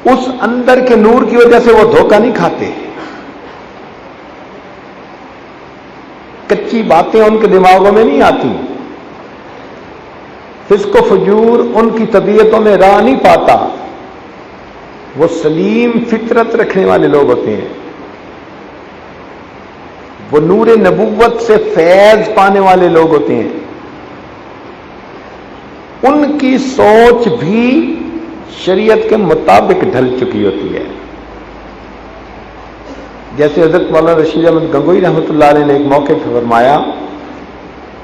اس اندر کے نور کی وجہ سے وہ دھوکہ نہیں کھاتے. کچی باتیں ان کے دماغوں میں نہیں آتی، فسق و فجور ان کی طبیعتوں میں راہ نہیں پاتا. وہ سلیم فطرت رکھنے والے لوگ ہوتے ہیں، وہ نور نبوت سے فیض پانے والے لوگ ہوتے ہیں. ان کی سوچ بھی شریعت کے مطابق ڈھل چکی ہوتی ہے. جیسے حضرت مولانا رشید احمد گنگوئی رحمۃ اللہ علیہ نے ایک موقع پہ فرمایا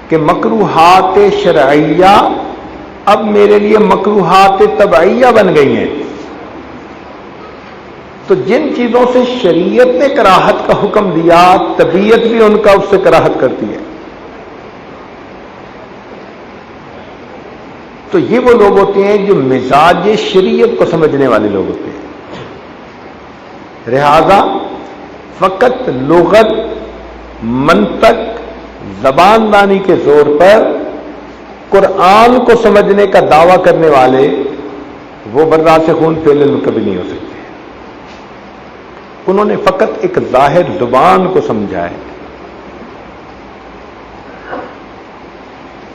کہ مکروہات شرعیہ اب میرے لیے مکروہات طبعیہ بن گئی ہیں. تو جن چیزوں سے شریعت نے کراہت کا حکم دیا، طبیعت بھی ان کا اس سے کراہت کرتی ہے. تو یہ وہ لوگ ہوتے ہیں جو مزاج شریعت کو سمجھنے والے لوگ ہوتے ہیں. لہذا فقط لغت، منطق، زبان دانی کے زور پر قرآن کو سمجھنے کا دعویٰ کرنے والے وہ براسخون فی العلم کبھی نہیں ہو سکتے. انہوں نے فقط ایک ظاہر زبان کو سمجھا ہے،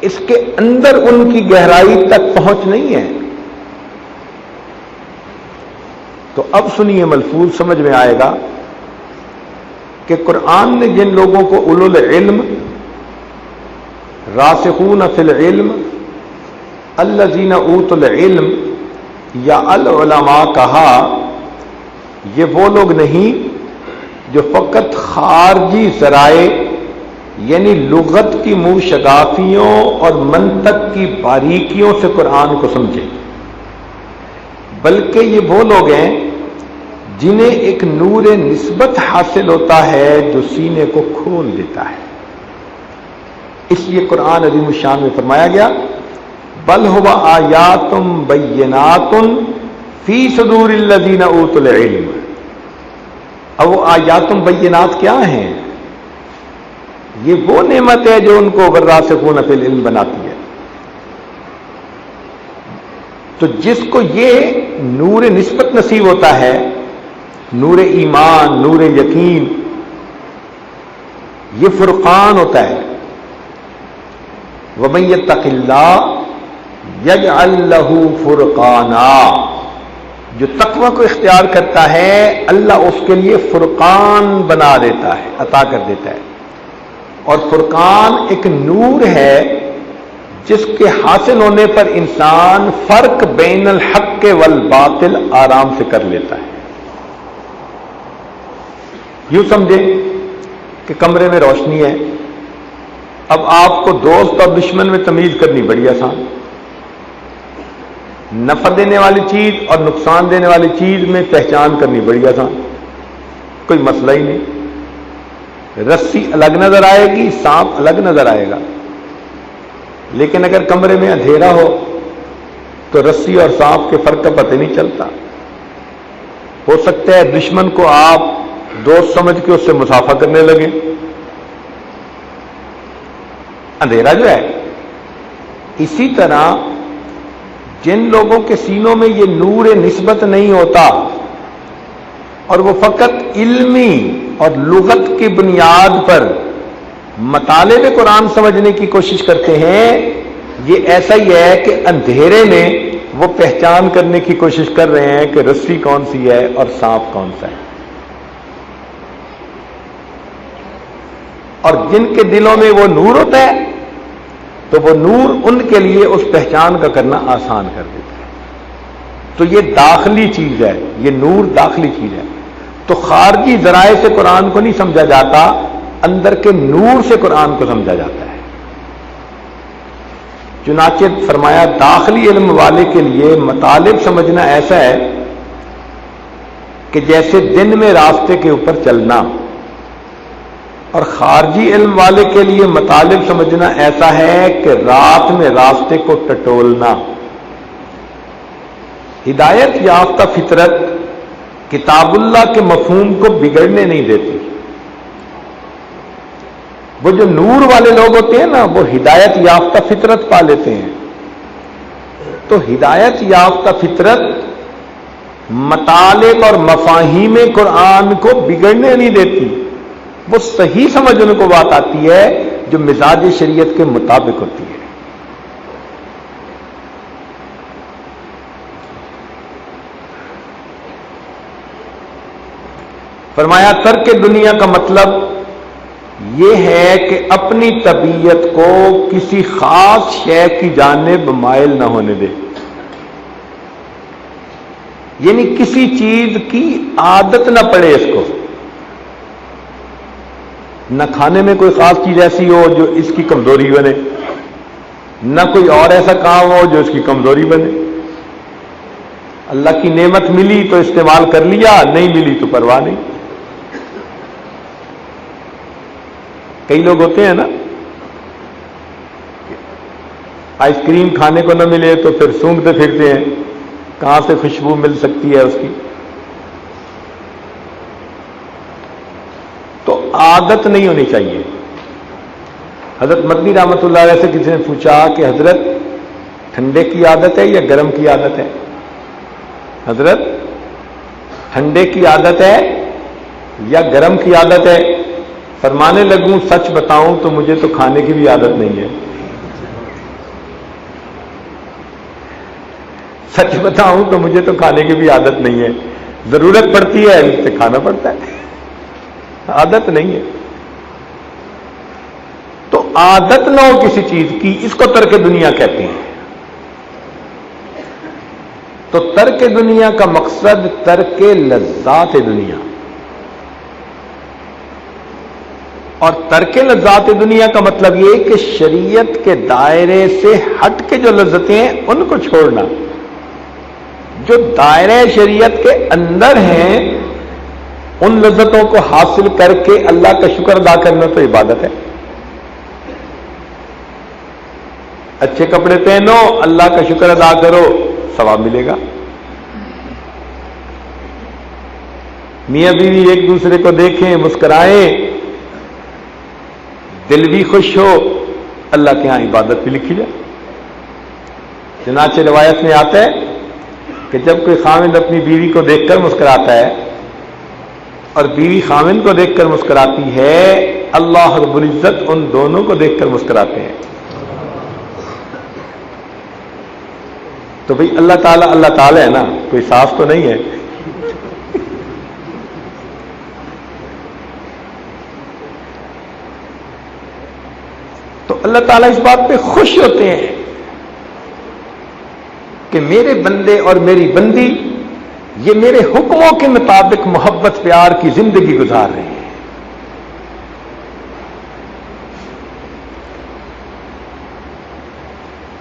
اس کے اندر ان کی گہرائی تک پہنچ نہیں ہے. تو اب سنیے، ملفوظ سمجھ میں آئے گا کہ قرآن نے جن لوگوں کو اولو العلم، راسخون فی العلم، الذین اوتوا العلم یا العلماء کہا، یہ وہ لوگ نہیں جو فقط خارجی ذرائع یعنی لغت کی منہ شگافیوں اور منطق کی باریکیوں سے قرآن کو سمجھے، بلکہ یہ وہ لوگ ہیں جنہیں ایک نور نسبت حاصل ہوتا ہے جو سینے کو کھول دیتا ہے. اس لیے قرآن عظیم الشان میں فرمایا گیا بل هو آیات بینات فی صدور الذین اوتوا العلم. اب وہ آیات بینات کیا ہیں؟ یہ وہ نعمت ہے جو ان کو والراسخون فی العلم بناتی ہے. تو جس کو یہ نور نسبت نصیب ہوتا ہے، نور ایمان، نور یقین، یہ فرقان ہوتا ہے. وَمَن يَتَّقِ اللَّهَ يَجْعَل لَّهُ فُرْقَانًا، جو تقوی کو اختیار کرتا ہے اللہ اس کے لیے فرقان بنا دیتا ہے، عطا کر دیتا ہے. اور فرقان ایک نور ہے جس کے حاصل ہونے پر انسان فرق بین الحق والباطل آرام سے کر لیتا ہے. یوں سمجھیں کہ کمرے میں روشنی ہے، اب آپ کو دوست اور دشمن میں تمیز کرنی بڑی آسان، نفع دینے والی چیز اور نقصان دینے والی چیز میں پہچان کرنی بڑی آسان، کوئی مسئلہ ہی نہیں. رسی الگ نظر آئے گی، سانپ الگ نظر آئے گا. لیکن اگر کمرے میں اندھیرا ہو تو رسی اور سانپ کے فرق کا پتہ نہیں چلتا. ہو سکتا ہے دشمن کو آپ دوست سمجھ کے اس سے مسافہ کرنے لگے. اندھیرا جو ہے، اسی طرح جن لوگوں کے سینوں میں یہ نور نسبت نہیں ہوتا اور وہ فقط علمی اور لغت کی بنیاد پر مطالب قرآن سمجھنے کی کوشش کرتے ہیں، یہ ایسا ہی ہے کہ اندھیرے میں وہ پہچان کرنے کی کوشش کر رہے ہیں کہ رسی کون سی ہے اور سانپ کون سا ہے. اور جن کے دلوں میں وہ نور ہوتا ہے تو وہ نور ان کے لیے اس پہچان کا کرنا آسان کر دیتا ہے. تو یہ داخلی چیز ہے، یہ نور داخلی چیز ہے. تو خارجی ذرائع سے قرآن کو نہیں سمجھا جاتا، اندر کے نور سے قرآن کو سمجھا جاتا ہے. چنانچہ فرمایا داخلی علم والے کے لیے مطالب سمجھنا ایسا ہے کہ جیسے دن میں راستے کے اوپر چلنا، اور خارجی علم والے کے لیے مطالب سمجھنا ایسا ہے کہ رات میں راستے کو ٹٹولنا. ہدایت یافتہ فطرت کتاب اللہ کے مفہوم کو بگڑنے نہیں دیتی. وہ جو نور والے لوگ ہوتے ہیں نا، وہ ہدایت یافتہ فطرت پا لیتے ہیں. تو ہدایت یافتہ فطرت مطالب اور مفاہیم قرآن کو بگڑنے نہیں دیتی، وہ صحیح سمجھ ان کو بات آتی ہے جو مزاج شریعت کے مطابق ہوتی ہے۔ فرمایا ترک دنیا کا مطلب یہ ہے کہ اپنی طبیعت کو کسی خاص شے کی جانب مائل نہ ہونے دے، یعنی کسی چیز کی عادت نہ پڑے اس کو، نہ کھانے میں کوئی خاص چیز ایسی ہو جو اس کی کمزوری بنے، نہ کوئی اور ایسا کام ہو جو اس کی کمزوری بنے۔ اللہ کی نعمت ملی تو استعمال کر لیا، نہیں ملی تو پرواہ نہیں۔ کئی لوگ ہوتے ہیں نا، آئس کریم کھانے کو نہ ملے تو پھر سونگھتے پھرتے ہیں کہاں سے خوشبو مل سکتی ہے اس کی۔ تو عادت نہیں ہونی چاہیے۔ حضرت مدنی رحمت اللہ علیہ سے کسی نے پوچھا کہ حضرت ٹھنڈے کی عادت ہے یا گرم کی عادت ہے؟ حضرت ٹھنڈے کی عادت ہے یا گرم کی عادت ہے؟ فرمانے لگوں سچ بتاؤں تو مجھے تو کھانے کی بھی عادت نہیں ہے۔ سچ بتاؤں تو مجھے تو کھانے کی بھی عادت نہیں ہے، ضرورت پڑتی ہے اس سے کھانا پڑتا ہے، عادت نہیں ہے۔ تو عادت نہ ہو کسی چیز کی، اس کو ترک دنیا کہتے ہیں۔ تو ترک دنیا کا مقصد ترک لذات دنیا، اور ترک لذات دنیا کا مطلب یہ کہ شریعت کے دائرے سے ہٹ کے جو لذتیں ہیں ان کو چھوڑنا، جو دائرہ شریعت کے اندر ہیں ان لذتوں کو حاصل کر کے اللہ کا شکر ادا کرنا تو عبادت ہے۔ اچھے کپڑے پہنو، اللہ کا شکر ادا کرو، ثواب ملے گا۔ میاں بیوی ایک دوسرے کو دیکھیں، مسکرائیں، دل بھی خوش ہو، اللہ کے ہاں عبادت بھی لکھی جائے۔ چنانچہ روایت میں آتا ہے کہ جب کوئی خاوند اپنی بیوی کو دیکھ کر مسکراتا ہے اور بیوی خاوند کو دیکھ کر مسکراتی ہے، اللہ رب العزت ان دونوں کو دیکھ کر مسکراتے ہیں۔ تو بھئی اللہ تعالیٰ ہے نا، کوئی صاف تو نہیں ہے۔ تو اللہ تعالیٰ اس بات پہ خوش ہوتے ہیں کہ میرے بندے اور میری بندی یہ میرے حکموں کے مطابق محبت پیار کی زندگی گزار رہے ہیں۔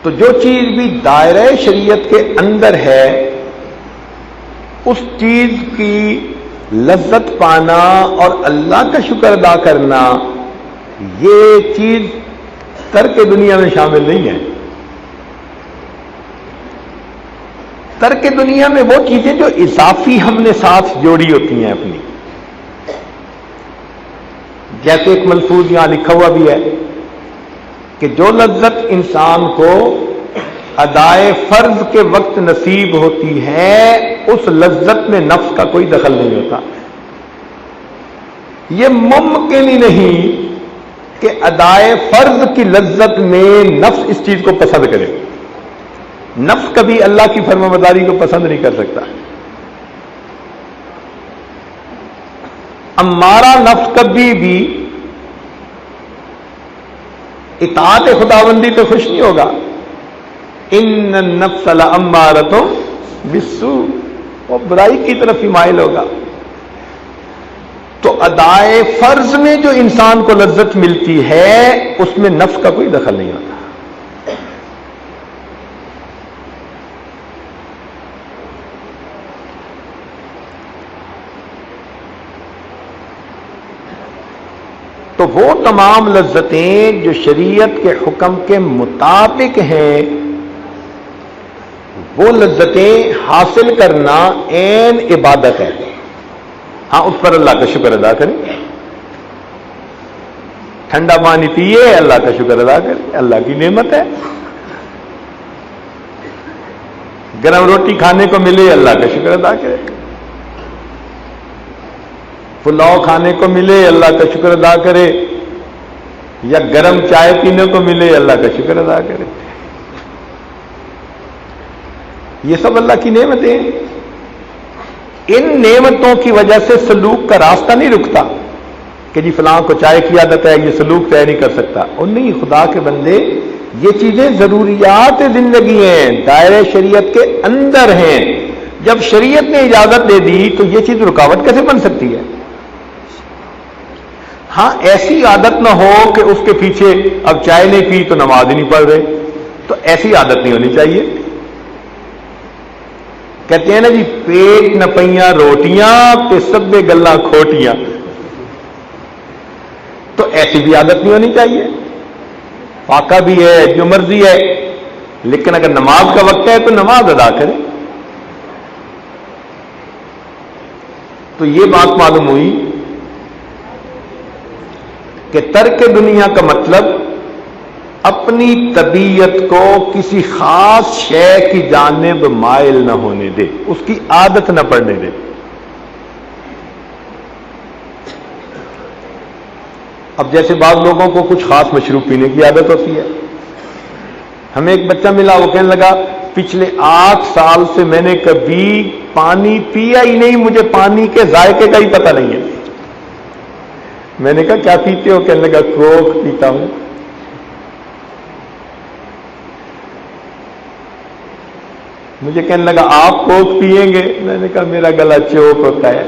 تو جو چیز بھی دائرہ شریعت کے اندر ہے اس چیز کی لذت پانا اور اللہ کا شکر ادا کرنا، یہ چیز ترک دنیا میں شامل نہیں ہے۔ ترک دنیا میں وہ چیزیں جو اضافی ہم نے ساتھ جوڑی ہوتی ہیں اپنی، جیسے ایک ملفوظ یہاں لکھا ہوا بھی ہے کہ جو لذت انسان کو ادائے فرض کے وقت نصیب ہوتی ہے اس لذت میں نفس کا کوئی دخل نہیں ہوتا۔ یہ ممکن ہی نہیں کہ ادائے فرض کی لذت میں نفس اس چیز کو پسند کرے۔ نفس کبھی اللہ کی فرمانبرداری کو پسند نہیں کر سکتا۔ امارہ نفس کبھی بھی اطاعت خداوندی تو خوش نہیں ہوگا۔ ان النفس لامارۃ بالسوء، وہ برائی کی طرف ہی مائل ہوگا۔ تو ادائے فرض میں جو انسان کو لذت ملتی ہے اس میں نفس کا کوئی دخل نہیں ہوتا۔ تو وہ تمام لذتیں جو شریعت کے حکم کے مطابق ہیں وہ لذتیں حاصل کرنا عین عبادت ہے۔ ہاں اس پر اللہ کا شکر ادا کریں، ٹھنڈا پانی پیے اللہ کا شکر ادا کریں، اللہ کی نعمت ہے۔ گرم روٹی کھانے کو ملے اللہ کا شکر ادا کرے، پلاؤ کھانے کو ملے اللہ کا شکر ادا کرے، یا گرم چائے پینے کو ملے اللہ کا شکر ادا کرے۔ یہ سب اللہ کی نعمتیں ہیں۔ ان نعمتوں کی وجہ سے سلوک کا راستہ نہیں رکتا کہ جی فلاں کو چائے کی عادت ہے یہ سلوک طے نہیں کر سکتا، اور نہیں، خدا کے بندے یہ چیزیں ضروریات زندگی ہیں، دائرہ شریعت کے اندر ہیں۔ جب شریعت نے اجازت دے دی تو یہ چیز رکاوٹ کیسے بن سکتی ہے؟ ہاں، ایسی عادت نہ ہو کہ اس کے پیچھے اب چائے نہیں پی تو نماز ہی نہیں پڑھ رہے، تو ایسی عادت نہیں ہونی چاہیے۔ کہتے ہیں نا جی، پیٹ نہ پئیاں روٹیاں پہ سبے گلاں کھوٹیاں، تو ایسی بھی عادت نہیں ہونی چاہیے۔ فاقہ بھی ہے، جو مرضی ہے، لیکن اگر نماز کا وقت ہے تو نماز ادا کرے۔ تو یہ بات معلوم ہوئی کہ ترک دنیا کا مطلب اپنی طبیعت کو کسی خاص شے کی جانب مائل نہ ہونے دے، اس کی عادت نہ پڑنے دے۔ اب جیسے بعض لوگوں کو کچھ خاص مشروب پینے کی عادت ہوتی ہے۔ ہمیں ایک بچہ ملا، وہ کہنے لگا پچھلے 8 سال سے میں نے کبھی پانی پیا ہی نہیں، مجھے پانی کے ذائقے کا ہی پتہ نہیں ہے۔ میں نے کہا کیا پیتے ہو؟ کہنے لگا کوک پیتا ہوں۔ مجھے کہنے لگا آپ کوک پیئیں گے؟ میں نے کہا میرا گلا چوک ہوتا ہے۔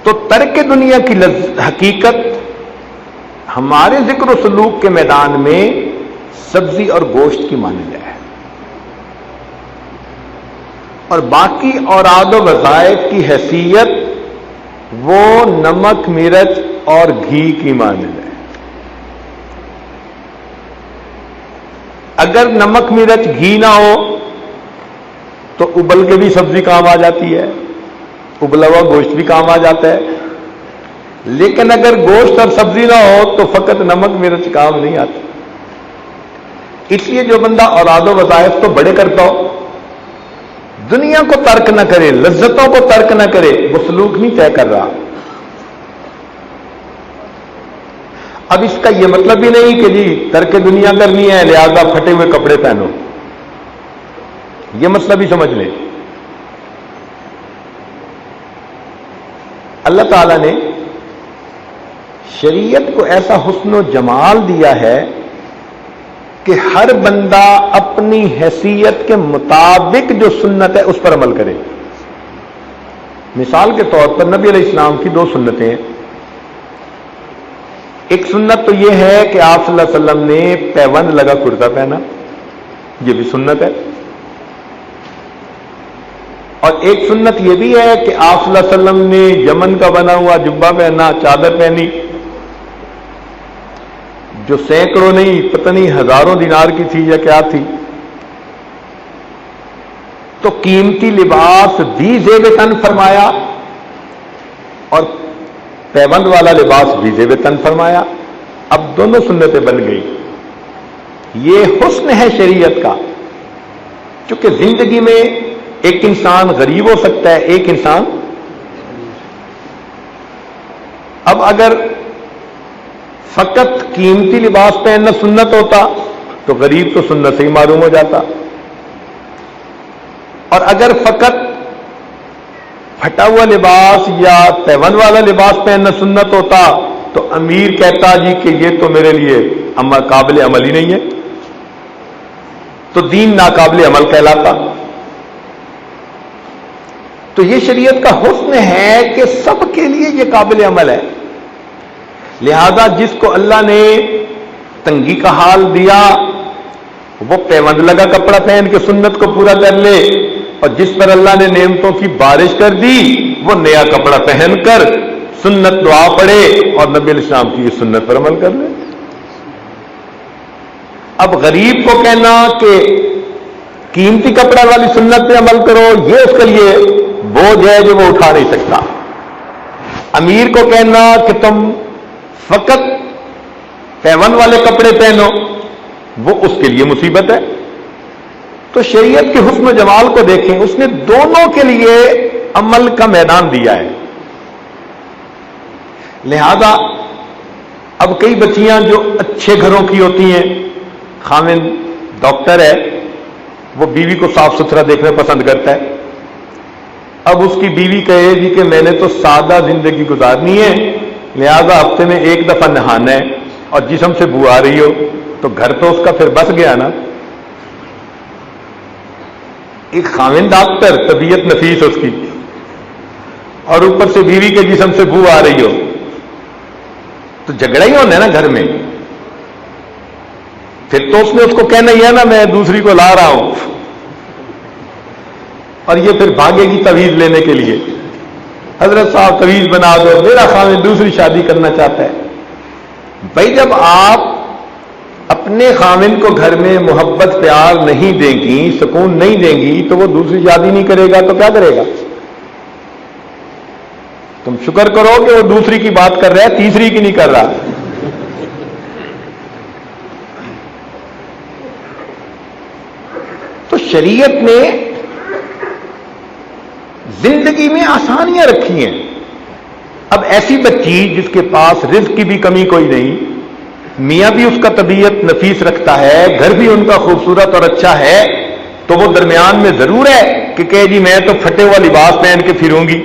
تو ترک دنیا کی حقیقت ہمارے ذکر و سلوک کے میدان میں سبزی اور گوشت کی مانند ہے، اور باقی اوراد و وظائف کی حیثیت وہ نمک مرچ اور گھی کی مانند ہے۔ اگر نمک مرچ گھی نہ ہو تو ابل کے بھی سبزی کام آ جاتی ہے، ابلا ہوا گوشت بھی کام آ جاتا ہے، لیکن اگر گوشت اور سبزی نہ ہو تو فقط نمک مرچ کام نہیں آتا۔ اس لیے جو بندہ اوراد و وظائف تو بڑے کرتا ہو، دنیا کو ترک نہ کرے، لذتوں کو ترک نہ کرے، وہ سلوک نہیں طے کر رہا۔ اب اس کا یہ مطلب بھی نہیں کہ جی ترک دنیا کرنی ہے لہذا پھٹے ہوئے کپڑے پہنو، یہ مسئلہ بھی سمجھ لیں۔ اللہ تعالیٰ نے شریعت کو ایسا حسن و جمال دیا ہے کہ ہر بندہ اپنی حیثیت کے مطابق جو سنت ہے اس پر عمل کرے۔ مثال کے طور پر نبی علیہ السلام کی 2 سنتیں ہیں۔ ایک سنت تو یہ ہے کہ آپ صلی اللہ علیہ وسلم نے پیوند لگا کرتا پہنا، یہ بھی سنت ہے۔ اور ایک سنت یہ بھی ہے کہ آپ صلی اللہ علیہ وسلم نے یمن کا بنا ہوا جبہ پہنا، چادر پہنی، جو سینکڑوں نہیں پتہ نہیں ہزاروں دینار کی تھی یا کیا تھی۔ تو قیمتی لباس بھی زیب تن فرمایا اور پیوند والا لباس بھی زیب تن فرمایا۔ اب دونوں سنتیں بن گئی۔ یہ حسن ہے شریعت کا، چونکہ زندگی میں ایک انسان غریب ہو سکتا ہے، ایک انسان اب اگر فقط قیمتی لباس پہننا سنت ہوتا تو غریب تو سنت سے ہی معلوم ہو جاتا، اور اگر فقط پھٹا ہوا لباس یا پیوند والا لباس پہننا سنت ہوتا تو امیر کہتا جی کہ یہ تو میرے لیے قابل عمل ہی نہیں ہے، تو دین ناقابل عمل کہلاتا۔ تو یہ شریعت کا حسن ہے کہ سب کے لیے یہ قابل عمل ہے، لہذا جس کو اللہ نے تنگی کا حال دیا وہ پیوند لگا کپڑا پہن کے سنت کو پورا کر لے، اور جس پر اللہ نے نعمتوں کی بارش کر دی وہ نیا کپڑا پہن کر سنت دعا پڑھے اور نبی علیہ السلام کی یہ سنت پر عمل کر لے۔ اب غریب کو کہنا کہ قیمتی کپڑا والی سنت پہ عمل کرو، یہ اس کے لیے بوجھ ہے جو وہ اٹھا نہیں سکتا۔ امیر کو کہنا کہ تم فقط پیون والے کپڑے پہنو، وہ اس کے لیے مصیبت ہے۔ تو شریعت کے حسن و جمال کو دیکھیں، اس نے دونوں کے لیے عمل کا میدان دیا ہے۔ لہذا اب کئی بچیاں جو اچھے گھروں کی ہوتی ہیں، خاوند ڈاکٹر ہے، وہ بیوی کو صاف ستھرا دیکھنا پسند کرتا ہے۔ اب اس کی بیوی کہے گی کہ میں نے تو سادہ زندگی گزارنی ہے، لہذا ہفتے میں ایک دفعہ نہانا ہے، اور جسم سے بو آ رہی ہو تو گھر تو اس کا پھر بس گیا نا۔ ایک خاوند ڈاکٹر، طبیعت نفیس اس کی، اور اوپر سے بیوی کے جسم سے بو آ رہی ہو تو جھگڑا ہی ہونا ہے نا گھر میں۔ پھر تو اس نے اس کو کہنا ہی ہے نا میں دوسری کو لا رہا ہوں، اور یہ پھر بھاگے گی تعویذ لینے کے لیے، حضرت صاحب تعویذ بنا دو، میرا خاوند دوسری شادی کرنا چاہتا ہے۔ بھائی جب آپ اپنے خاوند کو گھر میں محبت پیار نہیں دیں گی، سکون نہیں دیں گی، تو وہ دوسری شادی نہیں کرے گا تو کیا کرے گا؟ تم شکر کرو کہ وہ دوسری کی بات کر رہا ہے، تیسری کی نہیں کر رہا۔ تو شریعت نے زندگی میں آسانیاں رکھی ہیں۔ اب ایسی بچی جس کے پاس رزق کی بھی کمی کوئی نہیں، میاں بھی اس کا طبیعت نفیس رکھتا ہے، گھر بھی ان کا خوبصورت اور اچھا ہے، تو وہ درمیان میں ضرور ہے کہ کہے جی میں تو پھٹے ہوا لباس پہن کے پھروں گی،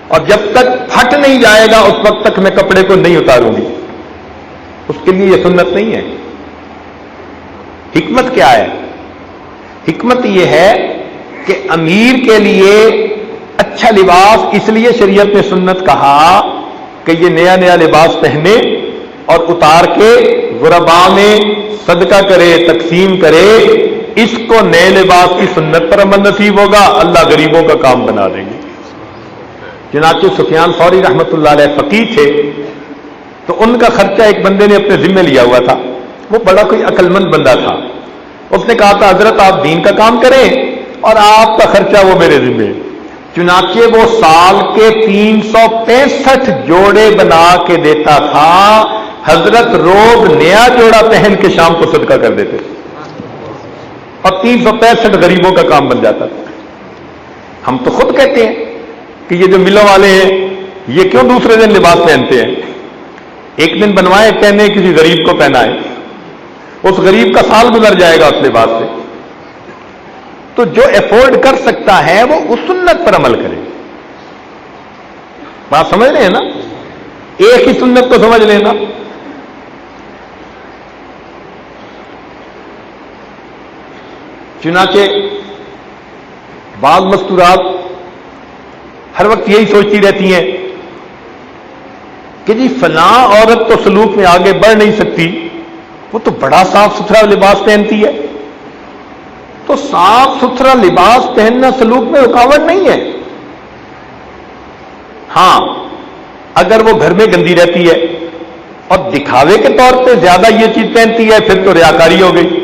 اور جب تک پھٹ نہیں جائے گا اس وقت تک میں کپڑے کو نہیں اتاروں گی۔ اس کے لیے یہ سنت نہیں ہے۔ حکمت کیا ہے؟ حکمت یہ ہے کہ امیر کے لیے اچھا لباس اس لیے شریعت نے سنت کہا کہ یہ نیا نیا لباس پہنے اور اتار کے غرباء میں صدقہ کرے، تقسیم کرے، اس کو نئے لباس کی سنت پر عمل نصیب ہوگا، اللہ غریبوں کا کام بنا دیں گے۔ چنانچہ سفیان ثوری رحمۃ اللہ علیہ فقیہ تھے، تو ان کا خرچہ ایک بندے نے اپنے ذمہ لیا ہوا تھا، وہ بڑا کوئی عقل مند بندہ تھا۔ اس نے کہا تھا حضرت آپ دین کا کام کریں اور آپ کا خرچہ وہ میرے ذمہ۔ چنانچہ وہ سال کے 365 جوڑے بنا کے دیتا تھا، حضرت روز نیا جوڑا پہن کے شام کو صدقہ کر دیتے تھے، اور 365 غریبوں کا کام بن جاتا تھا۔ ہم تو خود کہتے ہیں کہ یہ جو ملوں والے ہیں یہ کیوں دوسرے دن لباس پہنتے ہیں؟ ایک دن بنوائے پہنے، کسی غریب کو پہنائے، اس غریب کا سال گزر جائے گا اس لباس سے۔ تو جو افورڈ کر سکتا ہے وہ اس سنت پر عمل کرے۔ بات سمجھ رہے ہیں نا؟ ایک ہی سنت کو سمجھ لینا۔ چنانچہ بعض مستورات ہر وقت یہی سوچتی رہتی ہیں کہ جی فلاں عورت تو سلوک میں آگے بڑھ نہیں سکتی، وہ تو بڑا صاف ستھرا لباس پہنتی ہے۔ تو صاف ستھرا لباس پہننا سلوک میں رکاوٹ نہیں ہے۔ ہاں اگر وہ گھر میں گندی رہتی ہے اور دکھاوے کے طور پہ زیادہ یہ چیز پہنتی ہے پھر تو ریاکاری ہو گئی۔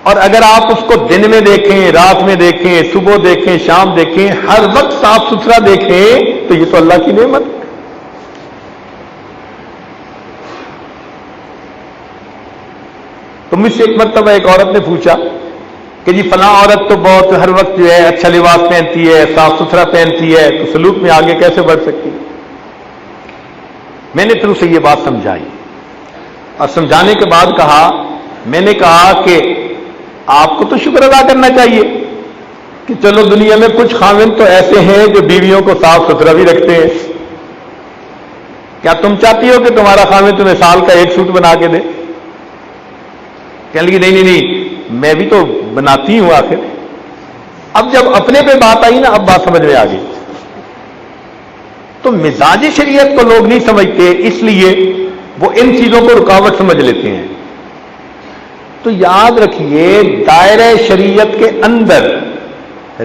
اور اگر آپ اس کو دن میں دیکھیں، رات میں دیکھیں، صبح دیکھیں، شام دیکھیں، ہر وقت صاف ستھرا دیکھیں تو یہ تو اللہ کی نعمت ہے۔ تو مجھ سے ایک مرتبہ ایک عورت نے پوچھا کہ جی فلاں عورت تو بہت ہر وقت جو ہے اچھا لباس پہنتی ہے، صاف ستھرا پہنتی ہے، تو سلوک میں آگے کیسے بڑھ سکتی؟ میں نے پھر اسے یہ بات سمجھائی، اور سمجھانے کے بعد کہا، میں نے کہا کہ آپ کو تو شکر ادا کرنا چاہیے کہ چلو دنیا میں کچھ خاوند تو ایسے ہیں جو بیویوں کو صاف ستھرا بھی رکھتے ہیں۔ کیا تم چاہتی ہو کہ تمہارا خاوند تمہیں سال کا ایک سوٹ بنا کے دے؟ کہنے لگی نہیں میں بھی تو بناتی ہوں آخر۔ اب جب اپنے پہ بات آئی نا، اب بات سمجھ میں آ گئی۔ تو مزاج شریعت کو لوگ نہیں سمجھتے، اس لیے وہ ان چیزوں کو رکاوٹ سمجھ لیتے ہیں۔ تو یاد رکھیے دائرہ شریعت کے اندر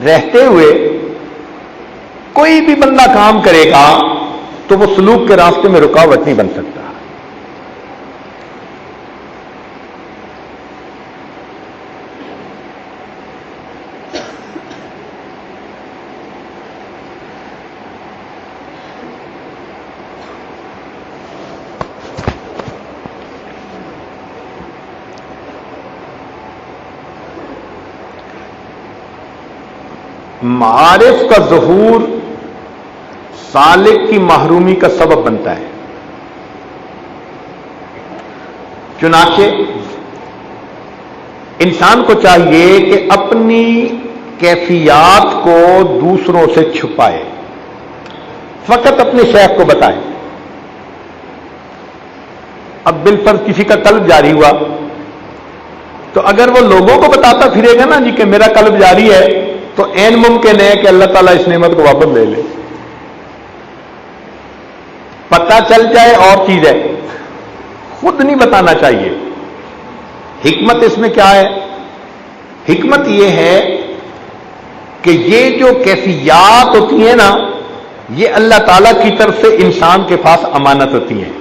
رہتے ہوئے کوئی بھی بندہ کام کرے گا تو وہ سلوک کے راستے میں رکاوٹ نہیں بن سکتا۔ معارف کا ظہور سالک کی محرومی کا سبب بنتا ہے. چنانچہ انسان کو چاہیے کہ اپنی کیفیات کو دوسروں سے چھپائے، فقط اپنے شیخ کو بتائے. اب بالفرض کسی کا قلب جاری ہوا تو اگر وہ لوگوں کو بتاتا پھرے گا نا جی کہ میرا قلب جاری ہے، تو عین ممکن ہے کہ اللہ تعالیٰ اس نعمت کو واپس لے لے. پتہ چل جائے اور چیز ہے، خود نہیں بتانا چاہیے. حکمت اس میں کیا ہے؟ حکمت یہ ہے کہ یہ جو کیفیات ہوتی ہیں نا، یہ اللہ تعالیٰ کی طرف سے انسان کے پاس امانت ہوتی ہیں.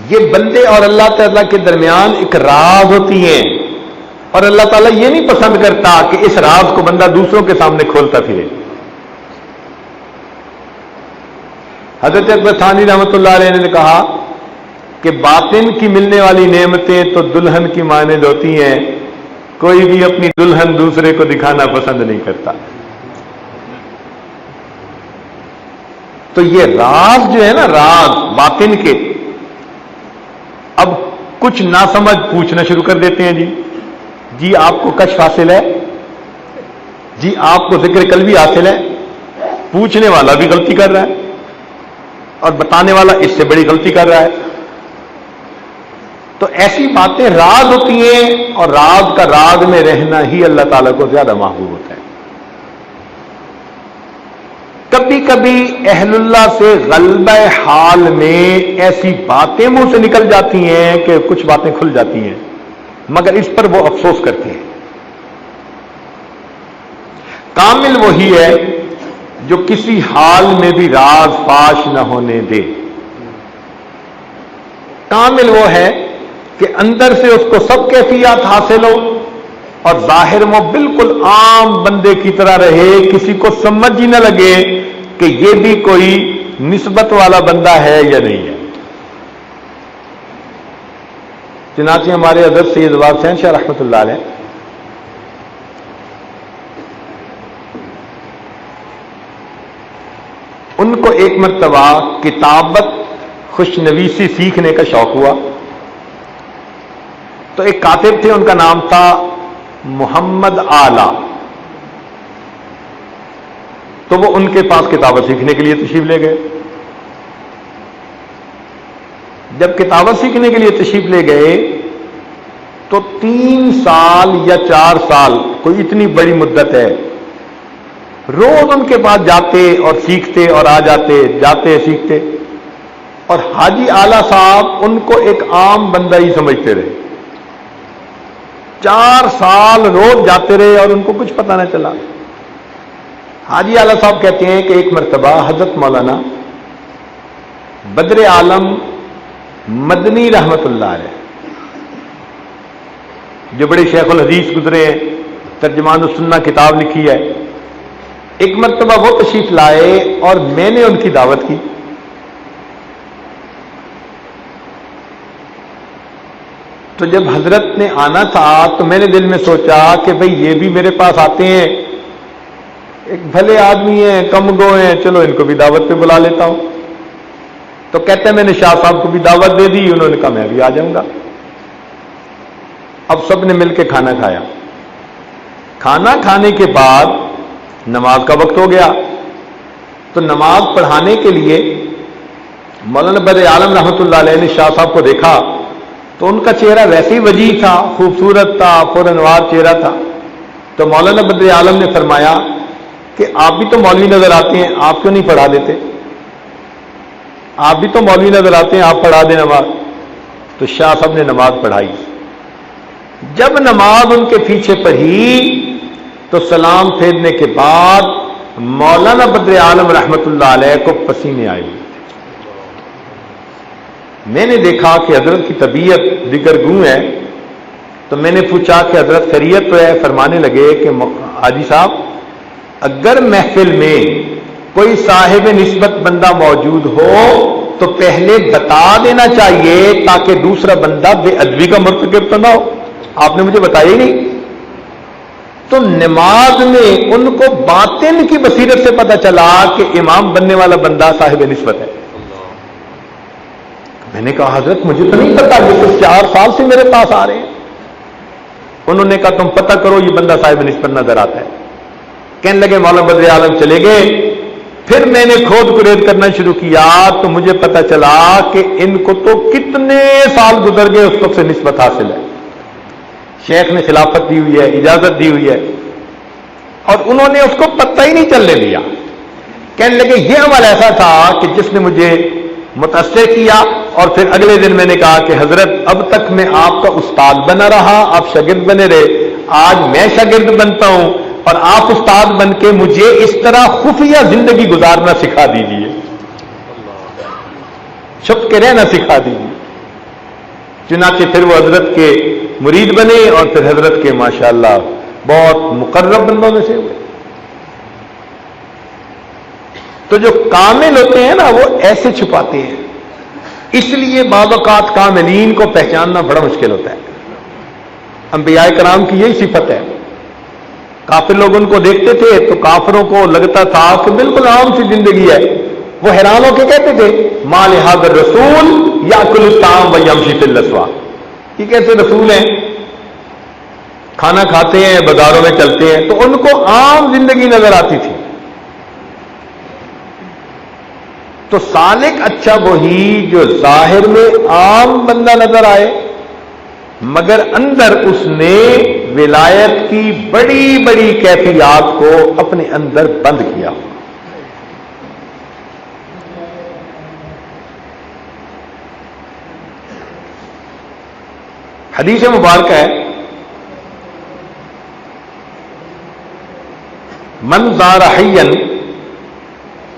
یہ بندے اور اللہ تعالیٰ کے درمیان ایک راز ہوتی ہیں، اور اللہ تعالیٰ یہ نہیں پسند کرتا کہ اس راز کو بندہ دوسروں کے سامنے کھولتا پھرے. حضرت اکبر ثانی رحمۃ اللہ علیہ نے کہا کہ باطن کی ملنے والی نعمتیں تو دلہن کی مانند ہوتی ہیں، کوئی بھی اپنی دلہن دوسرے کو دکھانا پسند نہیں کرتا. تو یہ راز جو ہے نا، راز باطن کے، اب کچھ ناسمجھ پوچھنا شروع کر دیتے ہیں. جی آپ کو کشف حاصل ہے، جی آپ کو ذکر قلبی حاصل ہے. پوچھنے والا بھی غلطی کر رہا ہے اور بتانے والا اس سے بڑی غلطی کر رہا ہے. تو ایسی باتیں راز ہوتی ہیں، اور راز کا راز میں رہنا ہی اللہ تعالیٰ کو زیادہ محبوب ہوتا ہے. کبھی کبھی اہل اللہ سے غلبہ حال میں ایسی باتیں منہ سے نکل جاتی ہیں کہ کچھ باتیں کھل جاتی ہیں، مگر اس پر وہ افسوس کرتے ہیں. کامل وہی ہے جو کسی حال میں بھی راز فاش نہ ہونے دے. کامل وہ ہے کہ اندر سے اس کو سب کیفیات حاصل ہو اور ظاہر میں بالکل عام بندے کی طرح رہے، کسی کو سمجھ ہی نہ لگے کہ یہ بھی کوئی نسبت والا بندہ ہے یا نہیں ہے. چنانچہ ہمارے حضرت سید اباد حسین شاہ رحمۃ اللہ علیہ ان کو ایک مرتبہ کتابت خوشنویسی سیکھنے کا شوق ہوا. تو ایک کاتب تھے، ان کا نام تھا محمد آلہ. تو وہ ان کے پاس کتابت سیکھنے کے لیے تشریف لے گئے. جب کتابت سیکھنے کے لیے تشریف لے گئے تو 3 سال یا 4 سال، کوئی اتنی بڑی مدت ہے، روز ان کے پاس جاتے اور سیکھتے اور آ جاتے، جاتے سیکھتے. اور حاجی آلہ صاحب ان کو ایک عام بندہ ہی سمجھتے رہے. 4 سال روز جاتے رہے اور ان کو کچھ پتہ نہ چلا. حاجی آلہ صاحب کہتے ہیں کہ ایک مرتبہ حضرت مولانا بدر عالم مدنی رحمت اللہ علیہ، جو بڑے شیخ الحدیث گزرے ہیں، ترجمان السنہ کتاب لکھی ہے، ایک مرتبہ وہ تشریف لائے اور میں نے ان کی دعوت کی. تو جب حضرت نے آنا تھا تو میں نے دل میں سوچا کہ بھئی یہ بھی میرے پاس آتے ہیں، ایک بھلے آدمی ہیں، کم گو ہیں، چلو ان کو بھی دعوت پہ بلا لیتا ہوں. تو کہتے ہیں میں نے شاہ صاحب کو بھی دعوت دے دی. انہوں نے کہا میں بھی آ جاؤں گا. اب سب نے مل کے کھانا کھایا. کھانا کھانے کے بعد نماز کا وقت ہو گیا. تو نماز پڑھانے کے لیے مولانا بدر عالم رحمۃ اللہ علیہ نے شاہ صاحب کو دیکھا تو ان کا چہرہ ویسے ہی وجیح تھا، خوبصورت تھا، پرانوار چہرہ تھا. تو مولانا بدر عالم نے فرمایا کہ آپ بھی تو مولوی نظر آتے ہیں، آپ کیوں نہیں پڑھا دیتے؟ آپ بھی تو مولوی نظر آتے ہیں، آپ پڑھا دیں نماز. تو شاہ صاحب نے نماز پڑھائی. جب نماز ان کے پیچھے پڑھی تو سلام پھیرنے کے بعد مولانا بدر عالم رحمت اللہ علیہ کو پسینے آئے. میں نے دیکھا کہ حضرت کی طبیعت دگرگوں ہے. تو میں نے پوچھا کہ حضرت خیریت تو ہے؟ فرمانے لگے کہ حاجی صاحب، اگر محفل میں کوئی صاحب نسبت بندہ موجود ہو تو پہلے بتا دینا چاہیے تاکہ دوسرا بندہ بے ادبی کا مرتکب تو نہ ہو. آپ نے مجھے بتایا ہی نہیں. تو نماز میں ان کو باطن کی بصیرت سے پتہ چلا کہ امام بننے والا بندہ صاحب نسبت ہے. میں نے کہا حضرت مجھے تو نہیں پتا، یہ تو 4 سال سے میرے پاس آ رہے ہیں. انہوں نے کہا تم پتہ کرو یہ بندہ صاحب نسبت نظر آتا ہے. کہنے لگے مولانا بدر عالم چلے گئے. پھر میں نے کھود کرید کرنا شروع کیا تو مجھے پتہ چلا کہ ان کو تو کتنے سال گزر گئے اس وقت سے نسبت حاصل ہے. شیخ نے خلافت دی ہوئی ہے، اجازت دی ہوئی ہے، اور انہوں نے اس کو پتہ ہی نہیں چلنے دیا. کہنے لگے یہ عمل ایسا تھا کہ جس نے مجھے متاثر کیا. اور پھر اگلے دن میں نے کہا کہ حضرت اب تک میں آپ کا استاد بنا رہا، آپ شاگرد بنے رہے، آج میں شاگرد بنتا ہوں اور آپ استاد بن کے مجھے اس طرح خفیہ زندگی گزارنا سکھا دیجیے، چھپ کے رہنا سکھا دیجیے. چنانچہ پھر وہ حضرت کے مرید بنے اور پھر حضرت کے ماشاءاللہ بہت مقرب بندوں میں سے ہوئے. تو جو کامل ہوتے ہیں نا وہ ایسے چھپاتے ہیں. اس لیے بعض اوقات کاملین کو پہچاننا بڑا مشکل ہوتا ہے. انبیاء کرام کی یہی صفت ہے. کافر لوگ ان کو دیکھتے تھے تو کافروں کو لگتا تھا کہ بالکل عام سی زندگی ہے. وہ حیران ہو کے کہتے تھے ما لہذا الرسول یاکل الطعام ویمشی فی الاسواق، یہ کیسے رسول ہیں، کھانا کھاتے ہیں بازاروں میں چلتے ہیں. تو ان کو عام زندگی نظر آتی تھی. تو سالک اچھا وہی جو ظاہر میں عام بندہ نظر آئے مگر اندر اس نے ولایت کی بڑی بڑی کیفیات کو اپنے اندر بند کیا. حدیث مبارکہ ہے من زار حیا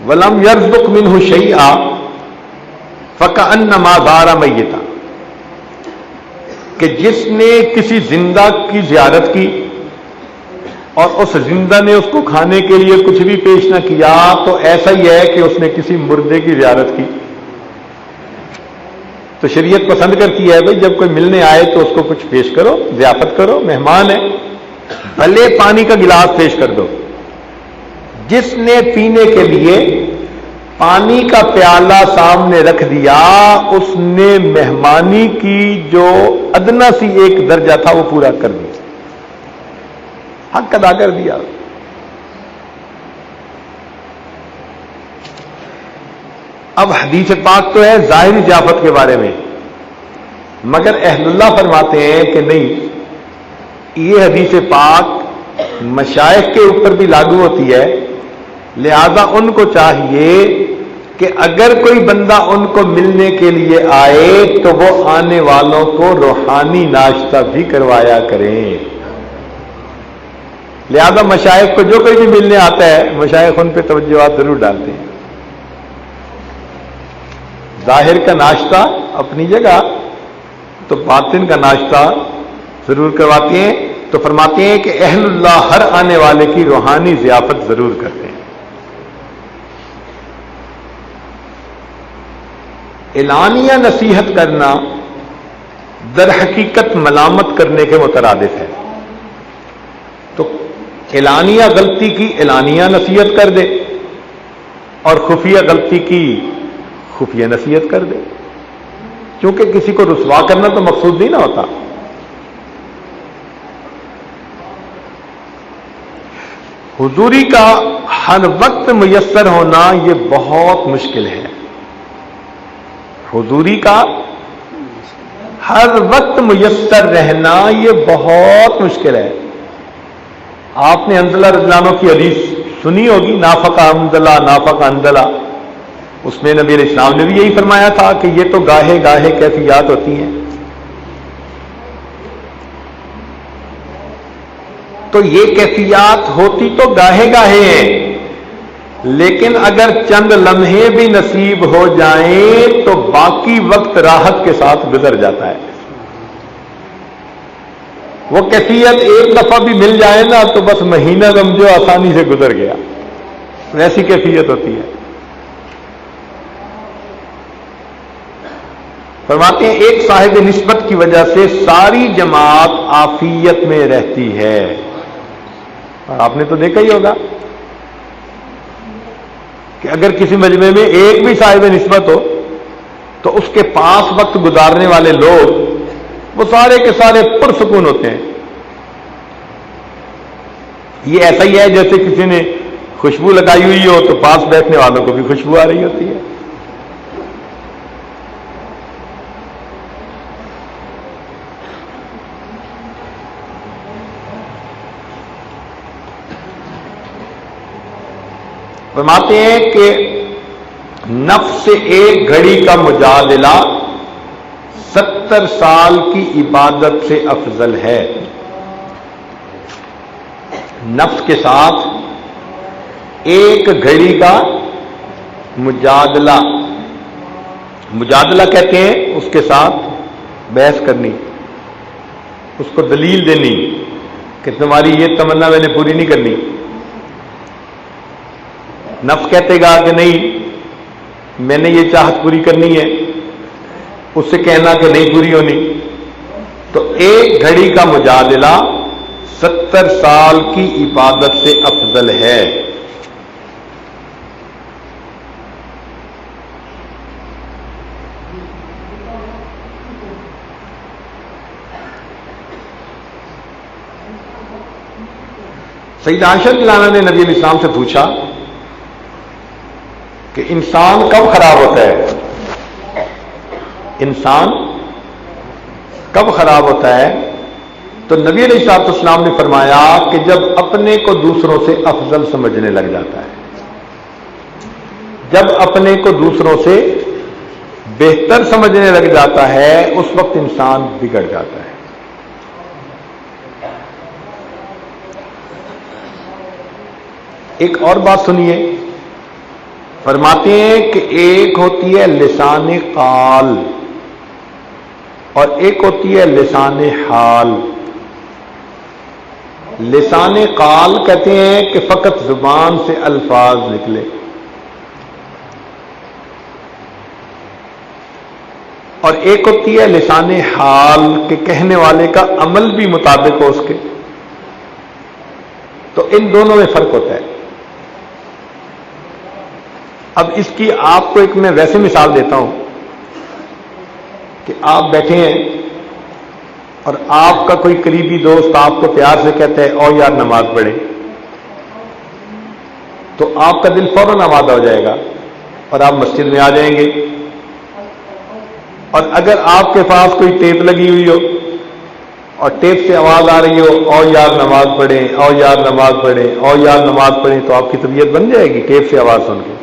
ولم یرزق منہ شیئا فکأنما زار میتا، کہ جس نے کسی زندہ کی زیارت کی اور اس زندہ نے اس کو کھانے کے لیے کچھ بھی پیش نہ کیا تو ایسا ہی ہے کہ اس نے کسی مردے کی زیارت کی. تو شریعت پسند کرتی ہے بھائی جب کوئی ملنے آئے تو اس کو کچھ پیش کرو، ضیافت کرو، مہمان ہے، بھلے پانی کا گلاس پیش کر دو. جس نے پینے کے لیے پانی کا پیالہ سامنے رکھ دیا اس نے مہمانی کی جو ادنا سی ایک درجہ تھا وہ پورا کر دیا، حق ادا کر دیا. اب حدیث پاک تو ہے ظاہری ضیافت کے بارے میں، مگر اہل اللہ فرماتے ہیں کہ نہیں، یہ حدیث پاک مشائخ کے اوپر بھی لاگو ہوتی ہے. لہذا ان کو چاہیے کہ اگر کوئی بندہ ان کو ملنے کے لیے آئے تو وہ آنے والوں کو روحانی ناشتہ بھی کروایا کریں. لہذا مشائخ کو جو کوئی بھی ملنے آتا ہے مشائخ ان پہ توجہات ضرور ڈالتے ہیں. ظاہر کا ناشتہ اپنی جگہ تو باطن کا ناشتہ ضرور کرواتے ہیں. تو فرماتے ہیں کہ اہل اللہ ہر آنے والے کی روحانی ضیافت ضرور کرتے ہیں. اعلانیہ نصیحت کرنا در حقیقت ملامت کرنے کے مترادف ہے. تو اعلانیہ غلطی کی اعلانیہ نصیحت کر دے اور خفیہ غلطی کی خفیہ نصیحت کر دے، کیونکہ کسی کو رسوا کرنا تو مقصود نہیں نہ ہوتا. حضوری کا ہر وقت میسر ہونا یہ بہت مشکل ہے. حضوری کا ہر وقت میسر رہنا یہ بہت مشکل ہے. آپ نے حنظلہ رضی اللہ عنہ کی حدیث سنی ہوگی، نافق حنظلہ نافق حنظلہ. اس میں نبی علیہ السلام نے بھی یہی فرمایا تھا کہ یہ تو گاہے گاہے کیفیات ہوتی ہیں. تو یہ کیفیات ہوتی تو گاہے گاہے ہیں، لیکن اگر چند لمحے بھی نصیب ہو جائیں تو باقی وقت راحت کے ساتھ گزر جاتا ہے. وہ کیفیت ایک دفعہ بھی مل جائے نا تو بس مہینہ سمجھو آسانی سے گزر گیا، ویسی کیفیت ہوتی ہے. فرماتے ہیں ایک صاحب نسبت کی وجہ سے ساری جماعت عافیت میں رہتی ہے. اور آپ نے تو دیکھا ہی ہوگا کہ اگر کسی مجمع میں ایک بھی صاحب نسبت ہو تو اس کے پاس وقت گزارنے والے لوگ وہ سارے کے سارے پرسکون ہوتے ہیں. یہ ایسا ہی ہے جیسے کسی نے خوشبو لگائی ہوئی ہو تو پاس بیٹھنے والوں کو بھی خوشبو آ رہی ہوتی ہے. فرماتے ہیں کہ نفس سے ایک گھڑی کا مجادلہ 70 سال کی عبادت سے افضل ہے. نفس کے ساتھ ایک گھڑی کا مجادلہ کہتے ہیں اس کے ساتھ بحث کرنی، اس کو دلیل دینی کہ تمہاری یہ تمنا میں نے پوری نہیں کرنی. نفس کہتے گا کہ نہیں میں نے یہ چاہت پوری کرنی ہے، اس سے کہنا کہ نہیں پوری ہونی. تو ایک گھڑی کا مجادلہ 70 سال کی عبادت سے افضل ہے. سید عائشہ رضی اللہ عنہا نے نبی علیہ السلام سے پوچھا کہ انسان کب خراب ہوتا ہے؟ انسان کب خراب ہوتا ہے؟ تو نبی علیہ السلام نے فرمایا کہ جب اپنے کو دوسروں سے افضل سمجھنے لگ جاتا ہے، جب اپنے کو دوسروں سے بہتر سمجھنے لگ جاتا ہے اس وقت انسان بگڑ جاتا ہے. ایک اور بات سنیے، فرماتے ہیں کہ ایک ہوتی ہے لسان قال اور ایک ہوتی ہے لسان حال. لسان قال کہتے ہیں کہ فقط زبان سے الفاظ نکلے، اور ایک ہوتی ہے لسان حال کہ کہنے والے کا عمل بھی مطابق ہو اس کے. تو ان دونوں میں فرق ہوتا ہے. اب اس کی آپ کو ایک میں ویسے مثال دیتا ہوں کہ آپ بیٹھے ہیں اور آپ کا کوئی قریبی دوست آپ کو پیار سے کہتا ہے او یار نماز پڑھے، تو آپ کا دل فوراً آمادہ ہو جائے گا اور آپ مسجد میں آ جائیں گے. اور اگر آپ کے پاس کوئی ٹیپ لگی ہوئی ہو اور ٹیپ سے آواز آ رہی ہو او یار نماز پڑھیں، او یار نماز پڑھیں، او یار نماز پڑھیں، تو آپ کی طبیعت بن جائے گی ٹیپ سے آواز سن کے.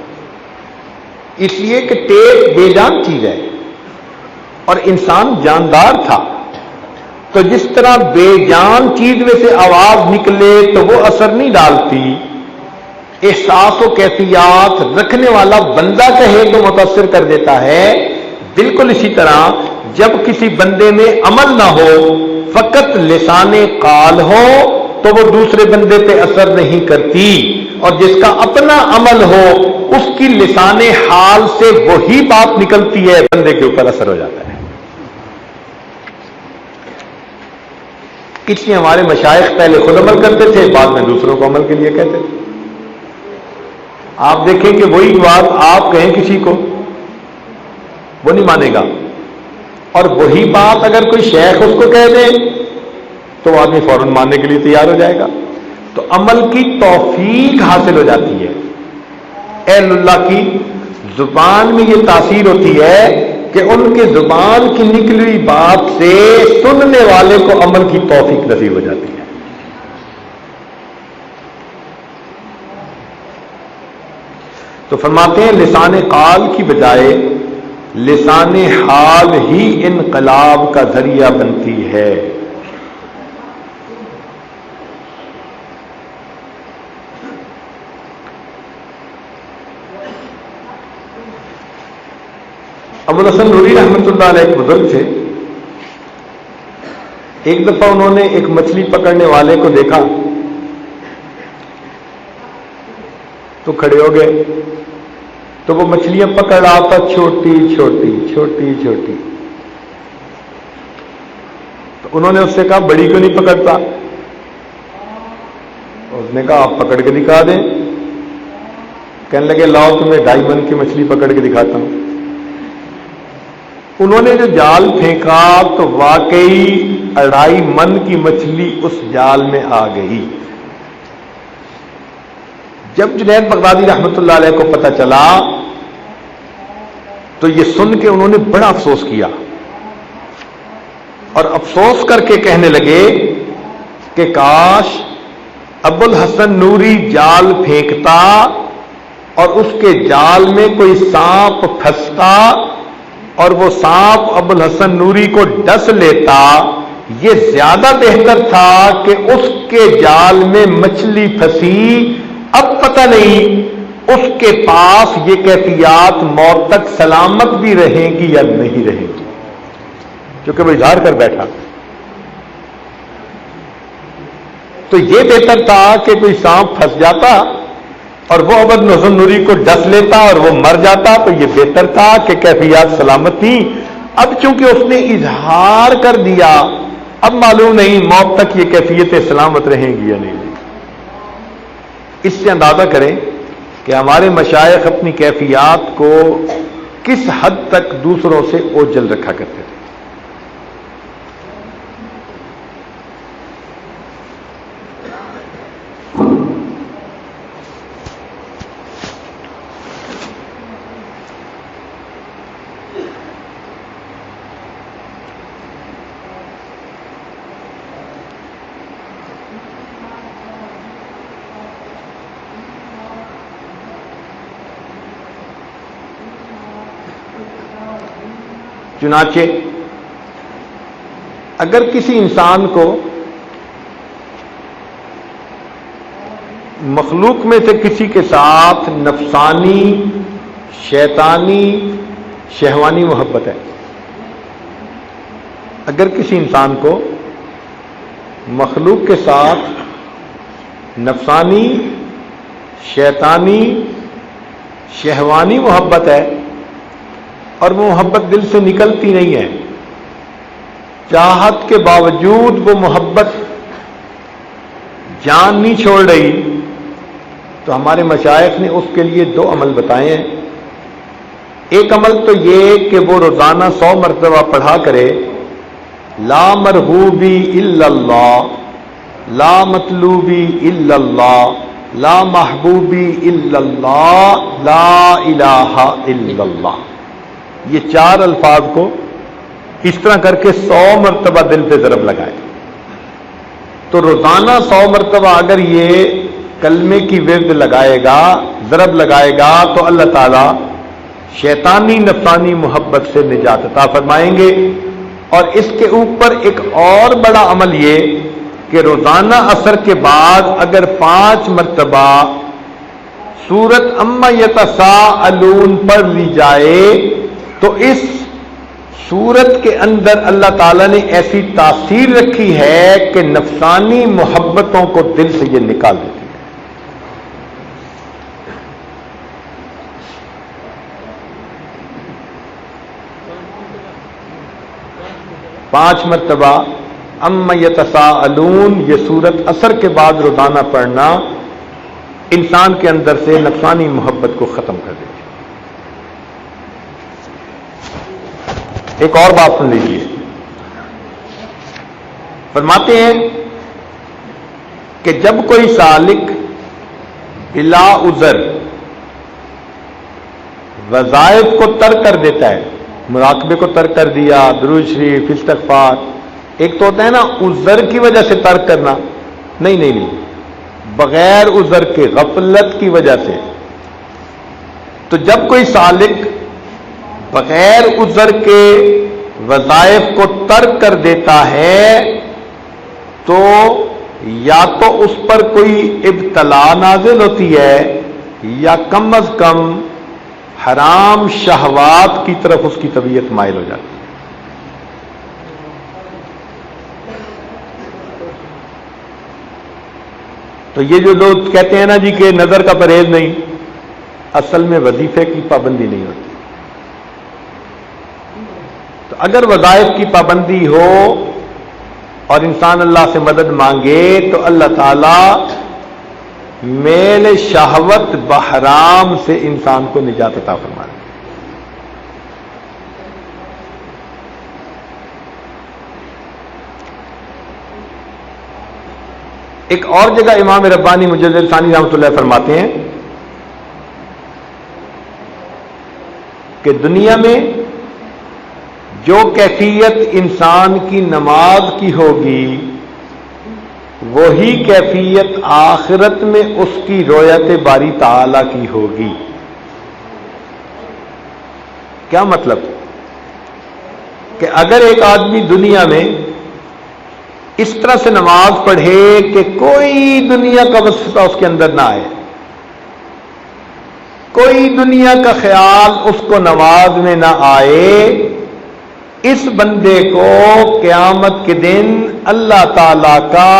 اس لیے کہ ٹیپ بے جان چیز ہے اور انسان جاندار تھا. تو جس طرح بے جان چیز میں سے آواز نکلے تو وہ اثر نہیں ڈالتی، احساس و کیفیات رکھنے والا بندہ کہے تو متاثر کر دیتا ہے. بالکل اسی طرح جب کسی بندے میں عمل نہ ہو، فقط لسان قال ہو تو وہ دوسرے بندے پہ اثر نہیں کرتی، اور جس کا اپنا عمل ہو اس کی لسان حال سے وہی بات نکلتی ہے، بندے کے اوپر اثر ہو جاتا ہے. اس لیے ہمارے مشائخ پہلے خود عمل کرتے تھے، بعد میں دوسروں کو عمل کے لیے کہتے تھے. آپ دیکھیں کہ وہی بات آپ کہیں کسی کو وہ نہیں مانے گا، اور وہی بات اگر کوئی شیخ اس کو کہہ دے تو آدمی فوراً ماننے کے لیے تیار ہو جائے گا. تو عمل کی توفیق حاصل ہو جاتی ہے. اہل اللہ کی زبان میں یہ تاثیر ہوتی ہے کہ ان کے زبان کی نکلی ہوئی بات سے سننے والے کو عمل کی توفیق نصیب ہو جاتی ہے. تو فرماتے ہیں لسان قال کی بجائے لسان حال ہی انقلاب کا ذریعہ بنتی ہے. ابوالحسن نوری رحمۃ اللہ علیہ ایک بزرگ تھے. ایک دفعہ انہوں نے ایک مچھلی پکڑنے والے کو دیکھا تو کھڑے ہو گئے. تو وہ مچھلیاں پکڑ رہا تھا چھوٹی چھوٹی چھوٹی چھوٹی. تو انہوں نے اس سے کہا بڑی کیوں نہیں پکڑتا؟ اس نے کہا آپ پکڑ کے دکھا دیں. کہنے لگے لاؤ تمہیں 2.5 من کی مچھلی پکڑ کے دکھاتا ہوں. انہوں نے جو جال پھینکا تو واقعی 2.5 من کی مچھلی اس جال میں آ گئی. جب جنید بغدادی رحمت اللہ علیہ کو پتہ چلا تو یہ سن کے انہوں نے بڑا افسوس کیا اور افسوس کر کے کہنے لگے کہ کاش ابو الحسن نوری جال پھینکتا اور اس کے جال میں کوئی سانپ پھنستا اور وہ سانپ ابو الحسن نوری کو ڈس لیتا. یہ زیادہ بہتر تھا کہ اس کے جال میں مچھلی پھنسی. اب پتہ نہیں اس کے پاس یہ کیفیات موت تک سلامت بھی رہیں گی یا نہیں رہیں گی، کیونکہ وہ اظہار کر بیٹھا. تو یہ بہتر تھا کہ کوئی سانپ پھنس جاتا اور وہ ابو الحسن نوری کو ڈس لیتا اور وہ مر جاتا، تو یہ بہتر تھا کہ کیفیات سلامت تھی. اب چونکہ اس نے اظہار کر دیا، اب معلوم نہیں موت تک یہ کیفیتیں سلامت رہیں گی یا نہیں. اس سے اندازہ کریں کہ ہمارے مشائخ اپنی کیفیات کو کس حد تک دوسروں سے اوجھل رکھا کرتے تھے. چنانچہ اگر کسی انسان کو مخلوق میں سے کسی کے ساتھ نفسانی، شیطانی، شہوانی محبت ہے، اگر کسی انسان کو مخلوق کے ساتھ نفسانی، شیطانی، شہوانی محبت ہے اور وہ محبت دل سے نکلتی نہیں ہے، چاہت کے باوجود وہ محبت جان نہیں چھوڑ رہی، تو ہمارے مشائخ نے اس کے لیے 2 عمل بتائے ہیں. ایک عمل تو یہ کہ وہ روزانہ 100 مرتبہ پڑھا کرے لا مرغوبی الا اللہ، لا مطلوبی الا اللہ، لا محبوبی الا اللہ، لا الہ الا اللہ. یہ 4 الفاظ کو اس طرح کر کے 100 مرتبہ دل پہ ضرب لگائے. تو روزانہ 100 مرتبہ اگر یہ کلمے کی ورد لگائے گا، ضرب لگائے گا، تو اللہ تعالیٰ شیطانی نفسانی محبت سے نجات عطا فرمائیں گے. اور اس کے اوپر ایک اور بڑا عمل یہ کہ روزانہ عصر کے بعد اگر 5 مرتبہ سورت اما یتساءلون پڑھ لی جائے تو اس سورت کے اندر اللہ تعالیٰ نے ایسی تاثیر رکھی ہے کہ نفسانی محبتوں کو دل سے یہ نکال دیتی ہے. پانچ مرتبہ اما یتساءلون یہ سورت عصر کے بعد روزانہ پڑھنا انسان کے اندر سے نفسانی محبت کو ختم کر دیتی ہے. ایک اور بات سن لیجیے، فرماتے ہیں کہ جب کوئی سالک بلا عذر وظائف کو ترک کر دیتا ہے، مراقبے کو ترک کر دیا، درود شریف، استغفار، ایک تو ہوتا ہے نا عذر کی وجہ سے ترک کرنا، نہیں، بغیر عذر کے غفلت کی وجہ سے. تو جب کوئی سالک بغیر عذر کے وظائف کو ترک کر دیتا ہے تو یا تو اس پر کوئی ابتلا نازل ہوتی ہے یا کم از کم حرام شہوات کی طرف اس کی طبیعت مائل ہو جاتی ہے. تو یہ جو لوگ کہتے ہیں نا جی کہ نظر کا پرہیز نہیں، اصل میں وظیفے کی پابندی نہیں ہوتی. تو اگر وظائف کی پابندی ہو اور انسان اللہ سے مدد مانگے تو اللہ تعالیٰ میل شہوت بحرام سے انسان کو نجات عطا فرمانا. ایک اور جگہ امام ربانی مجدد ثانی رحمۃ اللہ فرماتے ہیں کہ دنیا میں جو کیفیت انسان کی نماز کی ہوگی وہی کیفیت آخرت میں اس کی رؤیت باری تعالی کی ہوگی. کیا مطلب؟ کہ اگر ایک آدمی دنیا میں اس طرح سے نماز پڑھے کہ کوئی دنیا کا وسوسہ اس کے اندر نہ آئے، کوئی دنیا کا خیال اس کو نماز میں نہ آئے، اس بندے کو قیامت کے دن اللہ تعالی کا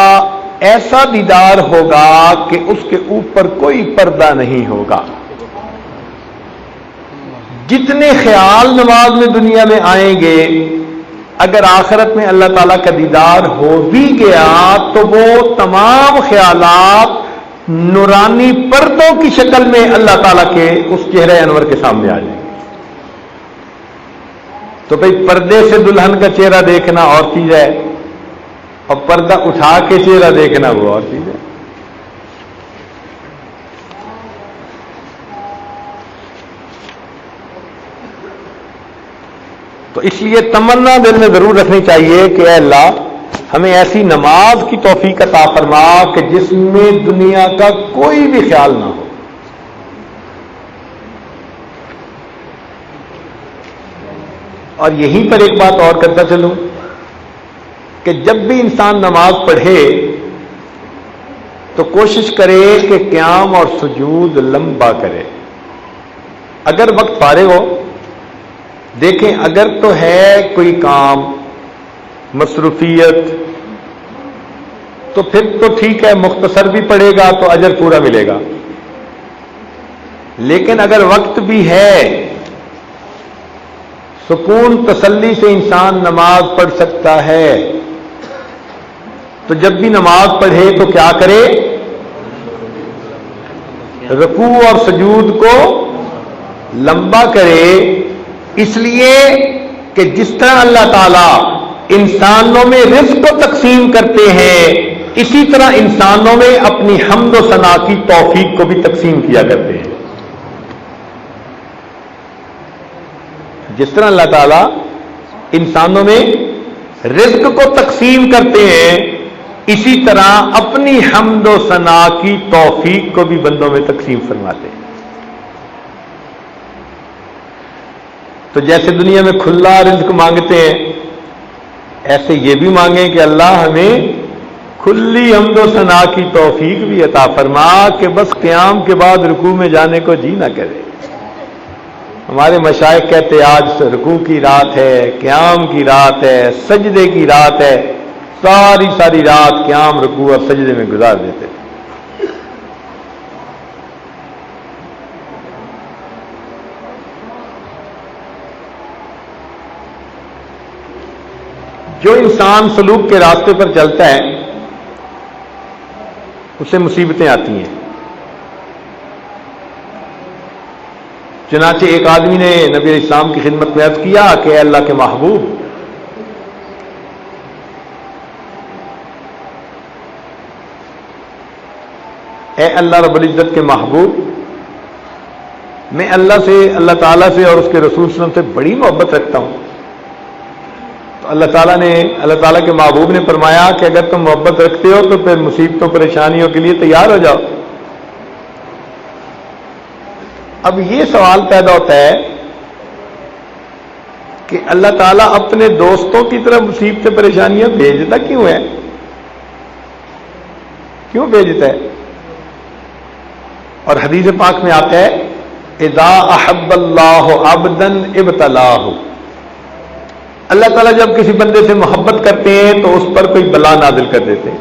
ایسا دیدار ہوگا کہ اس کے اوپر کوئی پردہ نہیں ہوگا. جتنے خیال نماز میں دنیا میں آئیں گے، اگر آخرت میں اللہ تعالیٰ کا دیدار ہو بھی گیا تو وہ تمام خیالات نورانی پردوں کی شکل میں اللہ تعالیٰ کے اس چہرہ انور کے سامنے آ جائیں گے. تو بھئی پردے سے دلہن کا چہرہ دیکھنا اور چیز ہے، اور پردہ اٹھا کے چہرہ دیکھنا وہ اور چیز ہے. تو اس لیے تمنا دل میں ضرور رکھنی چاہیے کہ اے اللہ ہمیں ایسی نماز کی توفیق عطا فرما کہ جس میں دنیا کا کوئی بھی خیال نہ ہو. اور یہیں پر ایک بات اور کرتا چلوں کہ جب بھی انسان نماز پڑھے تو کوشش کرے کہ قیام اور سجود لمبا کرے. اگر وقت فارغ ہو، دیکھیں اگر تو ہے کوئی کام، مصروفیت، تو پھر تو ٹھیک ہے، مختصر بھی پڑے گا تو اجر پورا ملے گا. لیکن اگر وقت بھی ہے، سکون تسلی سے انسان نماز پڑھ سکتا ہے، تو جب بھی نماز پڑھے تو کیا کرے؟ رکوع اور سجود کو لمبا کرے. اس لیے کہ جس طرح اللہ تعالیٰ انسانوں میں رزق کو تقسیم کرتے ہیں، اسی طرح انسانوں میں اپنی حمد و ثنا کی توفیق کو بھی تقسیم کیا کرتے ہیں. جس طرح اللہ تعالیٰ انسانوں میں رزق کو تقسیم کرتے ہیں، اسی طرح اپنی حمد و ثنا کی توفیق کو بھی بندوں میں تقسیم فرماتے ہیں. تو جیسے دنیا میں کھلا رزق مانگتے ہیں، ایسے یہ بھی مانگیں کہ اللہ ہمیں کھلی حمد و ثنا کی توفیق بھی عطا فرما کہ بس قیام کے بعد رکوع میں جانے کو جی نہ کرے. ہمارے مشائخ کہتے آج رکوع کی رات ہے، قیام کی رات ہے، سجدے کی رات ہے، ساری رات قیام، رکوع اور سجدے میں گزار دیتے. جو انسان سلوک کے راستے پر چلتا ہے اسے مصیبتیں آتی ہیں. چنانچہ ایک آدمی نے نبی علیہ السلام کی خدمت میں عرض کیا کہ اے اللہ کے محبوب، اے اللہ رب العزت کے محبوب، میں اللہ تعالیٰ سے اور اس کے رسول صلی اللہ علیہ وسلم سے بڑی محبت رکھتا ہوں. تو اللہ تعالیٰ کے محبوب نے فرمایا کہ اگر تم محبت رکھتے ہو تو پھر مصیبتوں پریشانیوں کے لیے تیار ہو جاؤ. اب یہ سوال پیدا ہوتا ہے کہ اللہ تعالیٰ اپنے دوستوں کی طرف مصیبتیں پریشانیاں بھیجتا کیوں ہے؟ کیوں بھیجتا ہے؟ اور حدیث پاک میں آتا ہے اذا احب اللہ عبدا ابتلاہ، اللہ تعالیٰ جب کسی بندے سے محبت کرتے ہیں تو اس پر کوئی بلا نازل کر دیتے ہیں،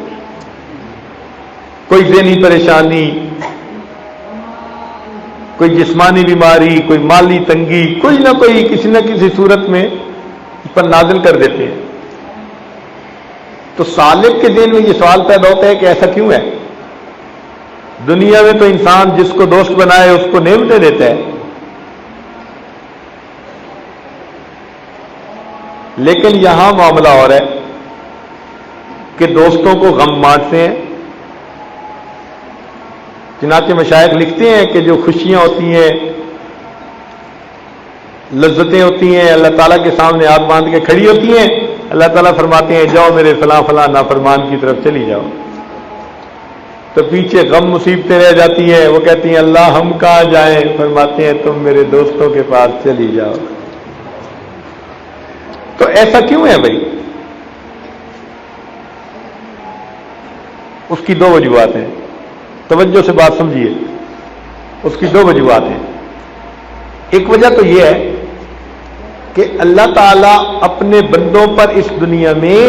کوئی ذہنی پریشانی، کوئی جسمانی بیماری، کوئی مالی تنگی، کوئی نہ کوئی کسی نہ کسی صورت میں اس پر نازل کر دیتے ہیں. تو سالک کے ذہن میں یہ سوال پیدا ہوتا ہے کہ ایسا کیوں ہے؟ دنیا میں تو انسان جس کو دوست بنائے اس کو نعمتیں دیتا ہے، لیکن یہاں معاملہ اور ہے کہ دوستوں کو غم بانٹتے ہیں۔ چنانچہ مشائخ لکھتے ہیں کہ جو خوشیاں ہوتی ہیں، لذتیں ہوتی ہیں، اللہ تعالیٰ کے سامنے ہاتھ باندھ کے کھڑی ہوتی ہیں، اللہ تعالیٰ فرماتے ہیں جاؤ میرے فلاں فلاں نافرمان کی طرف چلی جاؤ، تو پیچھے غم مصیبتیں رہ جاتی ہیں، وہ کہتی ہیں اللہ ہم کہاں جائیں، فرماتے ہیں تم میرے دوستوں کے پاس چلی جاؤ۔ تو ایسا کیوں ہے بھائی؟ اس کی دو وجوہات ہیں، توجہ سے بات سمجھیے، اس کی دو وجوہات ہیں۔ ایک وجہ تو یہ ہے کہ اللہ تعالیٰ اپنے بندوں پر اس دنیا میں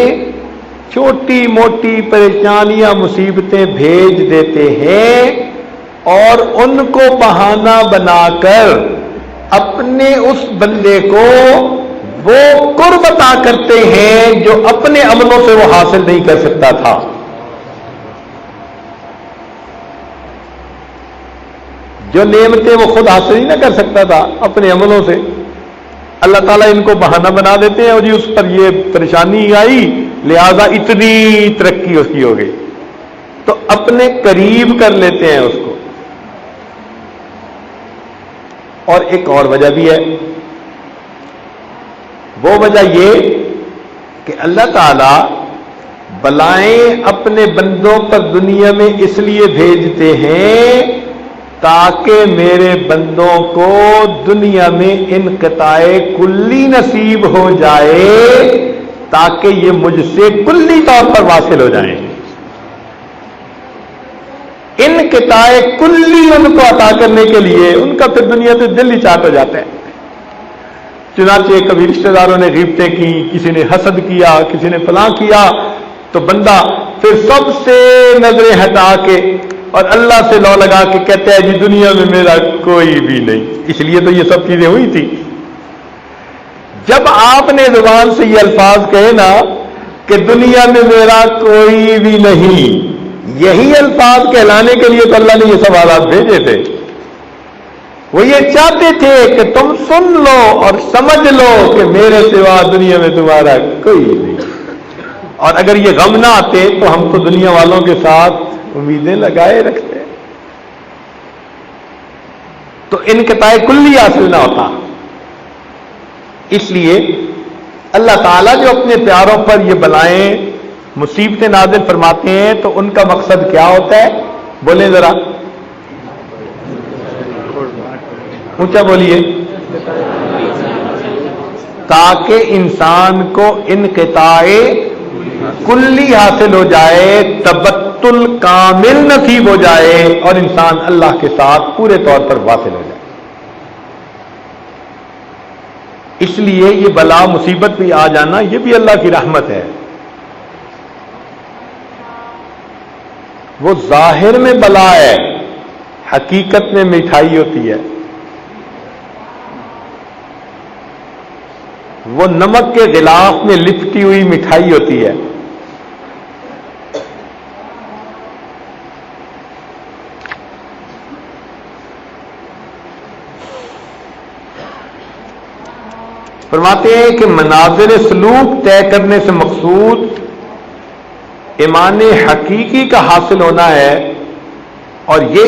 چھوٹی موٹی پریشانیاں مصیبتیں بھیج دیتے ہیں اور ان کو بہانہ بنا کر اپنے اس بندے کو وہ قرب عطا کرتے ہیں جو اپنے عملوں سے وہ حاصل نہیں کر سکتا تھا۔ جو نعمتیں وہ خود حاصل ہی نہ کر سکتا تھا اپنے عملوں سے، اللہ تعالیٰ ان کو بہانہ بنا دیتے ہیں اور جی اس پر یہ پریشانی آئی لہذا اتنی ترقی اس کی ہو گئی، تو اپنے قریب کر لیتے ہیں اس کو۔ اور ایک اور وجہ بھی ہے، وہ وجہ یہ کہ اللہ تعالیٰ بلائیں اپنے بندوں پر دنیا میں اس لیے بھیجتے ہیں تاکہ میرے بندوں کو دنیا میں انقطاع کلی نصیب ہو جائے، تاکہ یہ مجھ سے کلی طور پر واصل ہو جائیں۔ انقطاع کلی ان کو عطا کرنے کے لیے ان کا پھر دنیا سے دل ہی چاٹ ہو جاتا ہے۔ چنانچہ کبھی رشتہ داروں نے غیبتیں کی، کسی نے حسد کیا، کسی نے فلاں کیا، تو بندہ پھر سب سے نظریں ہٹا کے اور اللہ سے لو لگا کے کہتا ہے جی دنیا میں میرا کوئی بھی نہیں۔ اس لیے تو یہ سب چیزیں ہوئی تھی۔ جب آپ نے زبان سے یہ الفاظ کہے نا کہ دنیا میں میرا کوئی بھی نہیں، یہی الفاظ کہلانے کے لیے تو اللہ نے یہ سب حالات بھیجے تھے۔ وہ یہ چاہتے تھے کہ تم سن لو اور سمجھ لو کہ میرے سوا دنیا میں تمہارا کوئی نہیں، اور اگر یہ غم نہ آتے تو ہم تو دنیا والوں کے ساتھ امیدیں لگائے رکھتے، تو انقطاع کلی حاصل نہ ہوتا۔ اس لیے اللہ تعالیٰ جو اپنے پیاروں پر یہ بلائیں مصیبتیں نازل فرماتے ہیں تو ان کا مقصد کیا ہوتا ہے؟ بولیں ذرا اونچا بولیے۔ تاکہ انسان کو انقطاع کلی حاصل ہو جائے، تبتل کامل نصیب ہو جائے اور انسان اللہ کے ساتھ پورے طور پر واصل ہو جائے۔ اس لیے یہ بلا مصیبت بھی آ جانا یہ بھی اللہ کی رحمت ہے۔ وہ ظاہر میں بلا ہے، حقیقت میں مٹھائی ہوتی ہے۔ وہ نمک کے غلاف میں لپٹی ہوئی مٹھائی ہوتی ہے۔ فرماتے ہیں کہ مناظر سلوک طے کرنے سے مقصود ایمان حقیقی کا حاصل ہونا ہے، اور یہ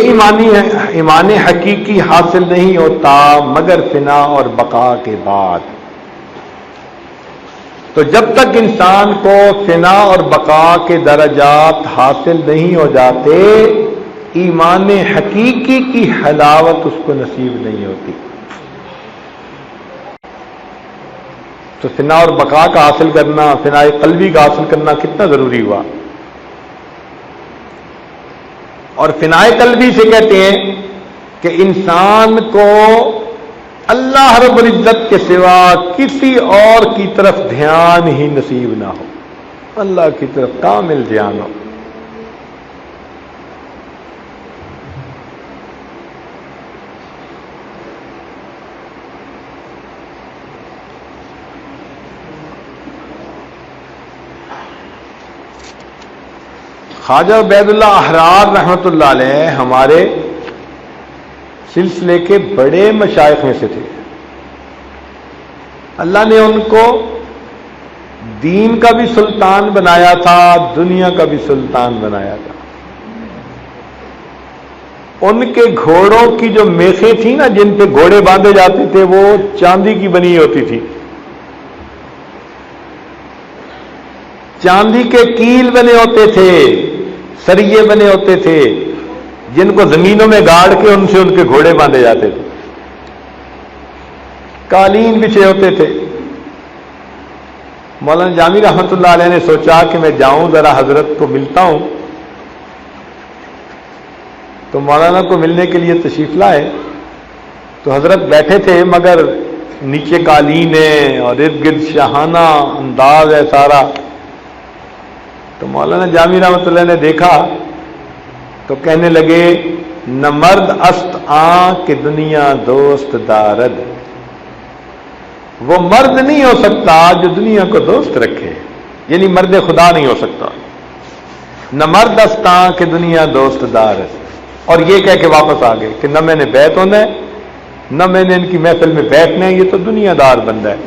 ایمان حقیقی حاصل نہیں ہوتا مگر فنا اور بقا کے بعد۔ تو جب تک انسان کو فنا اور بقا کے درجات حاصل نہیں ہو جاتے ایمان حقیقی کی حلاوت اس کو نصیب نہیں ہوتی۔ تو فنا اور بقا کا حاصل کرنا، فنا قلبی کا حاصل کرنا کتنا ضروری ہوا۔ اور فنا قلبی سے کہتے ہیں کہ انسان کو اللہ رب العزت کے سوا کسی اور کی طرف دھیان ہی نصیب نہ ہو، اللہ کی طرف کامل دھیان ہو۔ خواجہ عبید اللہ احرار رحمۃ اللہ علیہ ہمارے سلسلے کے بڑے مشائخ میں سے تھے. اللہ نے ان کو دین کا بھی سلطان بنایا تھا، دنیا کا بھی سلطان بنایا تھا. ان کے گھوڑوں کی جو میخیں تھیں نا، جن پہ گھوڑے باندھے جاتے تھے، وہ چاندی کی بنی ہوتی تھی. چاندی کے کیل بنے ہوتے تھے، سریے بنے ہوتے تھے، جن کو زمینوں میں گاڑ کے ان سے ان کے گھوڑے باندھے جاتے تھے. قالین بچھے ہوتے تھے. مولانا جامی رحمت اللہ علیہ نے سوچا کہ میں جاؤں ذرا حضرت کو ملتا ہوں. تو مولانا کو ملنے کے لیے تشریف لائے. تو حضرت بیٹھے تھے، مگر نیچے قالین ہے اور ارد گرد شاہانہ انداز ہے سارا. تو مولانا جامی رحمت اللہ نے دیکھا تو کہنے لگے، نہ مرد است آں کہ دنیا دوست دارد. وہ مرد نہیں ہو سکتا جو دنیا کو دوست رکھے، یعنی مرد خدا نہیں ہو سکتا. نہ مرد است آں کہ دنیا دوست دارد. اور یہ کہہ کے واپس آ گئے کہ نہ میں نے بیعت ہونا ہے، نہ میں نے ان کی محفل میں بیٹھنا ہے، یہ تو دنیا دار بندہ ہے.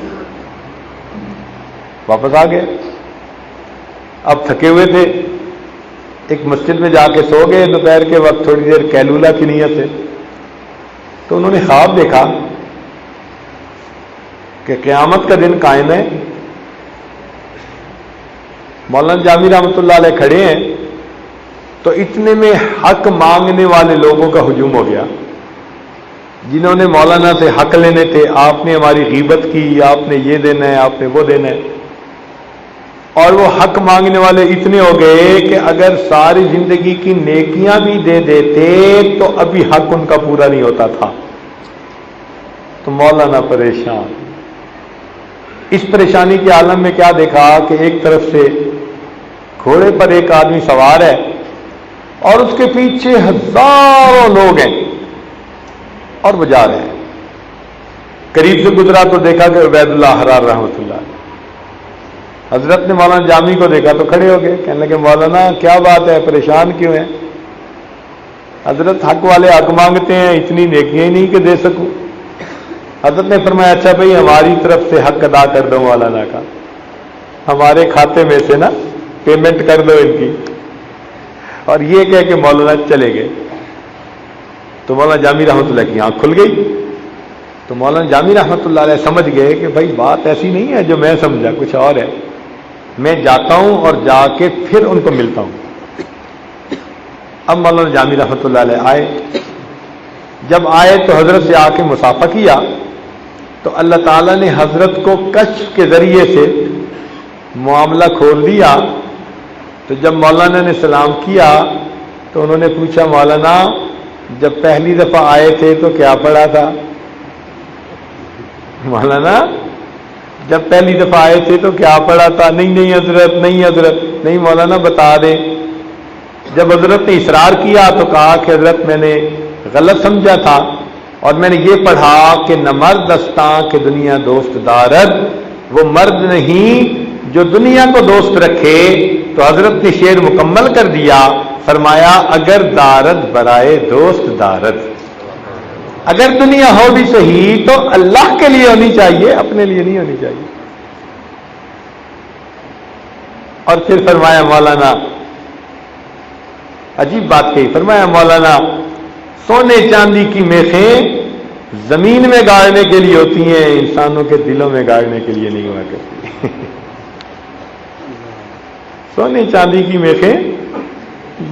واپس آ گئے. اب تھکے ہوئے تھے، ایک مسجد میں جا کے سو گئے دوپہر کے وقت تھوڑی دیر قیلولہ کی نیت سے. تو انہوں نے خواب دیکھا کہ قیامت کا دن قائم ہے. مولانا جامی رحمۃ اللہ علیہ کھڑے ہیں، تو اتنے میں حق مانگنے والے لوگوں کا ہجوم ہو گیا، جنہوں نے مولانا سے حق لینے تھے. آپ نے ہماری غیبت کی، آپ نے یہ دینا ہے، آپ نے وہ دینا ہے. اور وہ حق مانگنے والے اتنے ہو گئے کہ اگر ساری زندگی کی نیکیاں بھی دے دیتے تو ابھی حق ان کا پورا نہیں ہوتا تھا. تو مولانا پریشان. اس پریشانی کے عالم میں کیا دیکھا کہ ایک طرف سے گھوڑے پر ایک آدمی سوار ہے اور اس کے پیچھے ہزاروں لوگ ہیں اور بجا رہے ہیں. قریب سے گزرا تو دیکھا کہ عبید اللہ احرار رحمۃ اللہ. حضرت نے مولانا جامی کو دیکھا تو کھڑے ہو گئے، کہنے لگے مولانا کیا بات ہے، پریشان کیوں ہیں؟ حضرت حق والے حق مانگتے ہیں، اتنی نیکیاں ہی نہیں کہ دے سکوں. حضرت نے فرمایا اچھا بھائی ہماری طرف سے حق ادا کر دو مولانا کا، ہمارے کھاتے میں سے نا پیمنٹ کر دو ان کی. اور یہ کہہ کہ مولانا چلے گئے. تو مولانا جامی رحمۃ اللہ کی آنکھ کھل گئی. تو مولانا جامی رحمۃ اللہ علیہ سمجھ گئے کہ بھائی بات ایسی نہیں ہے جو میں سمجھا، کچھ اور ہے. میں جاتا ہوں اور جا کے پھر ان کو ملتا ہوں. اب مولانا جامی رحمۃ اللہ علیہ آئے. جب آئے تو حضرت سے آ کے مصافحہ کیا تو اللہ تعالیٰ نے حضرت کو کشف کے ذریعے سے معاملہ کھول دیا. تو جب مولانا نے سلام کیا تو انہوں نے پوچھا مولانا جب پہلی دفعہ آئے تھے تو کیا پڑھا تھا؟ مولانا جب پہلی دفعہ آئے تھے تو کیا پڑھا تھا؟ نہیں حضرت، نہیں حضرت. نہیں مولانا بتا دیں. جب حضرت نے اصرار کیا تو کہا کہ حضرت میں نے غلط سمجھا تھا اور میں نے یہ پڑھا کہ نہ مرد استاں کہ دنیا دوست دارد. وہ مرد نہیں جو دنیا کو دوست رکھے. تو حضرت نے شعر مکمل کر دیا، فرمایا اگر دارد برائے دوست دارد. اگر دنیا ہو بھی صحیح تو اللہ کے لیے ہونی چاہیے، اپنے لیے نہیں ہونی چاہیے. اور پھر فرمایا مولانا عجیب بات کہی، فرمایا مولانا سونے چاندی کی میخیں زمین میں گاڑنے کے لیے ہوتی ہیں، انسانوں کے دلوں میں گاڑنے کے لیے نہیں ہوا کرتی. سونے چاندی کی میخیں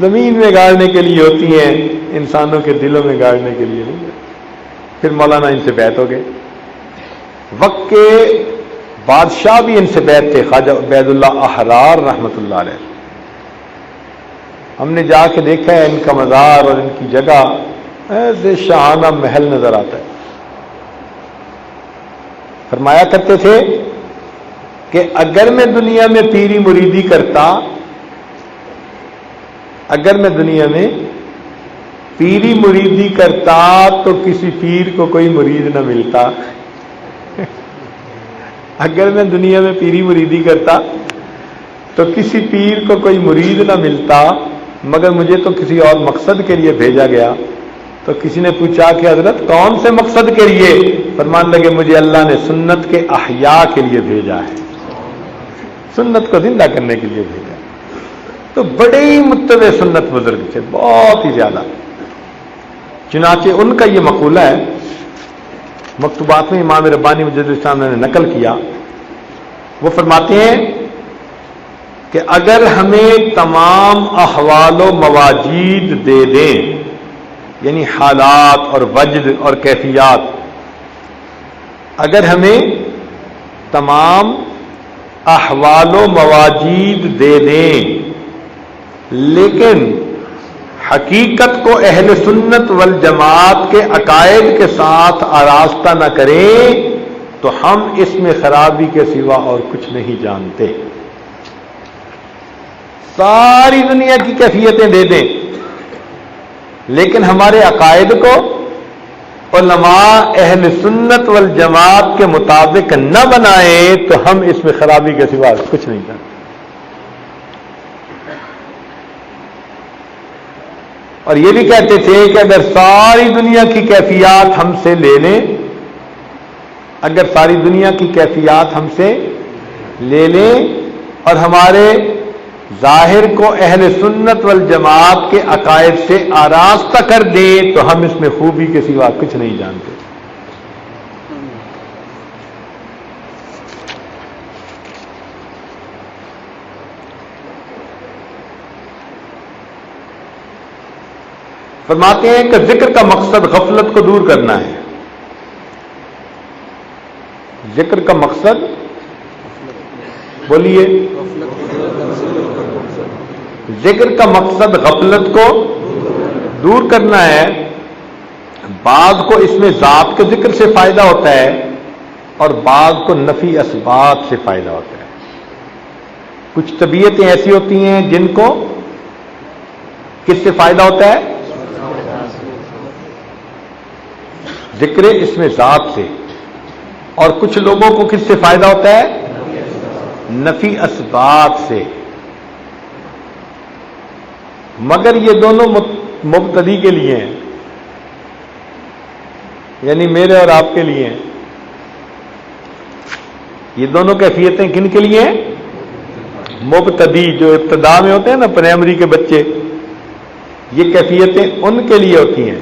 زمین میں گاڑنے کے لیے ہوتی ہیں، انسانوں کے دلوں میں گاڑنے کے لیے نہیں. پھر مولانا ان سے بیعت ہو گئے. وقت کے بادشاہ بھی ان سے بیعت تھے، خواجہ عبید اللہ احرار رحمۃ اللہ علیہ. ہم نے جا کے دیکھا ہے ان کا مزار اور ان کی جگہ، ایسے شاہانہ محل نظر آتا ہے. فرمایا کرتے تھے کہ اگر میں دنیا میں پیری مریدی کرتا، اگر میں دنیا میں پیری مریدی کرتا تو کسی پیر کو کوئی مرید نہ ملتا. اگر میں دنیا میں پیری مریدی کرتا تو کسی پیر کو کوئی مرید نہ ملتا. مگر مجھے تو کسی اور مقصد کے لیے بھیجا گیا. تو کسی نے پوچھا کہ حضرت کون سے مقصد کے لیے؟ فرمانے لگے مجھے اللہ نے سنت کے احیاء کے لیے بھیجا ہے، سنت کو زندہ کرنے کے لیے بھیجا. تو بڑے ہی متبع سنت بزرگ تھے، بہت ہی زیادہ. چنانچہ ان کا یہ مقولہ ہے، مکتوبات میں امام ربانی مجدد الاسلام نے نقل کیا. وہ فرماتے ہیں کہ اگر ہمیں تمام احوال و مواجید دے دیں، یعنی حالات اور وجد اور کیفیات، اگر ہمیں تمام احوال و مواجید دے دیں لیکن حقیقت کو اہل سنت والجماعت کے عقائد کے ساتھ آراستہ نہ کریں تو ہم اس میں خرابی کے سوا اور کچھ نہیں جانتے. ساری دنیا کی کیفیتیں دے دیں لیکن ہمارے عقائد کو علماء اہل سنت والجماعت کے مطابق نہ بنائیں تو ہم اس میں خرابی کے سوا کچھ نہیں جانتے. اور یہ بھی کہتے تھے کہ اگر ساری دنیا کی کیفیات ہم سے لے لیں، اگر ساری دنیا کی کیفیات ہم سے لے لیں اور ہمارے ظاہر کو اہل سنت والجماعت کے عقائد سے آراستہ کر دیں تو ہم اس میں خوبی کے سوا کچھ نہیں جانتے. فرماتے ہیں کہ ذکر کا مقصد غفلت کو دور کرنا ہے. ذکر کا مقصد بولیے، ذکر کا مقصد غفلت کو دور کرنا ہے. بعض کو اس میں ذات کے ذکر سے فائدہ ہوتا ہے اور بعض کو نفی اسباب سے فائدہ ہوتا ہے. کچھ طبیعتیں ایسی ہوتی ہیں جن کو کس سے فائدہ ہوتا ہے؟ ذکر اس میں ذات سے. اور کچھ لوگوں کو کس سے فائدہ ہوتا ہے؟ نفی اسباب سے. مگر یہ دونوں مبتدی کے لیے ہیں، یعنی میرے اور آپ کے لیے ہیں. یہ دونوں کیفیتیں کن کے لیے ہیں؟ مبتدی، جو ابتدا میں ہوتے ہیں نا، پرائمری کے بچے، یہ کیفیتیں ان کے لیے ہوتی ہیں.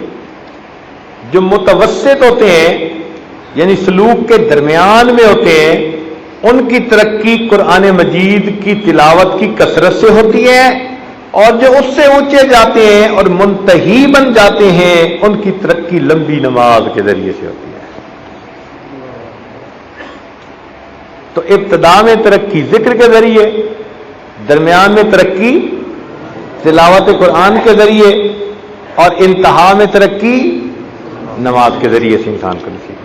جو متوسط ہوتے ہیں یعنی سلوک کے درمیان میں ہوتے ہیں، ان کی ترقی قرآن مجید کی تلاوت کی کثرت سے ہوتی ہے، اور جو اس سے اونچے جاتے ہیں اور منتہی بن جاتے ہیں ان کی ترقی لمبی نماز کے ذریعے سے ہوتی ہے. تو ابتدا میں ترقی ذکر کے ذریعے، درمیان میں ترقی تلاوت قرآن کے ذریعے، اور انتہا میں ترقی نماز کے ذریعے سے انسان کو نصیب.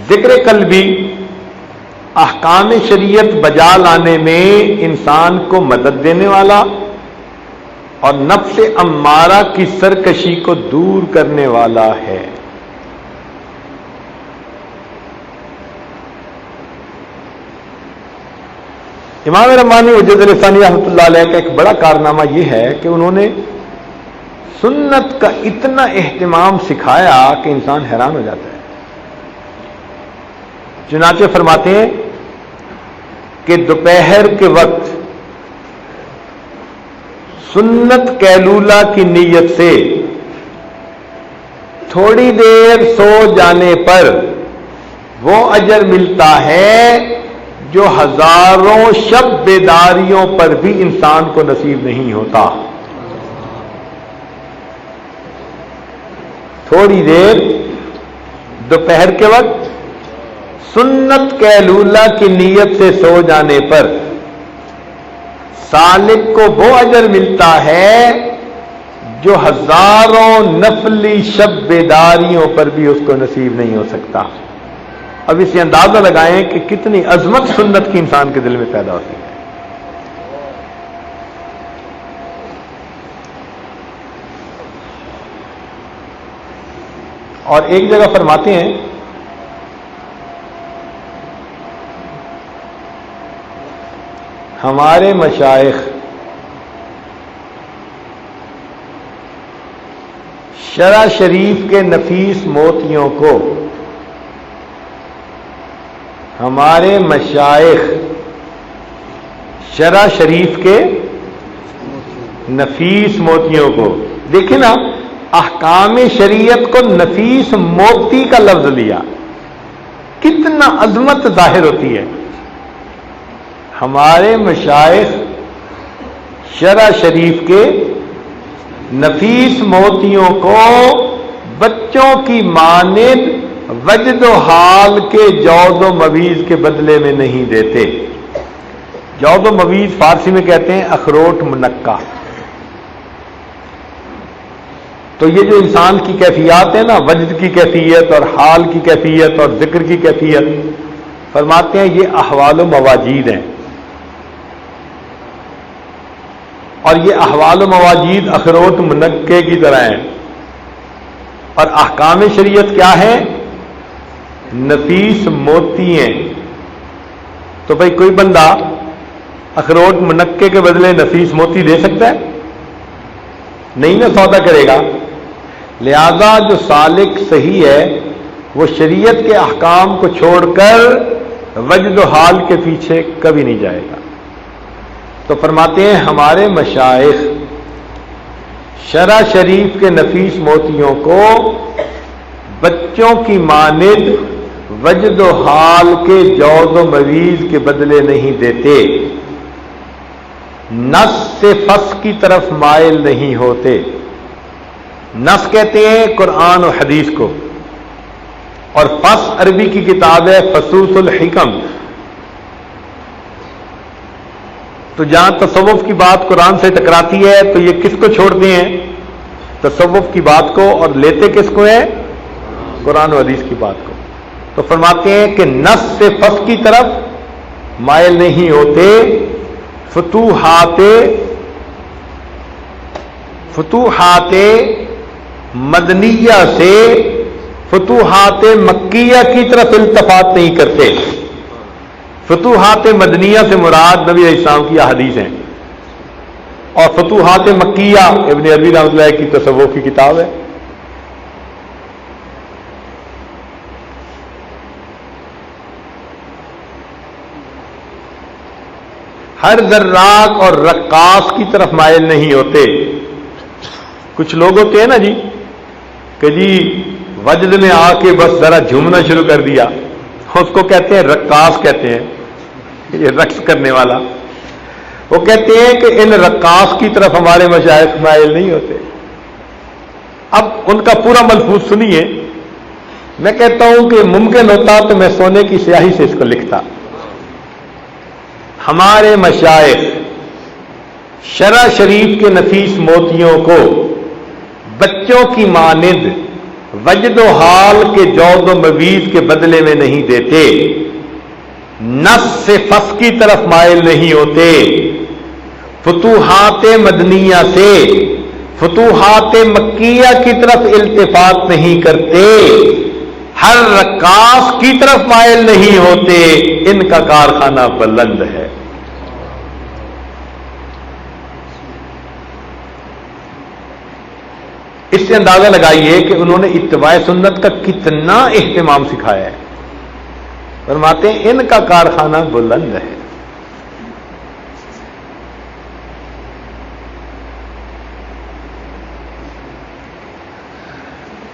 ذکر قلبی احکام شریعت بجا لانے میں انسان کو مدد دینے والا اور نفس امارہ کی سرکشی کو دور کرنے والا ہے. امام ربانی مجدد الاسلام رحمۃ اللہ علیہ کا ایک بڑا کارنامہ یہ ہے کہ انہوں نے سنت کا اتنا اہتمام سکھایا کہ انسان حیران ہو جاتا ہے. چنانچہ فرماتے ہیں کہ دوپہر کے وقت سنت قیلولہ کی نیت سے تھوڑی دیر سو جانے پر وہ اجر ملتا ہے جو ہزاروں شب بیداریوں پر بھی انسان کو نصیب نہیں ہوتا. تھوڑی دیر دوپہر کے وقت سنت قیلولہ کی نیت سے سو جانے پر سالک کو وہ اجر ملتا ہے جو ہزاروں نفلی شب بیداریوں پر بھی اس کو نصیب نہیں ہو سکتا. اب اسے اندازہ لگائیں کہ کتنی عظمت سنت کی انسان کے دل میں پیدا ہوتی ہے. اور ایک جگہ فرماتے ہیں ہمارے مشائخ شرع شریف کے نفیس موتیوں کو، ہمارے مشائخ شرع شریف کے نفیس موتیوں کو، دیکھیں نا، احکام شریعت کو نفیس موتی کا لفظ لیا، کتنا عظمت ظاہر ہوتی ہے۔ ہمارے مشائخ شرع شریف کے نفیس موتیوں کو بچوں کی مانند وجد و حال کے جوز و مویز کے بدلے میں نہیں دیتے۔ جوز و مویز فارسی میں کہتے ہیں اخروٹ منقع۔ تو یہ جو انسان کی کیفیات ہے نا، وجد کی کیفیت اور حال کی کیفیت اور ذکر کی کیفیت، فرماتے ہیں یہ احوال و مواجید ہیں، اور یہ احوال و مواجید اخروٹ منقع کی طرح ہیں، اور احکام شریعت کیا ہے؟ نفیس موتی ہیں۔ تو بھئی کوئی بندہ اخروٹ منقع کے بدلے نفیس موتی دے سکتا ہے؟ نہیں نہ، سودا کرے گا۔ لہذا جو سالک صحیح ہے وہ شریعت کے احکام کو چھوڑ کر وجد و حال کے پیچھے کبھی نہیں جائے گا۔ تو فرماتے ہیں ہمارے مشائخ شرع شریف کے نفیس موتیوں کو بچوں کی مانند وجد و حال کے جوز و مویز کے بدلے نہیں دیتے، نص سے فص کی طرف مائل نہیں ہوتے۔ نص کہتے ہیں قرآن و حدیث کو، اور فص عربی کی کتاب ہے فصوص الحکم۔ تو جہاں تصوف کی بات قرآن سے ٹکراتی ہے تو یہ کس کو چھوڑتے ہیں؟ تصوف کی بات کو، اور لیتے کس کو ہے؟ قرآن و حدیث کی بات کو۔ تو فرماتے ہیں کہ نص سے فص کی طرف مائل نہیں ہوتے، فتوحات مدنیہ سے فتوحات مکیہ کی طرف التفات نہیں کرتے۔ فتوحات مدنیہ سے مراد نبی علیہ السلام کی احادیث ہیں، اور فتوحات مکیہ ابن عربی رحمۃ اللہ کی تصوف کی کتاب ہے۔ ہر ذراق اور رقاص کی طرف مائل نہیں ہوتے۔ کچھ لوگ ہوتے ہیں نا جی کہ جی وجد میں آ کے بس ذرا جھومنا شروع کر دیا، اس کو کہتے ہیں رقاص، کہتے ہیں یہ رقص کرنے والا۔ وہ کہتے ہیں کہ ان رقاص کی طرف ہمارے مشائخ مائل نہیں ہوتے۔ اب ان کا پورا ملفوظ سنیے۔ میں کہتا ہوں کہ ممکن ہوتا تو میں سونے کی سیاہی سے اس کو لکھتا۔ ہمارے مشائخ شرع شریف کے نفیس موتیوں کو بچوں کی مانند وجد و حال کے جوز و مویز کے بدلے میں نہیں دیتے، نص سے فص کی طرف مائل نہیں ہوتے، فتوحات مدنیہ سے فتوحات مکیہ کی طرف التفات نہیں کرتے، ہر رقاص کی طرف مائل نہیں ہوتے، ان کا کارخانہ بلند ہے۔ اس سے اندازہ لگائیے کہ انہوں نے اتباع سنت کا کتنا اہتمام سکھایا ہے۔ فرماتے ہیں ان کا کارخانہ بلند ہے۔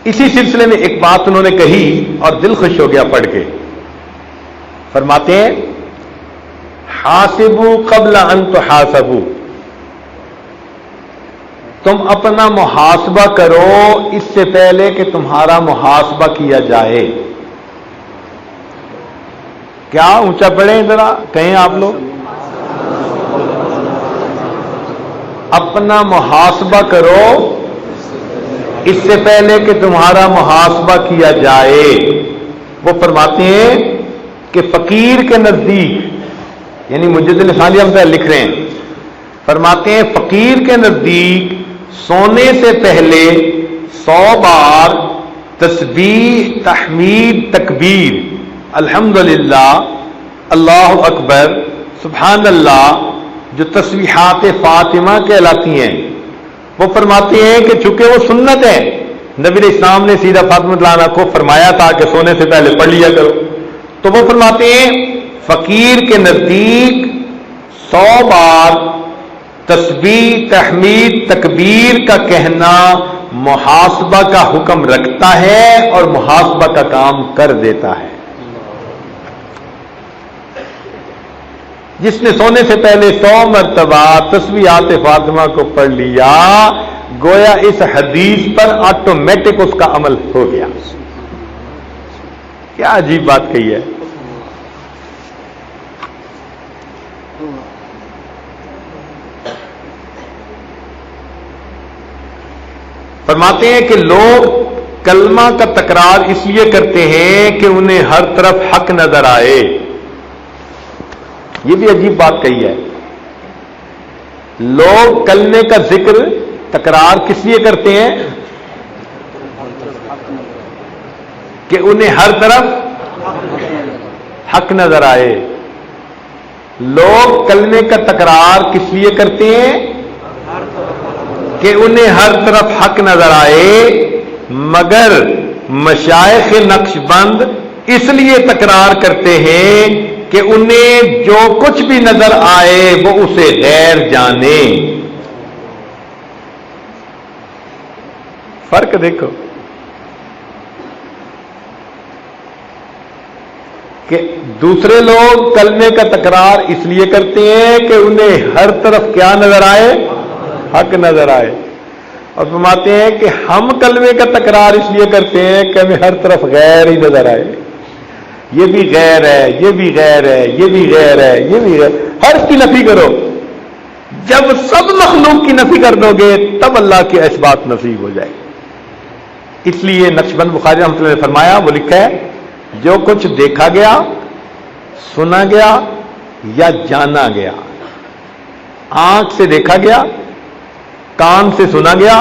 اسی سلسلے میں ایک بات انہوں نے کہی اور دل خوش ہو گیا پڑھ کے۔ فرماتے ہیں حاسبوا قبل ان تحاسبوا، تم اپنا محاسبہ کرو اس سے پہلے کہ تمہارا محاسبہ کیا جائے۔ کیا اونچا پڑھیں ذرا کہیں آپ لوگ؟ اپنا محاسبہ کرو اس سے پہلے کہ تمہارا محاسبہ کیا جائے۔ وہ فرماتے ہیں کہ فقیر کے نزدیک، یعنی مجد لسانی ہم لکھ رہے ہیں، فرماتے ہیں فقیر کے نزدیک سونے سے پہلے 100 بار تسبیح، تحمید، تکبیر، الحمدللہ، اللہ اکبر، سبحان اللہ، جو تسبیحات فاطمہ کہلاتی ہیں، وہ فرماتے ہیں کہ چونکہ وہ سنت ہے، نبی علیہ السلام نے سیدھا فاطمہ رضی اللہ عنہا کو فرمایا تھا کہ سونے سے پہلے پڑھ لیا کرو، تو وہ فرماتے ہیں فقیر کے نزدیک 100 بار تسبیح تحمید تکبیر کا کہنا محاسبہ کا حکم رکھتا ہے اور محاسبہ کا کام کر دیتا ہے۔ جس نے سونے سے پہلے 100 مرتبہ تسبیحات فاطمہ کو پڑھ لیا، گویا اس حدیث پر آٹومیٹک اس کا عمل ہو گیا۔ کیا عجیب بات کہی ہے۔ فرماتے ہیں کہ لوگ کلمہ کا تکرار اس لیے کرتے ہیں کہ انہیں ہر طرف حق نظر آئے۔ یہ بھی عجیب بات کہی ہے۔ لوگ کلمے کا ذکر تکرار کس لیے کرتے ہیں کہ انہیں ہر طرف حق نظر آئے۔ لوگ کلمے کا تکرار کس لیے کرتے ہیں کہ انہیں ہر طرف حق نظر آئے، مگر مشائخ نقش بند اس لیے تکرار کرتے ہیں کہ انہیں جو کچھ بھی نظر آئے وہ اسے غیر جانے۔ فرق دیکھو کہ دوسرے لوگ کلمے کا تکرار اس لیے کرتے ہیں کہ انہیں ہر طرف کیا نظر آئے، حق نظر آئے، اور فرماتے ہیں کہ ہم کلمے کا تکرار اس لیے کرتے ہیں کہ ہمیں ہر طرف غیر ہی نظر آئے۔ یہ بھی غیر ہے، یہ بھی غیر ہے، یہ بھی غیر ہے، یہ بھی غیر، ہر اس کی نفی کرو۔ جب سب مخلوق کی نفی کر دو گے تب اللہ کی اثبات نصیب ہو جائے گی۔ اس لیے نقشبند بخاری رحمۃ اللہ نے فرمایا، وہ لکھا ہے جو کچھ دیکھا گیا، سنا گیا یا جانا گیا، آنکھ سے دیکھا گیا، کان سے سنا گیا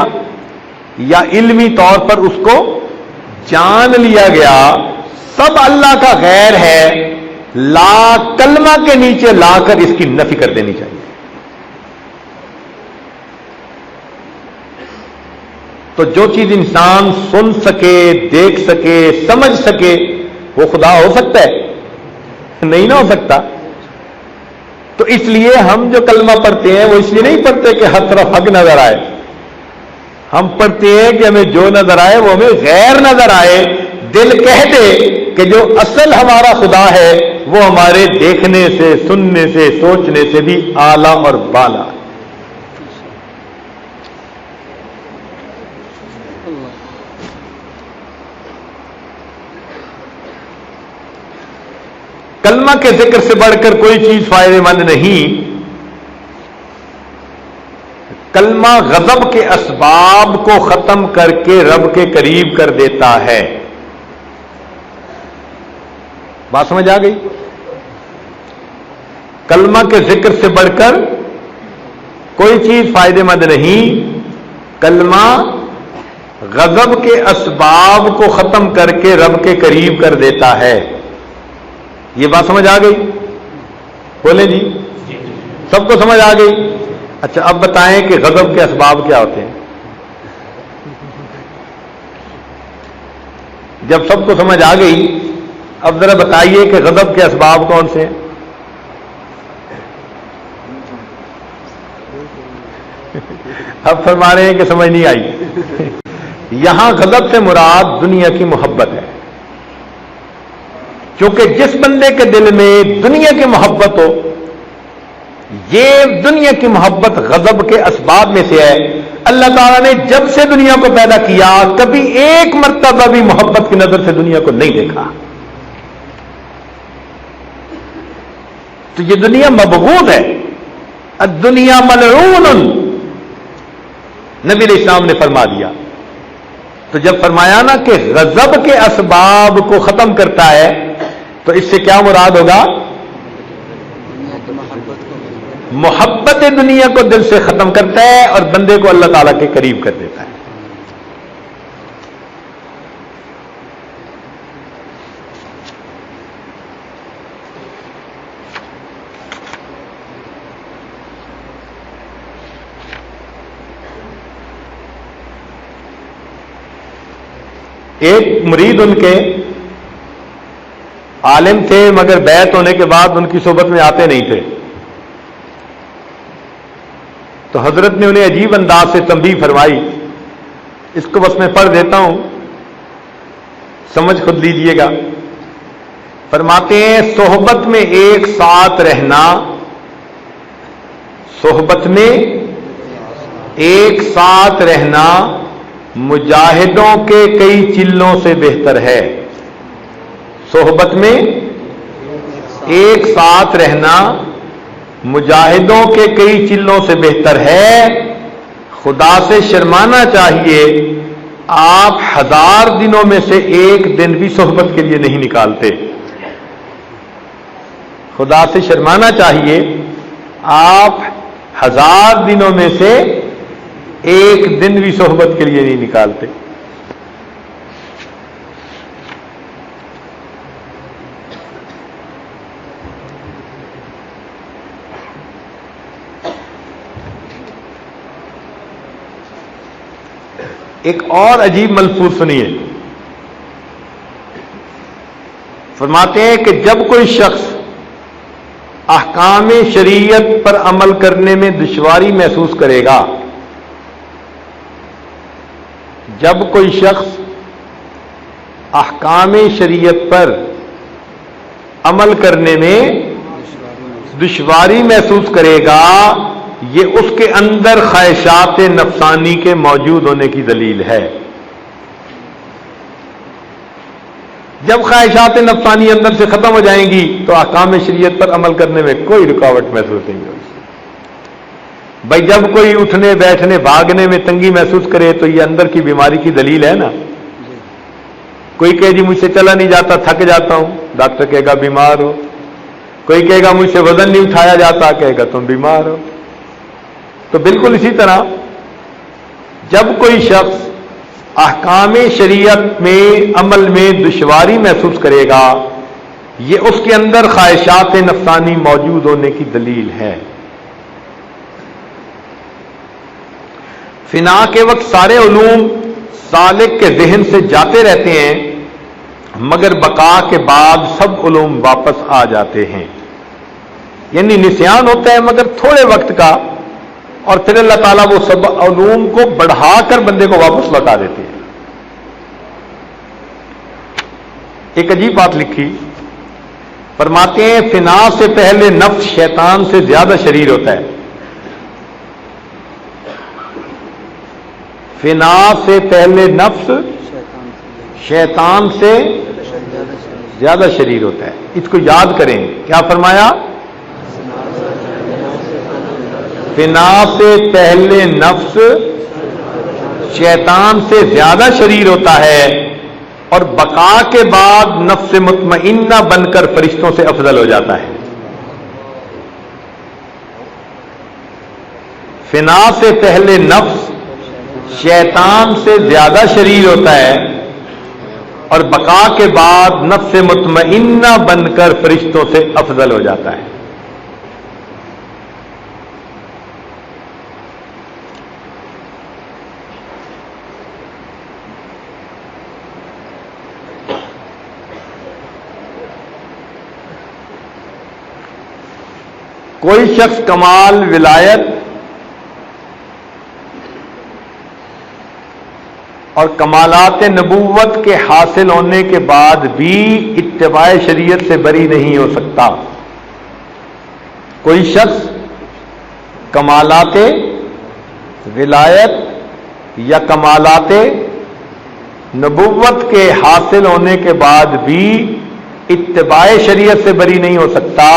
یا علمی طور پر اس کو جان لیا گیا، سب اللہ کا غیر ہے، لا کلمہ کے نیچے لا کر اس کی نفی کر دینی چاہیے۔ تو جو چیز انسان سن سکے، دیکھ سکے، سمجھ سکے، وہ خدا ہو سکتا ہے؟ نہیں نہ ہو سکتا۔ تو اس لیے ہم جو کلمہ پڑھتے ہیں وہ اس لیے نہیں پڑھتے کہ ہر طرف حق نظر آئے، ہم پڑھتے ہیں کہ ہمیں جو نظر آئے وہ ہمیں غیر نظر آئے۔ دل کہہ دے کہ جو اصل ہمارا خدا ہے وہ ہمارے دیکھنے سے، سننے سے، سوچنے سے بھی اعلیٰ اور بالا ہے۔ کلمہ کے ذکر سے بڑھ کر کوئی چیز فائدہ مند نہیں۔ کلمہ غضب کے اسباب کو ختم کر کے رب کے قریب کر دیتا ہے۔ بات سمجھ آ گئی؟ کلمہ کے ذکر سے بڑھ کر کوئی چیز فائدہ مند نہیں۔ کلمہ غضب کے اسباب کو ختم کر کے رب کے قریب کر دیتا ہے۔ یہ بات سمجھ آ گئی؟ بولیں جی، سب کو سمجھ آ گئی؟ اچھا اب بتائیں کہ غضب کے اسباب کیا ہوتے ہیں؟ جب سب کو سمجھ آ گئی اب ذرا بتائیے کہ غضب کے اسباب کون سے ہیں؟ اب فرما رہے ہیں کہ سمجھ نہیں آئی۔ یہاں غضب سے مراد دنیا کی محبت ہے، کیونکہ جس بندے کے دل میں دنیا کی محبت ہو، یہ دنیا کی محبت غضب کے اسباب میں سے ہے۔ اللہ تعالیٰ نے جب سے دنیا کو پیدا کیا کبھی ایک مرتبہ بھی محبت کی نظر سے دنیا کو نہیں دیکھا۔ تو یہ دنیا مبغوض ہے، الدنیا ملعون، نبی علیہ السلام نے فرما دیا۔ تو جب فرمایا نا کہ غضب کے اسباب کو ختم کرتا ہے تو اس سے کیا مراد ہوگا؟ محبت دنیا کو دل سے ختم کرتا ہے اور بندے کو اللہ تعالیٰ کے قریب کر دیتا ہے۔ ایک مرید ان کے عالم تھے مگر بیعت ہونے کے بعد ان کی صحبت میں آتے نہیں تھے، تو حضرت نے انہیں عجیب انداز سے تنبیہ فرمائی، اس کو بس میں پڑھ دیتا ہوں، سمجھ خود لیجئے گا۔ فرماتے ہیں صحبت میں ایک ساتھ رہنا، صحبت میں ایک ساتھ رہنا مجاہدوں کے کئی چلوں سے بہتر ہے۔ صحبت میں ایک ساتھ رہنا مجاہدوں کے کئی چلوں سے بہتر ہے۔ خدا سے شرمانا چاہیے، آپ 1000 دنوں میں سے ایک دن بھی صحبت کے لیے نہیں نکالتے۔ خدا سے شرمانا چاہیے، آپ 1000 دنوں میں سے ایک دن بھی صحبت کے لیے نہیں نکالتے۔ ایک اور عجیب ملفوظ سنیے، فرماتے ہیں کہ جب کوئی شخص احکام شریعت پر عمل کرنے میں دشواری محسوس کرے گا، جب کوئی شخص احکام شریعت پر عمل کرنے میں دشواری محسوس کرے گا، یہ اس کے اندر خواہشات نفسانی کے موجود ہونے کی دلیل ہے۔ جب خواہشات نفسانی اندر سے ختم ہو جائیں گی تو احکام شریعت پر عمل کرنے میں کوئی رکاوٹ محسوس نہیں ہوگی۔ بھائی جب کوئی اٹھنے بیٹھنے بھاگنے میں تنگی محسوس کرے تو یہ اندر کی بیماری کی دلیل ہے نا۔ کوئی کہے جی مجھ سے چلا نہیں جاتا، تھک جاتا ہوں، ڈاکٹر کہے گا بیمار ہو۔ کوئی کہے گا مجھ سے وزن نہیں اٹھایا جاتا، کہے گا تم بیمار ہو۔ تو بالکل اسی طرح جب کوئی شخص احکام شریعت میں عمل میں دشواری محسوس کرے گا، یہ اس کے اندر خواہشات نفسانی موجود ہونے کی دلیل ہے۔ فنا کے وقت سارے علوم سالک کے ذہن سے جاتے رہتے ہیں، مگر بقا کے بعد سب علوم واپس آ جاتے ہیں۔ یعنی نسیان ہوتا ہے مگر تھوڑے وقت کا، اور پھر اللہ تعالیٰ وہ سب علوم کو بڑھا کر بندے کو واپس لوٹا دیتے ہیں۔ ایک عجیب بات لکھی، فرماتے ہیں فنا سے پہلے نفس شیطان سے زیادہ شریر ہوتا ہے۔ فنا سے پہلے نفس شیطان سے زیادہ شریر ہوتا ہے۔ اس کو یاد کریں، کیا فرمایا؟ فنا سے پہلے نفس شیطان سے زیادہ شریر ہوتا ہے، اور بقا کے بعد نفس مطمئنہ بن کر فرشتوں سے افضل ہو جاتا ہے۔ فنا سے پہلے نفس شیطان سے زیادہ شریر ہوتا ہے، اور بقا کے بعد نفس مطمئنہ بن کر فرشتوں سے افضل ہو جاتا ہے۔ کوئی شخص کمال ولایت اور کمالات نبوت کے حاصل ہونے کے بعد بھی اتباع شریعت سے بری نہیں ہو سکتا۔ کوئی شخص کمالات ولایت یا کمالات نبوت کے حاصل ہونے کے بعد بھی اتباع شریعت سے بری نہیں ہو سکتا۔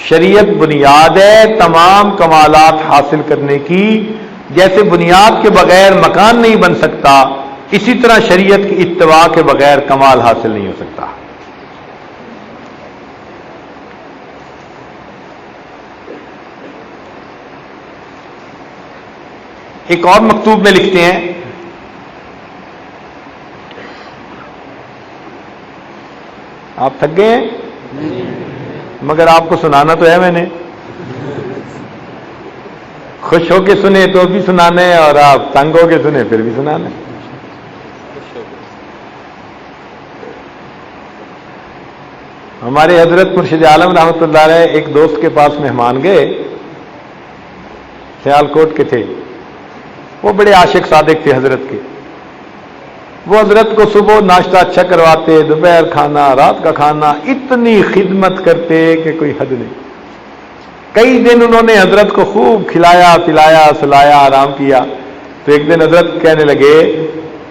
شریعت بنیاد ہے تمام کمالات حاصل کرنے کی۔ جیسے بنیاد کے بغیر مکان نہیں بن سکتا، اسی طرح شریعت کی اتباع کے بغیر کمال حاصل نہیں ہو سکتا۔ ایک اور مکتوب میں لکھتے ہیں، آپ تھک گئے ہیں؟ مگر آپ کو سنانا تو ہے میں نے۔ خوش ہو کے سنے تو بھی سنانا ہے، اور آپ تنگ ہو کے سنے پھر بھی سنانا ہے۔ ہمارے حضرت مرشد عالم رحمۃ اللہ علیہ ایک دوست کے پاس مہمان گئے، سیال کوٹ کے تھے، وہ بڑے عاشق صادق تھے حضرت کے. وہ حضرت کو صبح ناشتہ اچھا کرواتے، دوپہر کھانا، رات کا کھانا، اتنی خدمت کرتے کہ کوئی حد نہیں. کئی دن انہوں نے حضرت کو خوب کھلایا پلایا سلایا آرام کیا. تو ایک دن حضرت کہنے لگے،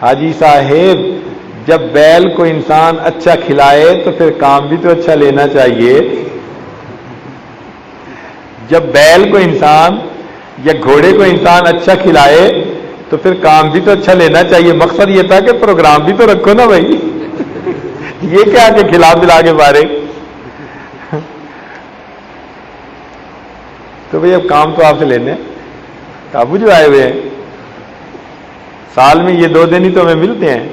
حاجی صاحب جب بیل کو انسان اچھا کھلائے تو پھر کام بھی تو اچھا لینا چاہیے. جب بیل کو انسان یا گھوڑے کو انسان اچھا کھلائے تو پھر کام بھی تو اچھا لینا چاہیے. مقصد یہ تھا کہ پروگرام بھی تو رکھو نا بھائی. یہ کیا کہ کھلا پلا کے بارے. تو بھائی اب کام تو آپ سے لینے کابو جو آئے ہوئے ہیں، سال میں یہ 2 دن ہی تو ہمیں ملتے ہیں.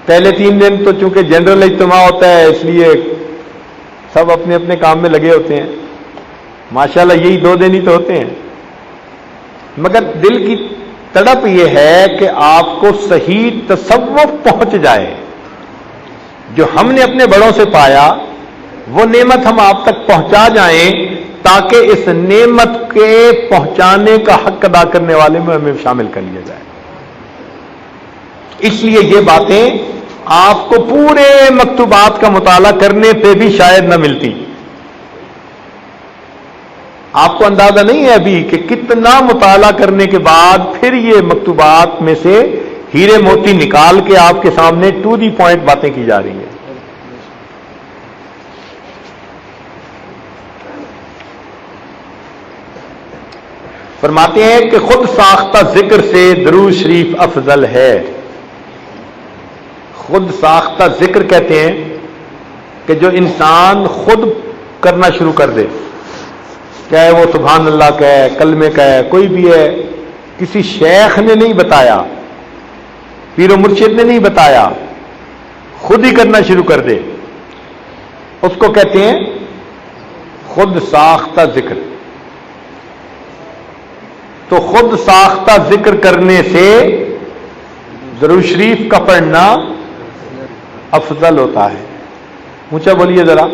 پہلے 3 دن تو چونکہ جنرل اجتماع ہوتا ہے اس لیے سب اپنے اپنے کام میں لگے ہوتے ہیں. ماشاءاللہ یہی 2 دن ہی تو ہوتے ہیں. مگر دل کی تڑپ یہ ہے کہ آپ کو صحیح تصور پہنچ جائے. جو ہم نے اپنے بڑوں سے پایا وہ نعمت ہم آپ تک پہنچا جائیں تاکہ اس نعمت کے پہنچانے کا حق ادا کرنے والے میں ہمیں شامل کر لیا جائے. اس لیے یہ باتیں آپ کو پورے مکتوبات کا مطالعہ کرنے پہ بھی شاید نہ ملتی. آپ کو اندازہ نہیں ہے ابھی کہ کتنا مطالعہ کرنے کے بعد پھر یہ مکتوبات میں سے ہیرے موتی نکال کے آپ کے سامنے ٹو دی پوائنٹ باتیں کی جا رہی ہیں. فرماتے ہیں کہ خود ساختہ ذکر سے درود شریف افضل ہے. خود ساختہ ذکر کہتے ہیں کہ جو انسان خود کرنا شروع کر دے، چاہے وہ سبحان اللہ کا ہے، کلمے کا ہے، کوئی بھی ہے، کسی شیخ نے نہیں بتایا، پیر و مرشد نے نہیں بتایا، خود ہی کرنا شروع کر دے، اس کو کہتے ہیں خود ساختہ ذکر. تو خود ساختہ ذکر کرنے سے درود شریف کا پڑھنا افضل ہوتا ہے. اونچا بولیے ذرا.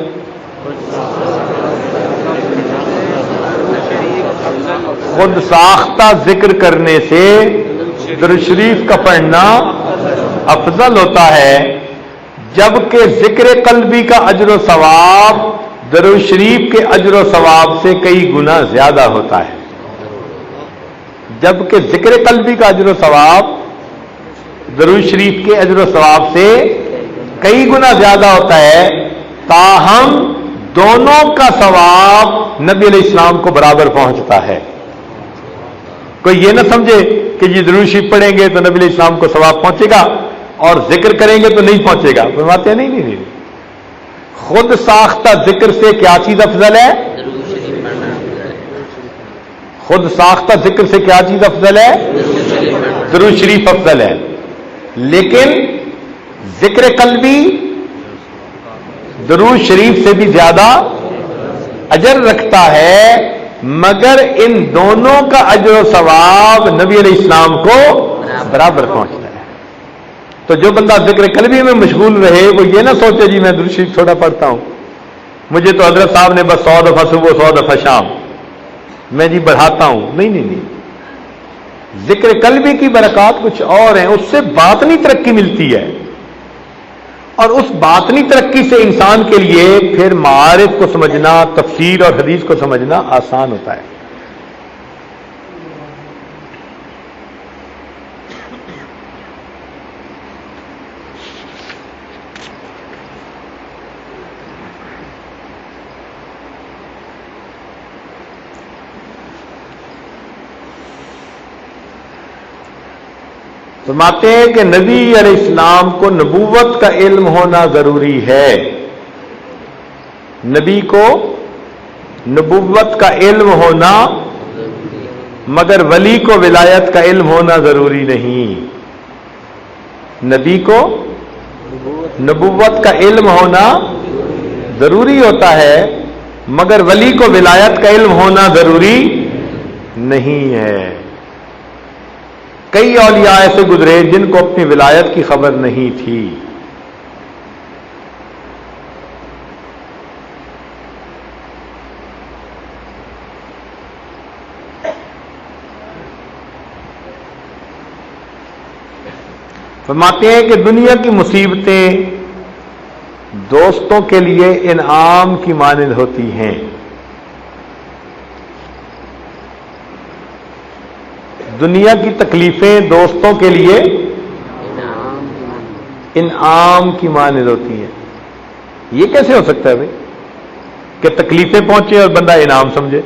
خود ساختہ ذکر کرنے سے درود شریف کا پڑھنا افضل ہوتا ہے، جبکہ ذکر قلبی کا اجر و ثواب درود شریف کے اجر و ثواب سے کئی گنا زیادہ ہوتا ہے. جبکہ ذکر قلبی کا اجر و ثواب درود شریف کے اجر و ثواب سے کئی گنا زیادہ ہوتا ہے، تاہم دونوں کا ثواب نبی علیہ السلام کو برابر پہنچتا ہے. کوئی یہ نہ سمجھے کہ یہ درود شریف پڑھیں گے تو نبی علیہ السلام کو ثواب پہنچے گا اور ذکر کریں گے تو نہیں پہنچے گا. فرماتے ہیں نہیں. خود ساختہ ذکر سے کیا چیز افضل ہے؟ خود ساختہ ذکر سے کیا چیز افضل ہے؟ درود شریف افضل ہے. لیکن ذکر قلبی درود شریف سے بھی زیادہ اجر رکھتا ہے، مگر ان دونوں کا اجر و ثواب نبی علیہ السلام کو برابر پہنچتا ہے. تو جو بندہ ذکر قلبی میں مشغول رہے وہ یہ نہ سوچے جی میں درود شریف تھوڑا پڑھتا ہوں، مجھے تو حضرت صاحب نے بس 100 دفعہ صبح 100 دفعہ شام، میں جی بڑھاتا ہوں. نہیں. ذکر قلبی کی برکات کچھ اور ہیں، اس سے باطنی ترقی ملتی ہے، اور اس باطنی ترقی سے انسان کے لیے پھر معارف کو سمجھنا، تفسیر اور حدیث کو سمجھنا آسان ہوتا ہے. فرماتے ہیں کہ نبی علیہ السلام کو نبوت کا علم ہونا ضروری ہے. نبی کو نبوت کا علم ہونا، مگر ولی کو ولایت کا علم ہونا ضروری نہیں. نبی کو نبوت کا علم ہونا ضروری ہوتا ہے، مگر ولی کو ولایت کا علم ہونا ضروری نہیں ہے. کئی اولیاء ایسے گزرے جن کو اپنی ولایت کی خبر نہیں تھی. فرماتے ہیں کہ دنیا کی مصیبتیں دوستوں کے لیے انعام کی مانند ہوتی ہیں، دنیا کی تکلیفیں دوستوں کے لیے انعام کی مانند ہوتی ہیں۔ یہ کیسے ہو سکتا ہے بھائی کہ تکلیفیں پہنچے اور بندہ انعام سمجھے؟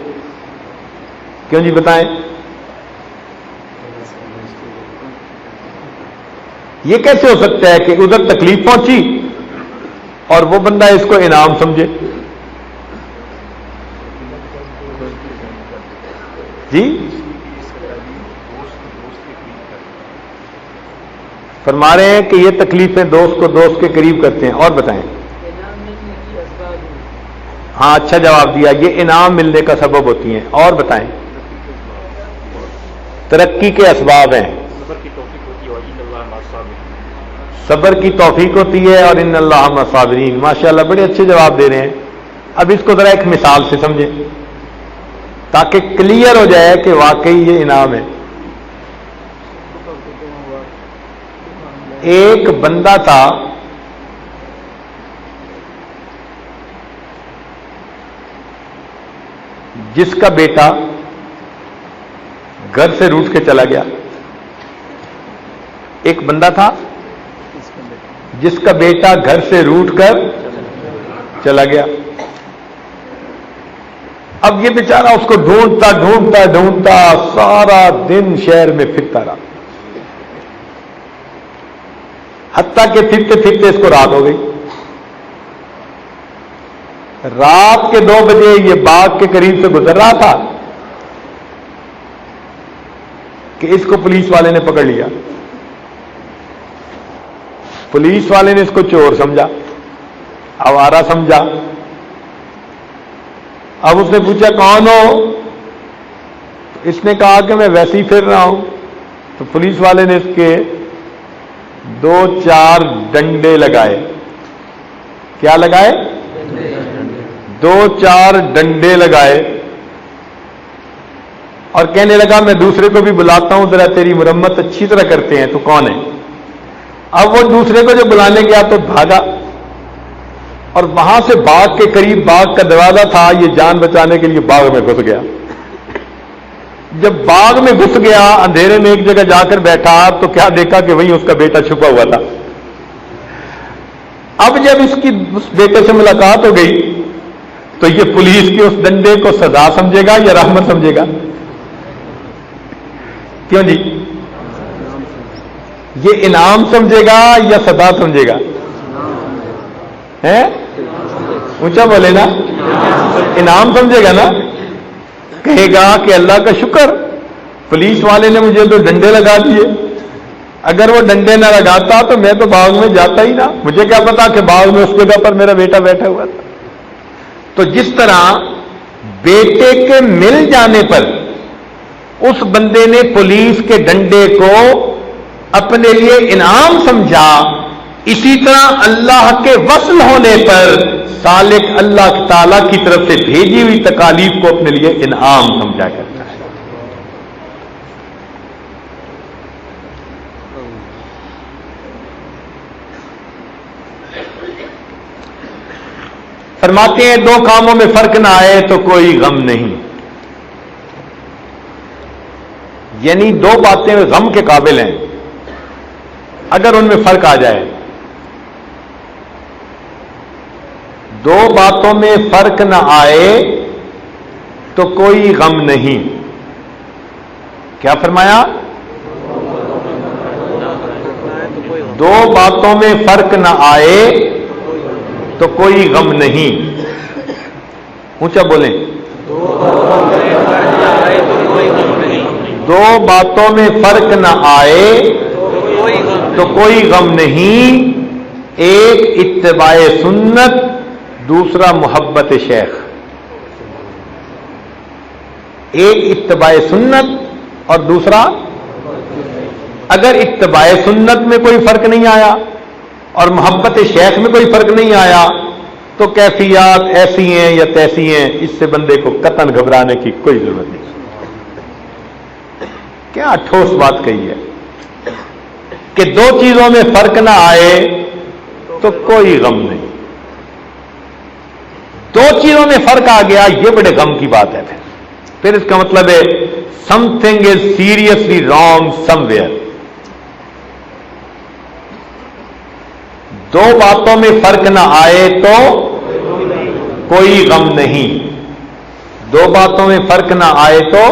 کیوں جی بتائیں، یہ کیسے ہو سکتا ہے کہ ادھر تکلیف پہنچی اور وہ بندہ اس کو انعام سمجھے؟ جی فرما رہے ہیں کہ یہ تکلیفیں دوست کو دوست کے قریب کرتے ہیں۔ اور بتائیں۔ ہاں اچھا جواب دیا، یہ انعام ملنے کا سبب ہوتی ہیں۔ اور بتائیں۔ ترقی کے اسباب ہیں، صبر کی توفیق ہوتی ہے اور ان اللہ مع الصابرین۔ ماشاءاللہ بڑے اچھے جواب دے رہے ہیں۔ اب اس کو ذرا ایک مثال سے سمجھیں تاکہ کلیئر ہو جائے کہ واقعی یہ انعام ہے۔ ایک بندہ تھا جس کا بیٹا گھر سے روٹھ کے چلا گیا۔ ایک بندہ تھا جس کا بیٹا گھر سے روٹھ کر چلا گیا۔ اب یہ بیچارہ اس کو ڈھونڈتا ڈھونڈتا ڈھونڈتا سارا دن شہر میں پھرتا رہا، حتیٰ کہ پھرتے پھرتے اس کو رات ہو گئی۔ رات کے 2 بجے یہ باغ کے قریب سے گزر رہا تھا کہ اس کو پولیس والے نے پکڑ لیا۔ پولیس والے نے اس کو چور سمجھا، آوارہ سمجھا۔ اب اس نے پوچھا کون ہو؟ اس نے کہا کہ میں ویسے ہی پھر رہا ہوں۔ تو پولیس والے نے اس کے 2-4 ڈنڈے لگائے۔ کیا لگائے؟ 2-4 ڈنڈے لگائے اور کہنے لگا میں دوسرے کو بھی بلاتا ہوں، ذرا تیری مرمت اچھی طرح کرتے ہیں، تو کون ہے؟ اب وہ دوسرے کو جو بلانے گیا تو بھاگا، اور وہاں سے باغ کے قریب باغ کا دروازہ تھا، یہ جان بچانے کے لیے باغ میں گھس گیا۔ جب باغ میں گھس گیا، اندھیرے میں ایک جگہ جا کر بیٹھا تو کیا دیکھا کہ وہیں اس کا بیٹا چھپا ہوا تھا۔ اب جب اس بیٹے سے ملاقات ہو گئی تو یہ پولیس کے اس ڈنڈے کو سزا سمجھے گا یا رحمت سمجھے گا؟ کیوں جی؟ یہ انعام سمجھے گا یا سزا سمجھے گا؟ اونچا بولے نا، انعام سمجھے گا نا۔ کہے گا کہ اللہ کا شکر پولیس والے نے مجھے تو ڈنڈے لگا دیے، اگر وہ ڈنڈے نہ لگاتا تو میں تو باغ میں جاتا ہی نہ، مجھے کیا پتا کہ باغ میں اس جگہ پر میرا بیٹا بیٹھا ہوا تھا۔ تو جس طرح بیٹے کے مل جانے پر اس بندے نے پولیس کے ڈنڈے کو اپنے لیے انعام سمجھا، اسی طرح اللہ کے وصل ہونے پر سالک اللہ تعالی کی طرف سے بھیجی ہوئی تکالیف کو اپنے لیے انعام سمجھا کرتا ہے۔ فرماتے ہیں 2 کاموں میں فرق نہ آئے تو کوئی غم نہیں، یعنی 2 باتیں غم کے قابل ہیں اگر ان میں فرق آ جائے۔ 2 باتوں میں فرق نہ آئے تو کوئی غم نہیں۔ کیا فرمایا؟ 2 باتوں میں فرق نہ آئے تو کوئی غم نہیں۔ اونچا بولیں۔ 2 باتوں میں فرق نہ آئے تو کوئی غم نہیں، ایک اتباع سنت، دوسرا محبت شیخ۔ ایک اتباع سنت اور دوسرا، اگر اتباع سنت میں کوئی فرق نہیں آیا اور محبت شیخ میں کوئی فرق نہیں آیا تو کیفیات ایسی ہیں یا تیسی ہیں، اس سے بندے کو قطعاً گھبرانے کی کوئی ضرورت نہیں۔ کیا ٹھوس بات کہی ہے۔ کہ دو چیزوں میں فرق نہ آئے تو کوئی غم نہیں. دو چیزوں میں فرق آ گیا یہ بڑے غم کی بات ہے. پھر اس کا مطلب ہے something is seriously wrong somewhere. دو باتوں میں فرق نہ آئے تو کوئی غم نہیں. دو باتوں میں فرق نہ آئے تو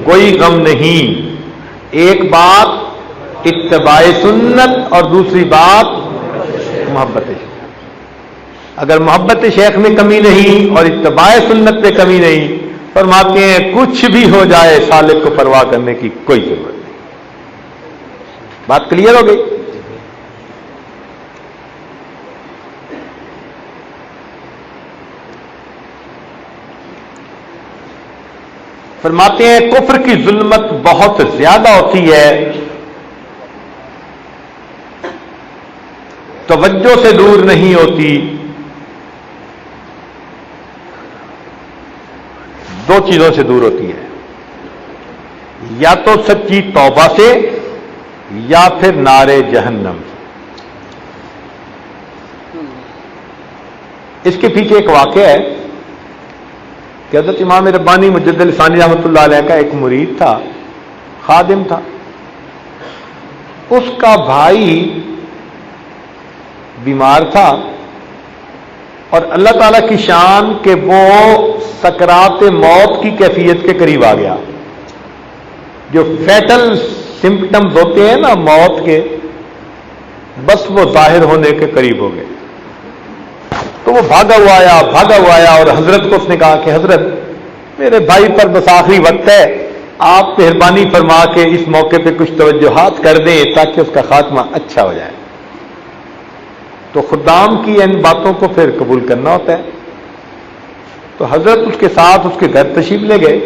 کوئی غم نہیں. ایک بات اتباع سنت اور دوسری بات محبت شیخ. اگر محبت شیخ میں کمی نہیں اور اتباع سنت میں کمی نہیں، فرماتے ہیں کچھ بھی ہو جائے سالک کو پرواہ کرنے کی کوئی ضرورت نہیں. بات کلیئر ہو گئی؟ فرماتے ہیں کفر کی ظلمت بہت زیادہ ہوتی ہے، توجہ سے دور نہیں ہوتی. دو چیزوں سے دور ہوتی ہے، یا تو سچی توبہ سے یا پھر نارے جہنم. اس کے پیچھے ایک واقعہ ہے کہ حضرت امام ربانی مجدد لسانی رحمۃ اللہ علیہ کا ایک مرید تھا، خادم تھا. اس کا بھائی بیمار تھا اور اللہ تعالی کی شان کہ وہ سکرات موت کی کیفیت کے قریب آ گیا. جو فیٹل سمپٹمز ہوتے ہیں نا موت کے، بس وہ ظاہر ہونے کے قریب ہو گئے. تو وہ بھاگا ہوا آیا اور حضرت کو اس نے کہا کہ حضرت میرے بھائی پر بس آخری وقت ہے، آپ مہربانی فرما کے اس موقع پہ کچھ توجہات کر دیں تاکہ اس کا خاتمہ اچھا ہو جائے. تو خدام کی ان باتوں کو پھر قبول کرنا ہوتا ہے. تو حضرت اس کے ساتھ اس کے گھر تشریف لے گئے.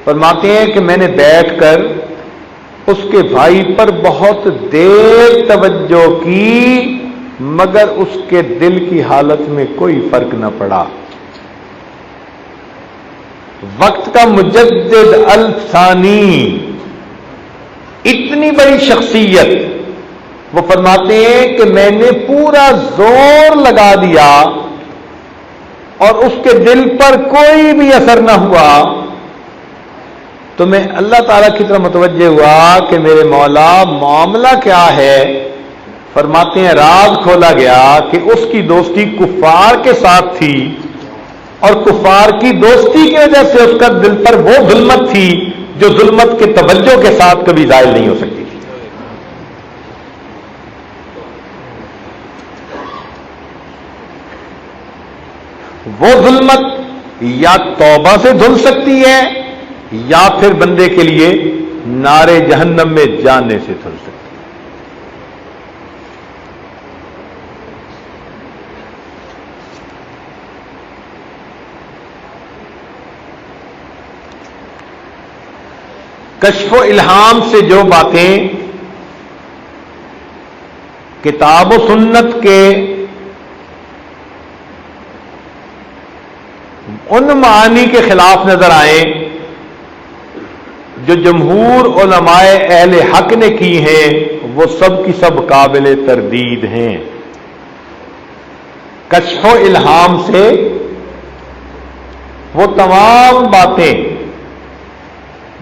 فرماتے ہیں کہ میں نے بیٹھ کر اس کے بھائی پر بہت دیر توجہ کی، مگر اس کے دل کی حالت میں کوئی فرق نہ پڑا. وقت کا مجدد الثانی، اتنی بڑی شخصیت، وہ فرماتے ہیں کہ میں نے پورا زور لگا دیا اور اس کے دل پر کوئی بھی اثر نہ ہوا. تو میں اللہ تعالیٰ کی طرف متوجہ ہوا کہ میرے مولا معاملہ کیا ہے. فرماتے ہیں راز کھولا گیا کہ اس کی دوستی کفار کے ساتھ تھی اور کفار کی دوستی کی وجہ سے اس کا دل پر وہ ظلمت تھی جو ظلمت کے توجہ کے ساتھ کبھی زائل نہیں ہو سکتی تھی. وہ ظلمت یا توبہ سے دھل سکتی ہے یا پھر بندے کے لیے نارے جہنم میں جانے سے دھل سکتی ہے. کشف و الہام سے جو باتیں کتاب و سنت کے ان معانی کے خلاف نظر آئیں جو جمہور علماء اہل حق نے کی ہیں، وہ سب کی سب قابل تردید ہیں. کشف و الہام سے وہ تمام باتیں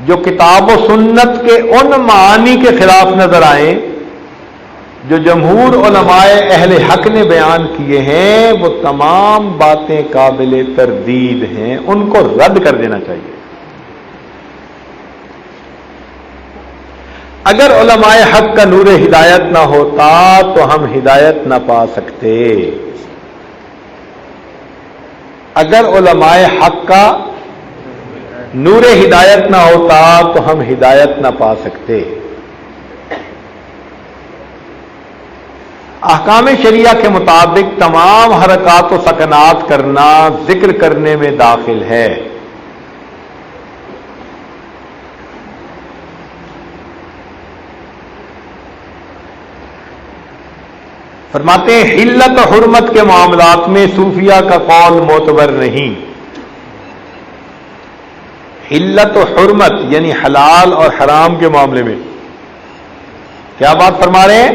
جو کتاب و سنت کے ان معانی کے خلاف نظر آئیں جو جمہور علماء اہل حق نے بیان کیے ہیں، وہ تمام باتیں قابل تردید ہیں. ان کو رد کر دینا چاہیے. اگر علماء حق کا نور ہدایت نہ ہوتا تو ہم ہدایت نہ پا سکتے. اگر علماء حق کا نور ہدایت نہ ہوتا تو ہم ہدایت نہ پا سکتے. احکام شریعہ کے مطابق تمام حرکات و سکنات کرنا ذکر کرنے میں داخل ہے. فرماتے ہیں حلت و حرمت کے معاملات میں صوفیہ کا قول معتبر نہیں. حلت و حرمت یعنی حلال اور حرام کے معاملے میں کیا بات فرما رہے ہیں؟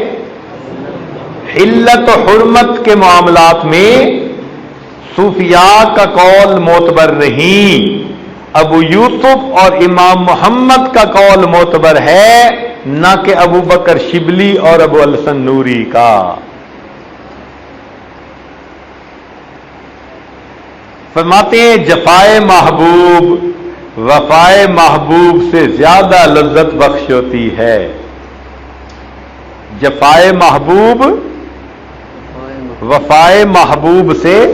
حلت و حرمت کے معاملات میں صوفیاء کا قول معتبر نہیں، ابو یوسف اور امام محمد کا قول معتبر ہے، نہ کہ ابو بکر شبلی اور ابو الحسن نوری کا۔ فرماتے ہیں جفائے محبوب وفائے محبوب سے زیادہ لذت بخش ہوتی ہے۔ جفائے محبوب وفائے محبوب سے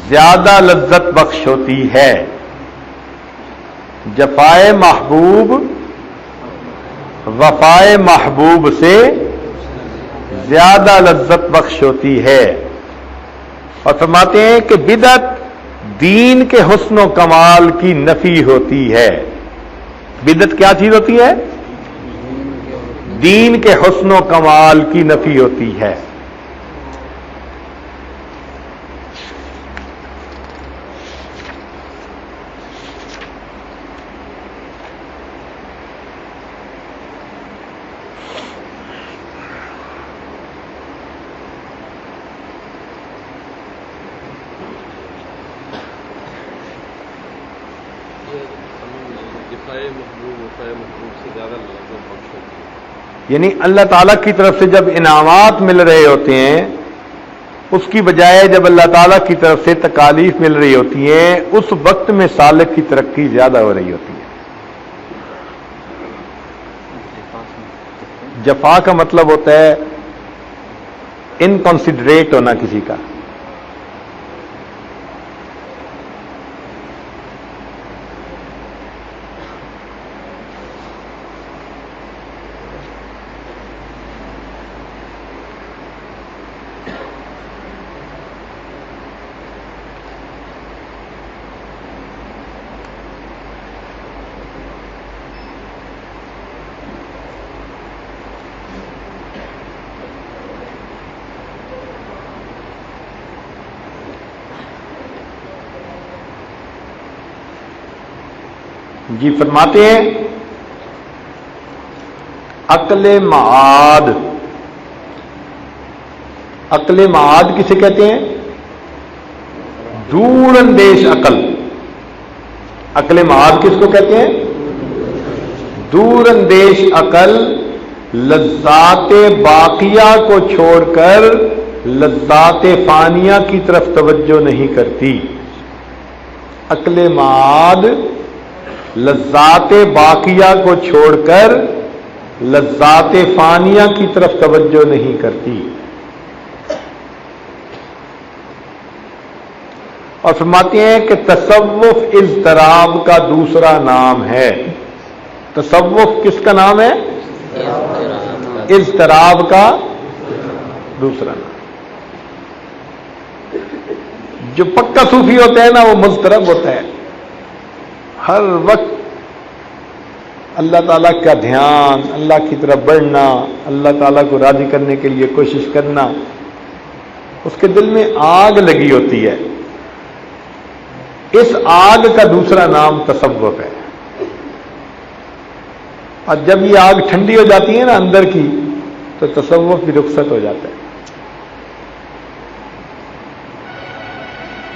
زیادہ لذت بخش ہوتی ہے۔ جفائے محبوب وفائے محبوب سے زیادہ لذت بخش ہوتی ہے۔ اور فرماتے ہیں کہ بدعت دین کے حسن و کمال کی نفی ہوتی ہے۔ بدعت کیا چیز ہوتی ہے؟ دین کے حسن و کمال کی نفی ہوتی ہے۔ یعنی اللہ تعالیٰ کی طرف سے جب انعامات مل رہے ہوتے ہیں، اس کی بجائے جب اللہ تعالیٰ کی طرف سے تکالیف مل رہی ہوتی ہیں، اس وقت میں سالک کی ترقی زیادہ ہو رہی ہوتی ہے۔ جفا کا مطلب ہوتا ہے انکنسیڈریٹ ہونا کسی کا۔ جی فرماتے ہیں عقل معاد۔ عقل معاد کسے کہتے ہیں؟ دور اندیش عقل۔ عقل معاد کس کو کہتے ہیں؟ دور اندیش عقل لذات باقیہ کو چھوڑ کر لذات فانیہ کی طرف توجہ نہیں کرتی۔ عقل معاد لذات باقیہ کو چھوڑ کر لذات فانیہ کی طرف توجہ نہیں کرتی۔ اور فرماتے ہیں کہ تصوف اضطراب کا دوسرا نام ہے۔ تصوف کس کا نام ہے؟ اضطراب کا دوسرا نام۔ جو پکا صوفی ہوتا ہے نا وہ مضطرب ہوتا ہے، ہر وقت اللہ تعالیٰ کا دھیان، اللہ کی طرف بڑھنا، اللہ تعالیٰ کو راضی کرنے کے لیے کوشش کرنا، اس کے دل میں آگ لگی ہوتی ہے۔ اس آگ کا دوسرا نام تصوف ہے۔ اور جب یہ آگ ٹھنڈی ہو جاتی ہے نا اندر کی، تو تصوف بھی رخصت ہو جاتا ہے۔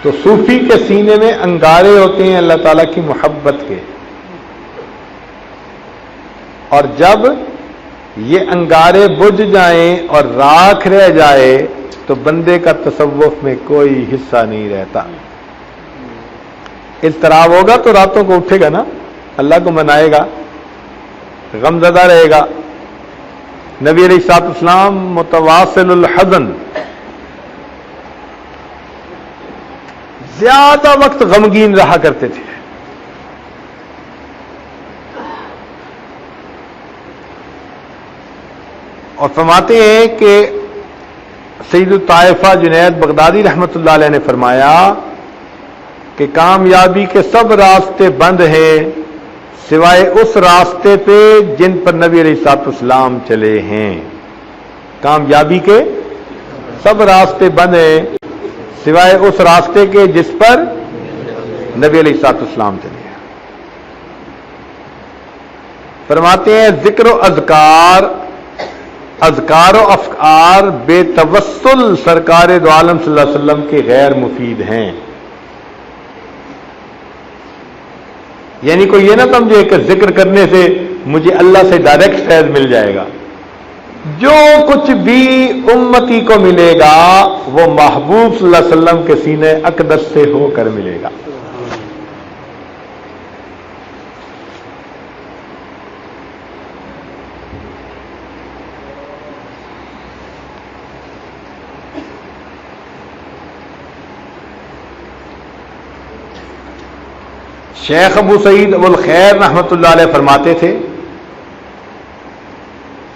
تو صوفی کے سینے میں انگارے ہوتے ہیں اللہ تعالیٰ کی محبت کے، اور جب یہ انگارے بجھ جائیں اور راکھ رہ جائے تو بندے کا تصوف میں کوئی حصہ نہیں رہتا۔ اضطراب ہوگا تو راتوں کو اٹھے گا نا، اللہ کو منائے گا، غم زدہ رہے گا۔ نبی علیہ الصلوۃ والسلام متواصل الحزن، زیادہ وقت غمگین رہا کرتے تھے۔ اور فرماتے ہیں کہ سید الطائفہ جنید بغدادی رحمۃ اللہ علیہ نے فرمایا کہ کامیابی کے سب راستے بند ہیں سوائے اس راستے پہ جن پر نبی علیہ الصلوۃ والسلام چلے ہیں۔ کامیابی کے سب راستے بند ہیں سوائے اس راستے کے جس پر نبی علیہ الصلوۃ والسلام چلے ہیں۔ فرماتے ہیں ذکر و اذکار و افکار بے توسل سرکار دو عالم صلی اللہ علیہ وسلم کے غیر مفید ہیں. یعنی کوئی یہ نہ سمجھے کہ ذکر کرنے سے مجھے اللہ سے ڈائریکٹ فیض مل جائے گا. جو کچھ بھی امتی کو ملے گا وہ محبوب صلی اللہ علیہ وسلم کے سینے اقدس سے ہو کر ملے گا. شیخ ابو سعید ابو الخیر رحمۃ اللہ علیہ فرماتے تھے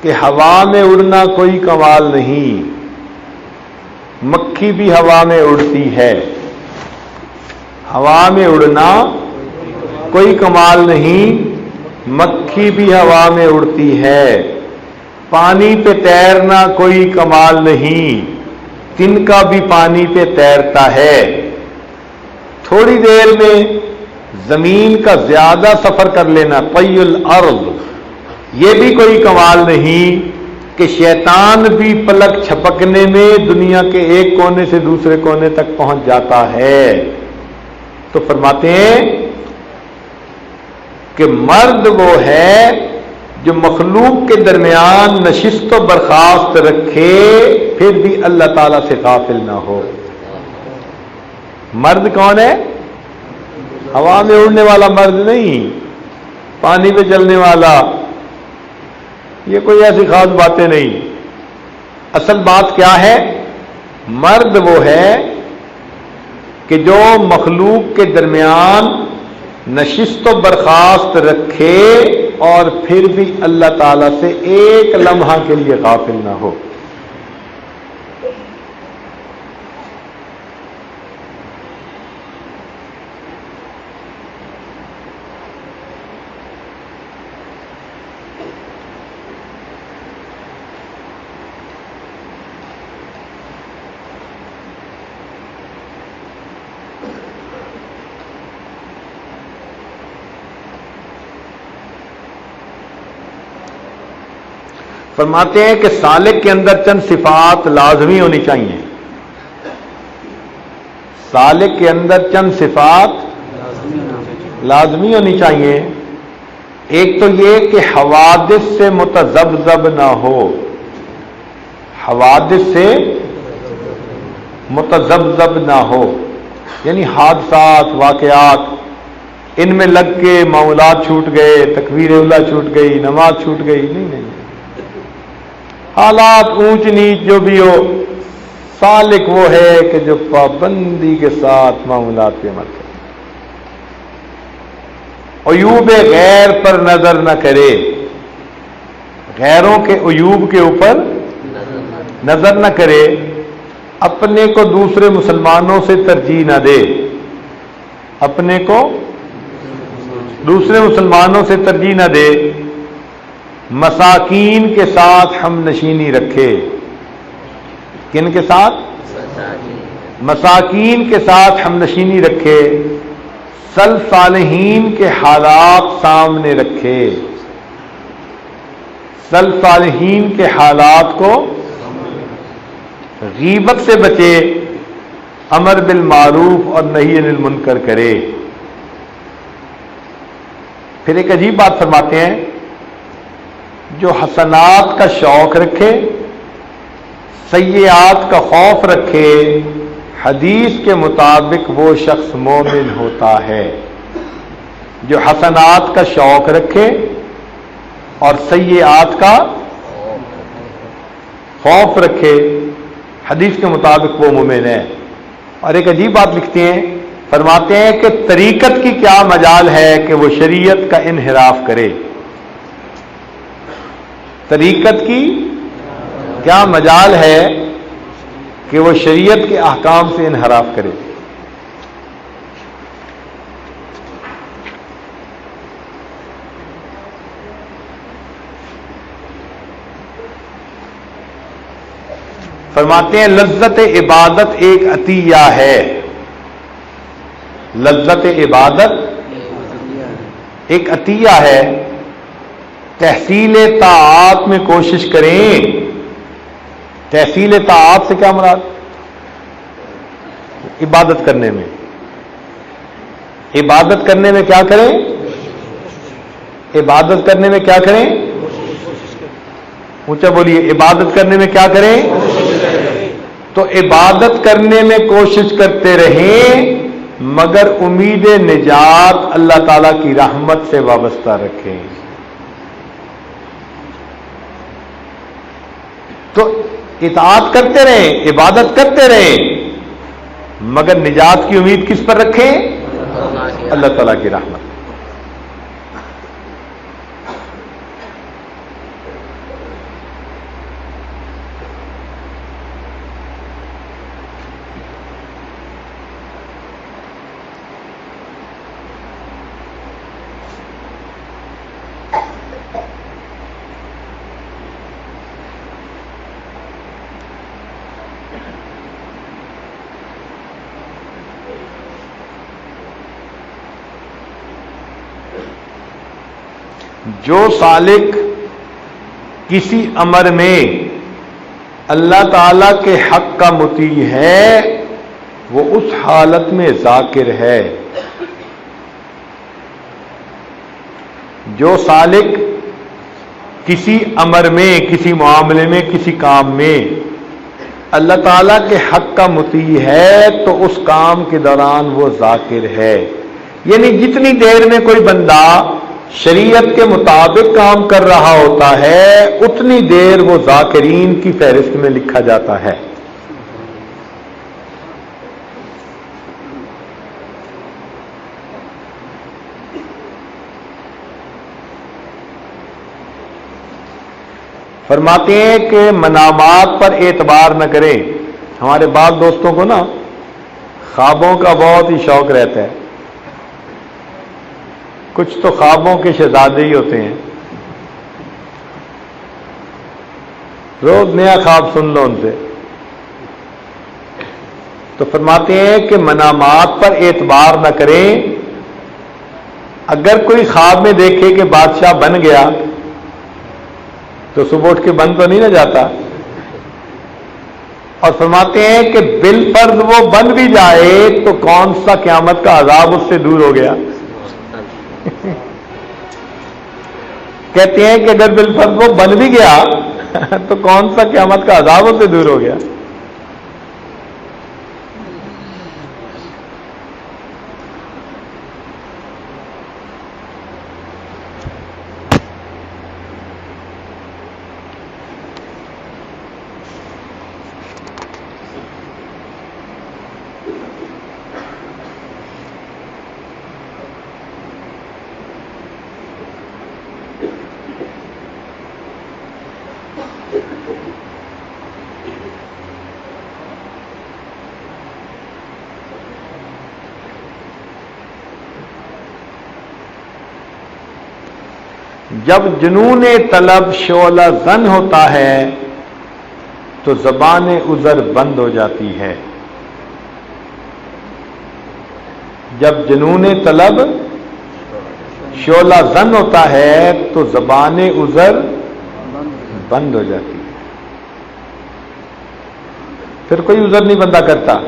کہ ہوا میں اڑنا کوئی کمال نہیں، مکھی بھی ہوا میں اڑتی ہے. ہوا میں اڑنا کوئی کمال نہیں، مکھی بھی ہوا میں اڑتی ہے. پانی پہ تیرنا کوئی کمال نہیں، تنکا بھی پانی پہ تیرتا ہے. تھوڑی دیر میں زمین کا زیادہ سفر کر لینا طی الارض، یہ بھی کوئی کمال نہیں کہ شیطان بھی پلک چھپکنے میں دنیا کے ایک کونے سے دوسرے کونے تک پہنچ جاتا ہے. تو فرماتے ہیں کہ مرد وہ ہے جو مخلوق کے درمیان نشست و برخاست رکھے پھر بھی اللہ تعالی سے غافل نہ ہو. مرد کون ہے؟ ہوا میں اڑنے والا مرد نہیں، پانی پہ چلنے والا، یہ کوئی ایسی خاص باتیں نہیں. اصل بات کیا ہے؟ مرد وہ ہے کہ جو مخلوق کے درمیان نشست و برخاست رکھے اور پھر بھی اللہ تعالی سے ایک لمحہ کے لیے غافل نہ ہو. فرماتے ہیں کہ سالک کے اندر چند صفات لازمی ہونی چاہیے. سالک کے اندر چند صفات لازمی ہونی چاہیے. ایک تو یہ کہ حوادث سے متذبذب نہ ہو. حوادث سے متذبذب نہ ہو یعنی حادثات واقعات ان میں لگ کے معمولات چھوٹ گئے، تکبیر اولیٰ چھوٹ گئی، نماز چھوٹ گئی، نہیں. حالات اونچ نیچ جو بھی ہو، سالک وہ ہے کہ جو پابندی کے ساتھ معاملات پہ عمل کرے، عیوب غیر پر نظر نہ کرے، غیروں کے عیوب کے اوپر نظر نہ کرے، اپنے کو دوسرے مسلمانوں سے ترجیح نہ دے، اپنے کو دوسرے مسلمانوں سے ترجیح نہ دے، مساکین کے ساتھ ہم نشینی رکھے. کن کے ساتھ؟ مساکین کے ساتھ ہم نشینی رکھے. سلف صالحین کے حالات سامنے رکھے، سلف صالحین کے حالات کو، غیبت سے بچے، امر بالمعروف اور نہی عن المنکر کرے. پھر ایک عجیب بات فرماتے ہیں، جو حسنات کا شوق رکھے، سیئات کا خوف رکھے، حدیث کے مطابق وہ شخص مومن ہوتا ہے. جو حسنات کا شوق رکھے اور سیئات کا خوف رکھے، حدیث کے مطابق وہ مومن ہے. اور ایک عجیب بات لکھتے ہیں، فرماتے ہیں کہ طریقت کی کیا مجال ہے کہ وہ شریعت کا انحراف کرے. طریقت کی کیا مجال ہے کہ وہ شریعت کے احکام سے انحراف کرے. فرماتے ہیں لذت عبادت ایک عطیہ ہے. لذت عبادت ایک عطیہ ہے. تحصیل طاعات میں کوشش کریں. تحصیل طاعات سے کیا مراد؟ عبادت کرنے میں. عبادت کرنے میں کیا کریں؟ عبادت کرنے میں کیا کریں؟ اونچا بولیے. عبادت کرنے میں کیا کریں؟ تو عبادت کرنے میں کوشش کرتے رہیں مگر امید نجات اللہ تعالی کی رحمت سے وابستہ رکھیں. تو اطاعت کرتے رہیں، عبادت کرتے رہیں مگر نجات کی امید کس پر رکھیں؟ اللہ تعالی کی رحمت. جو سالک کسی امر میں اللہ تعالی کے حق کا مطیع ہے وہ اس حالت میں ذاکر ہے. جو سالک کسی امر میں، کسی معاملے میں، کسی کام میں اللہ تعالی کے حق کا مطیع ہے تو اس کام کے دوران وہ ذاکر ہے. یعنی جتنی دیر میں کوئی بندہ شریعت کے مطابق کام کر رہا ہوتا ہے اتنی دیر وہ ذاکرین کی فہرست میں لکھا جاتا ہے. فرماتے ہیں کہ منامات پر اعتبار نہ کریں. ہمارے بعض دوستوں کو نا خوابوں کا بہت ہی شوق رہتا ہے. کچھ تو خوابوں کے شہزادے ہی ہوتے ہیں. روز نیا خواب سن لو ان سے. تو فرماتے ہیں کہ منامات پر اعتبار نہ کریں. اگر کوئی خواب میں دیکھے کہ بادشاہ بن گیا تو صبح اٹھ کے بن تو نہیں نہ جاتا. اور فرماتے ہیں کہ بالفرض وہ بن بھی جائے تو کون سا قیامت کا عذاب اس سے دور ہو گیا. کہتے ہیں کہ اگر بالفرض وہ بن بھی گیا تو کون سا قیامت کا عذاب اس سے دور ہو گیا. جب جنون طلب شعلہ زن ہوتا ہے تو زبان عذر بند ہو جاتی ہے. جب جنون طلب شعلہ زن ہوتا ہے تو زبان عذر بند ہو جاتی ہے. پھر کوئی عذر نہیں بندہ کرتا.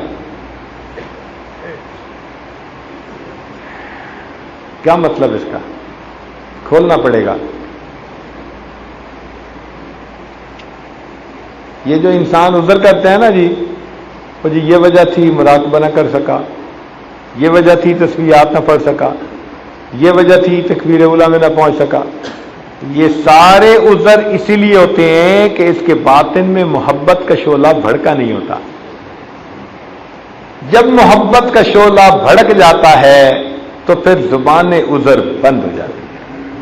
کیا مطلب اس کا؟ کھولنا پڑے گا. یہ جو انسان عذر کرتے ہیں نا جی یہ وجہ تھی مراقبہ نہ کر سکا، یہ وجہ تھی تسبیحات نہ پڑھ سکا، یہ وجہ تھی تکبیر اولیٰ میں نہ پہنچ سکا. یہ سارے عذر اسی لیے ہوتے ہیں کہ اس کے باطن میں محبت کا شعلہ بھڑکا نہیں ہوتا. جب محبت کا شعلہ بھڑک جاتا ہے تو پھر زبان عذر بند ہو جاتی ہے،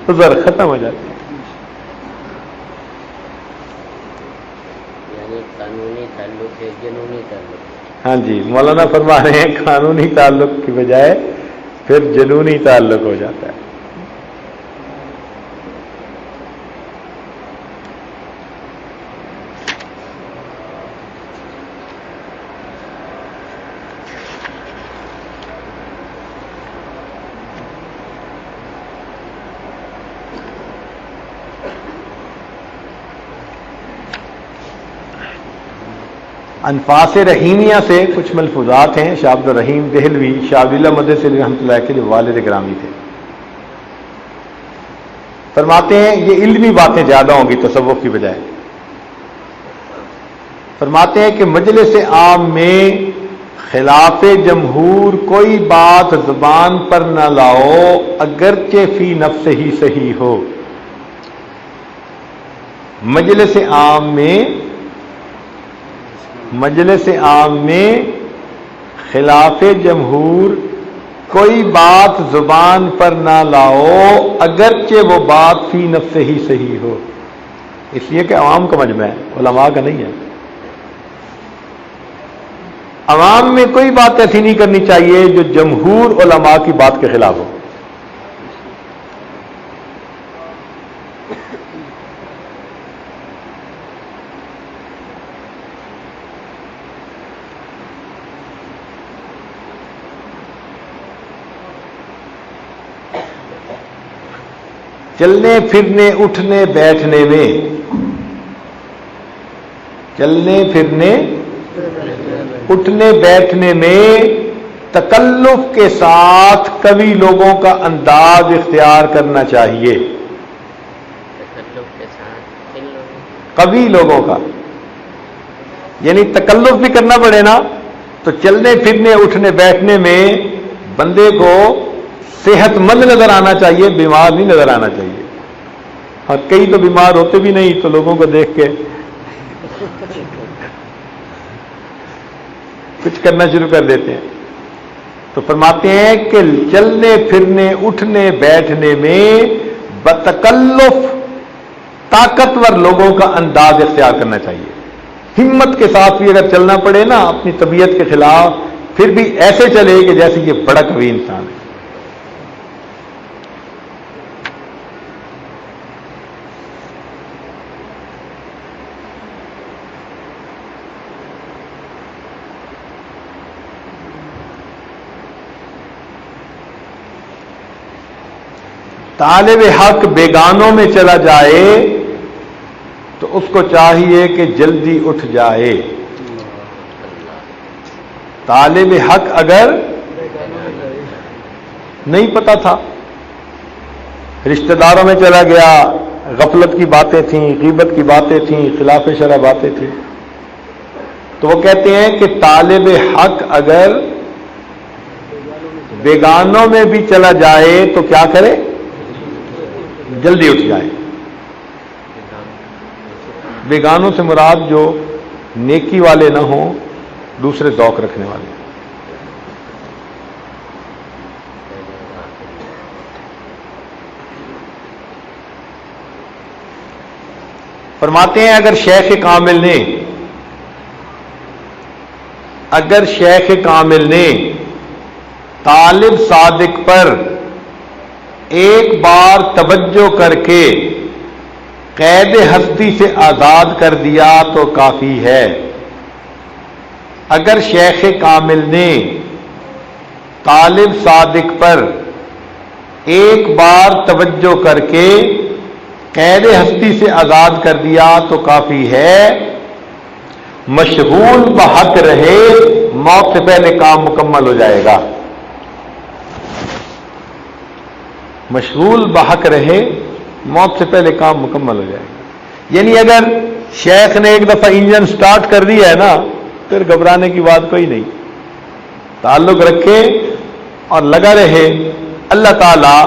عذر ختم ہو جاتی ہے. یعنی قانونی تعلق ہے، جنونی تعلق. ہاں جی، مولانا فرما رہے ہیں قانونی تعلق کی بجائے پھر جنونی تعلق ہو جاتا ہے. انفاس رحیمیہ سے کچھ ملفوظات ہیں. شاہ عبد الرحیم دہلوی شاہ عبداللہ مدثری رحمۃ اللہ کے والد گرامی تھے. فرماتے ہیں یہ علمی باتیں زیادہ ہوں گی تصوف کی بجائے. فرماتے ہیں کہ مجلس عام میں خلاف جمہور کوئی بات زبان پر نہ لاؤ اگرچہ فی نفس ہی صحیح ہو. مجلس عام میں خلاف جمہور کوئی بات زبان پر نہ لاؤ اگرچہ وہ بات فی نفس ہی صحیح ہو. اس لیے کہ عوام کا مجمع ہے، علماء کا نہیں ہے. عوام میں کوئی بات ایسی نہیں کرنی چاہیے جو جمہور علماء کی بات کے خلاف ہو. چلنے پھرنے اٹھنے بیٹھنے میں تکلف کے ساتھ قوی لوگوں کا انداز اختیار کرنا چاہیے. قوی لوگوں کا یعنی تکلف بھی کرنا پڑے نا، تو چلنے پھرنے اٹھنے بیٹھنے میں بندے کو صحت مند نظر آنا چاہیے، بیمار نہیں نظر آنا چاہیے. اور کئی تو بیمار ہوتے بھی نہیں، تو لوگوں کو دیکھ کے کچھ کرنا شروع کر دیتے ہیں. تو فرماتے ہیں کہ چلنے پھرنے اٹھنے بیٹھنے میں بتکلف طاقتور لوگوں کا انداز اختیار کرنا چاہیے. ہمت کے ساتھ بھی اگر چلنا پڑے نا اپنی طبیعت کے خلاف، پھر بھی ایسے چلے کہ جیسے یہ بڑا قوی انسان ہے. طالب حق بیگانوں میں چلا جائے تو اس کو چاہیے کہ جلدی اٹھ جائے. طالب حق اگر نہیں پتا تھا، رشتہ داروں میں چلا گیا، غفلت کی باتیں تھیں، غیبت کی باتیں تھیں، خلاف شرع باتیں تھیں، تو وہ کہتے ہیں کہ طالب حق اگر بیگانوں میں بھی چلا جائے تو کیا کرے؟ جلدی اٹھ جائے. بیگانوں سے مراد جو نیکی والے نہ ہوں، دوسرے ذوق رکھنے والے. فرماتے ہیں اگر شیخ کامل نے طالب صادق پر ایک بار توجہ کر کے قید ہستی سے آزاد کر دیا تو کافی ہے. اگر شیخ کامل نے طالب صادق پر ایک بار توجہ کر کے قید ہستی سے آزاد کر دیا تو کافی ہے. مشغول بحق رہے، موت سے پہلے کام مکمل ہو جائے گا. مشغول بحق رہے، موت سے پہلے کام مکمل ہو جائے گا. یعنی اگر شیخ نے ایک دفعہ انجن سٹارٹ کر دیا ہے نا، پھر گھبرانے کی بات کوئی نہیں. تعلق رکھے اور لگا رہے. اللہ تعالیٰ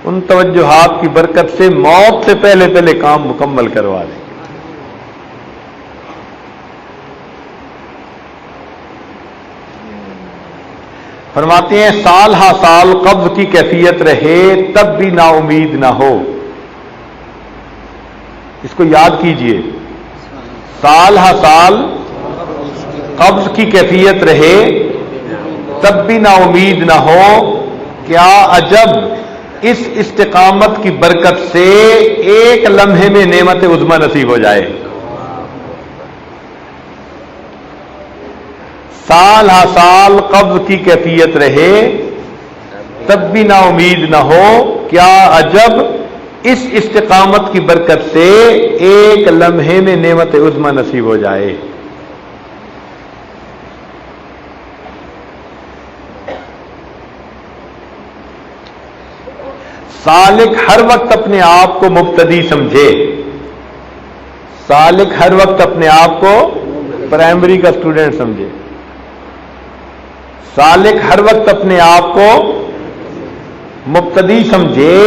ان توجہات کی برکت سے موت سے پہلے کام مکمل کروا دیں. فرماتے ہیں سال ہا سال قبض کی کیفیت رہے تب بھی نا امید نہ ہو. اس کو یاد کیجئے، سال ہا سال قبض کی کیفیت رہے تب بھی نا امید نہ ہو. کیا عجب اس استقامت کی برکت سے ایک لمحے میں نعمت عظمی نصیب ہو جائے. سال ہا سال قبض کی کیفیت رہے تب بھی نا امید نہ ہو. کیا عجب اس استقامت کی برکت سے ایک لمحے میں نعمت عظمی نصیب ہو جائے. سالک ہر وقت اپنے آپ کو مبتدی سمجھے. سالک ہر وقت اپنے آپ کو پرائمری کا اسٹوڈنٹ سمجھے. سالک ہر وقت اپنے آپ کو مبتدی سمجھے.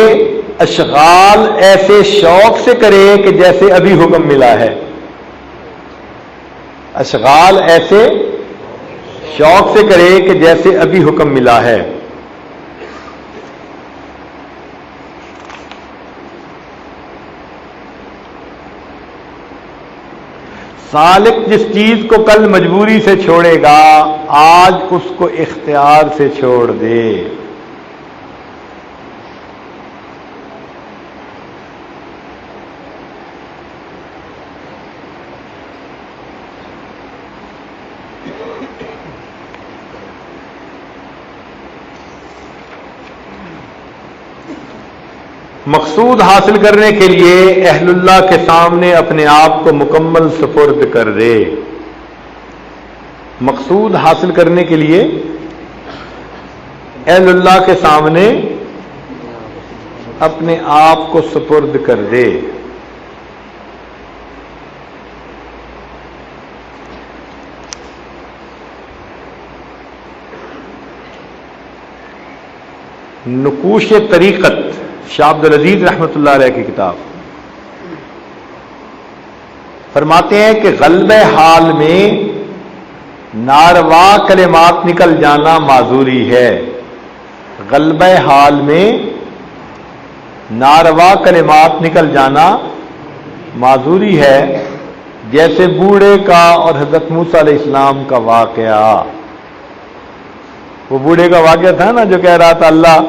اشغال ایسے شوق سے کرے کہ جیسے ابھی حکم ملا ہے. اشغال ایسے شوق سے کرے کہ جیسے ابھی حکم ملا ہے. سالک جس چیز کو کل مجبوری سے چھوڑے گا آج اس کو اختیار سے چھوڑ دے. مقصود حاصل کرنے کے لیے اہل اللہ کے سامنے اپنے آپ کو مکمل سپرد کر دے. مقصود حاصل کرنے کے لیے اہل اللہ کے سامنے اپنے آپ کو سپرد کر دے. نقوش طریقت شاہ عبد العزیز رحمۃ اللہ علیہ کی کتاب فرماتے ہیں کہ غلبہ حال میں ناروا کلمات نکل جانا معذوری ہے. غلبہ حال میں ناروا کلمات نکل جانا معذوری ہے. جیسے بوڑھے کا اور حضرت موسیٰ علیہ السلام کا واقعہ. وہ بوڑھے کا واقعہ تھا نا جو کہہ رہا تھا اللہ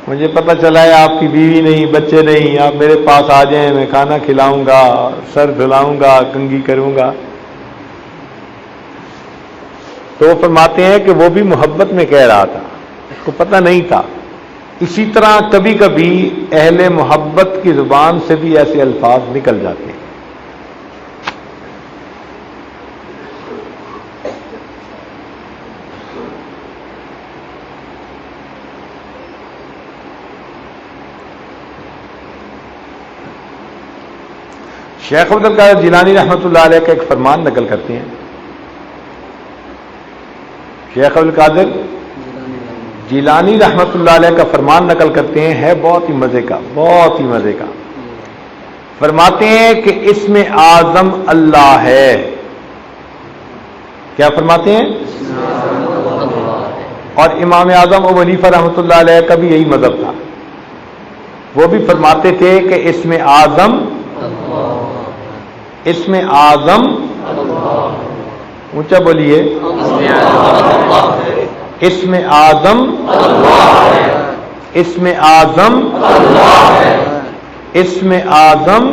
مجھے پتہ چلا ہے آپ کی بیوی نہیں بچے نہیں, آپ میرے پاس آ جائیں میں کھانا کھلاؤں گا سر دھلاؤں گا کنگھی کروں گا. تو وہ فرماتے ہیں کہ وہ بھی محبت میں کہہ رہا تھا, اس کو پتہ نہیں تھا. اسی طرح کبھی کبھی اہل محبت کی زبان سے بھی ایسے الفاظ نکل جاتے ہیں. شیخ عبد القادر جیلانی رحمۃ اللہ علیہ کا ایک فرمان نقل کرتے ہیں. شیخ عبد القادر جیلانی رحمۃ اللہ علیہ کا فرمان نقل کرتے ہیں, ہے بہت ہی مزے کا, بہت ہی مزے کا. فرماتے ہیں کہ اسم اعظم اللہ ہے. کیا فرماتے ہیں؟ اور امام اعظم ابو حنیفہ رحمۃ اللہ علیہ کا بھی یہی مذہب تھا. وہ بھی فرماتے تھے کہ اسم اعظم اونچا بولیے, اسم اعظم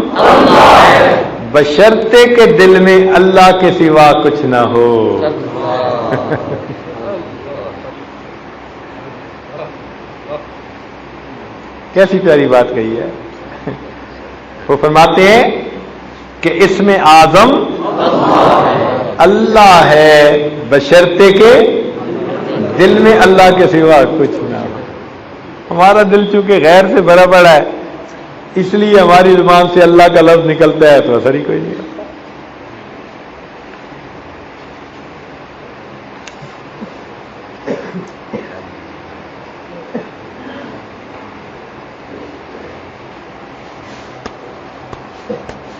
بشرطے کے دل میں اللہ کے سوا کچھ نہ ہو. کیسی پیاری بات کہی ہے. وہ فرماتے ہیں کہ اسم اعظم اللہ ہے بشرطے کے دل میں اللہ کے سوا کچھ نہ ہو. ہمارا دل چونکہ غیر سے بھرا پڑا ہے اس لیے ہماری زبان سے اللہ کا لفظ نکلتا ہے تو اثر ہی کوئی نہیں کرتا.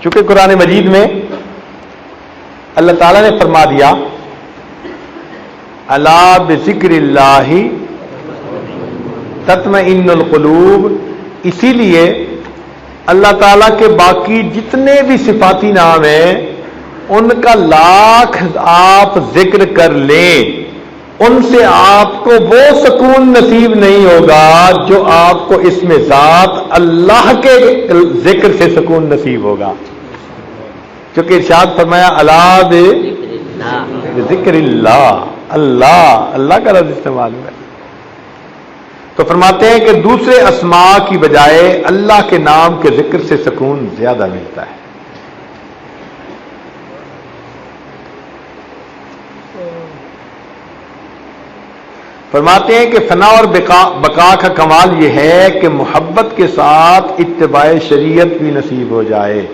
چونکہ قرآن مجید میں اللہ تعالیٰ نے فرما دیا الا بذکر اللہ تطمئن القلوب, اسی لیے اللہ تعالیٰ کے باقی جتنے بھی صفاتی نام ہیں ان کا لاکھ آپ ذکر کر لیں, ان سے آپ کو وہ سکون نصیب نہیں ہوگا جو آپ کو اس میں ذات اللہ کے ذکر سے سکون نصیب ہوگا. کیونکہ ارشاد فرمایا الا بذکر اللہ, اللہ کا لفظ استعمال ہوا ہے. تو فرماتے ہیں کہ دوسرے اسماء کی بجائے اللہ کے نام کے ذکر سے سکون زیادہ ملتا ہے. فرماتے ہیں کہ فنا اور بقا کا کمال یہ ہے کہ محبت کے ساتھ اتباع شریعت بھی نصیب ہو جائے.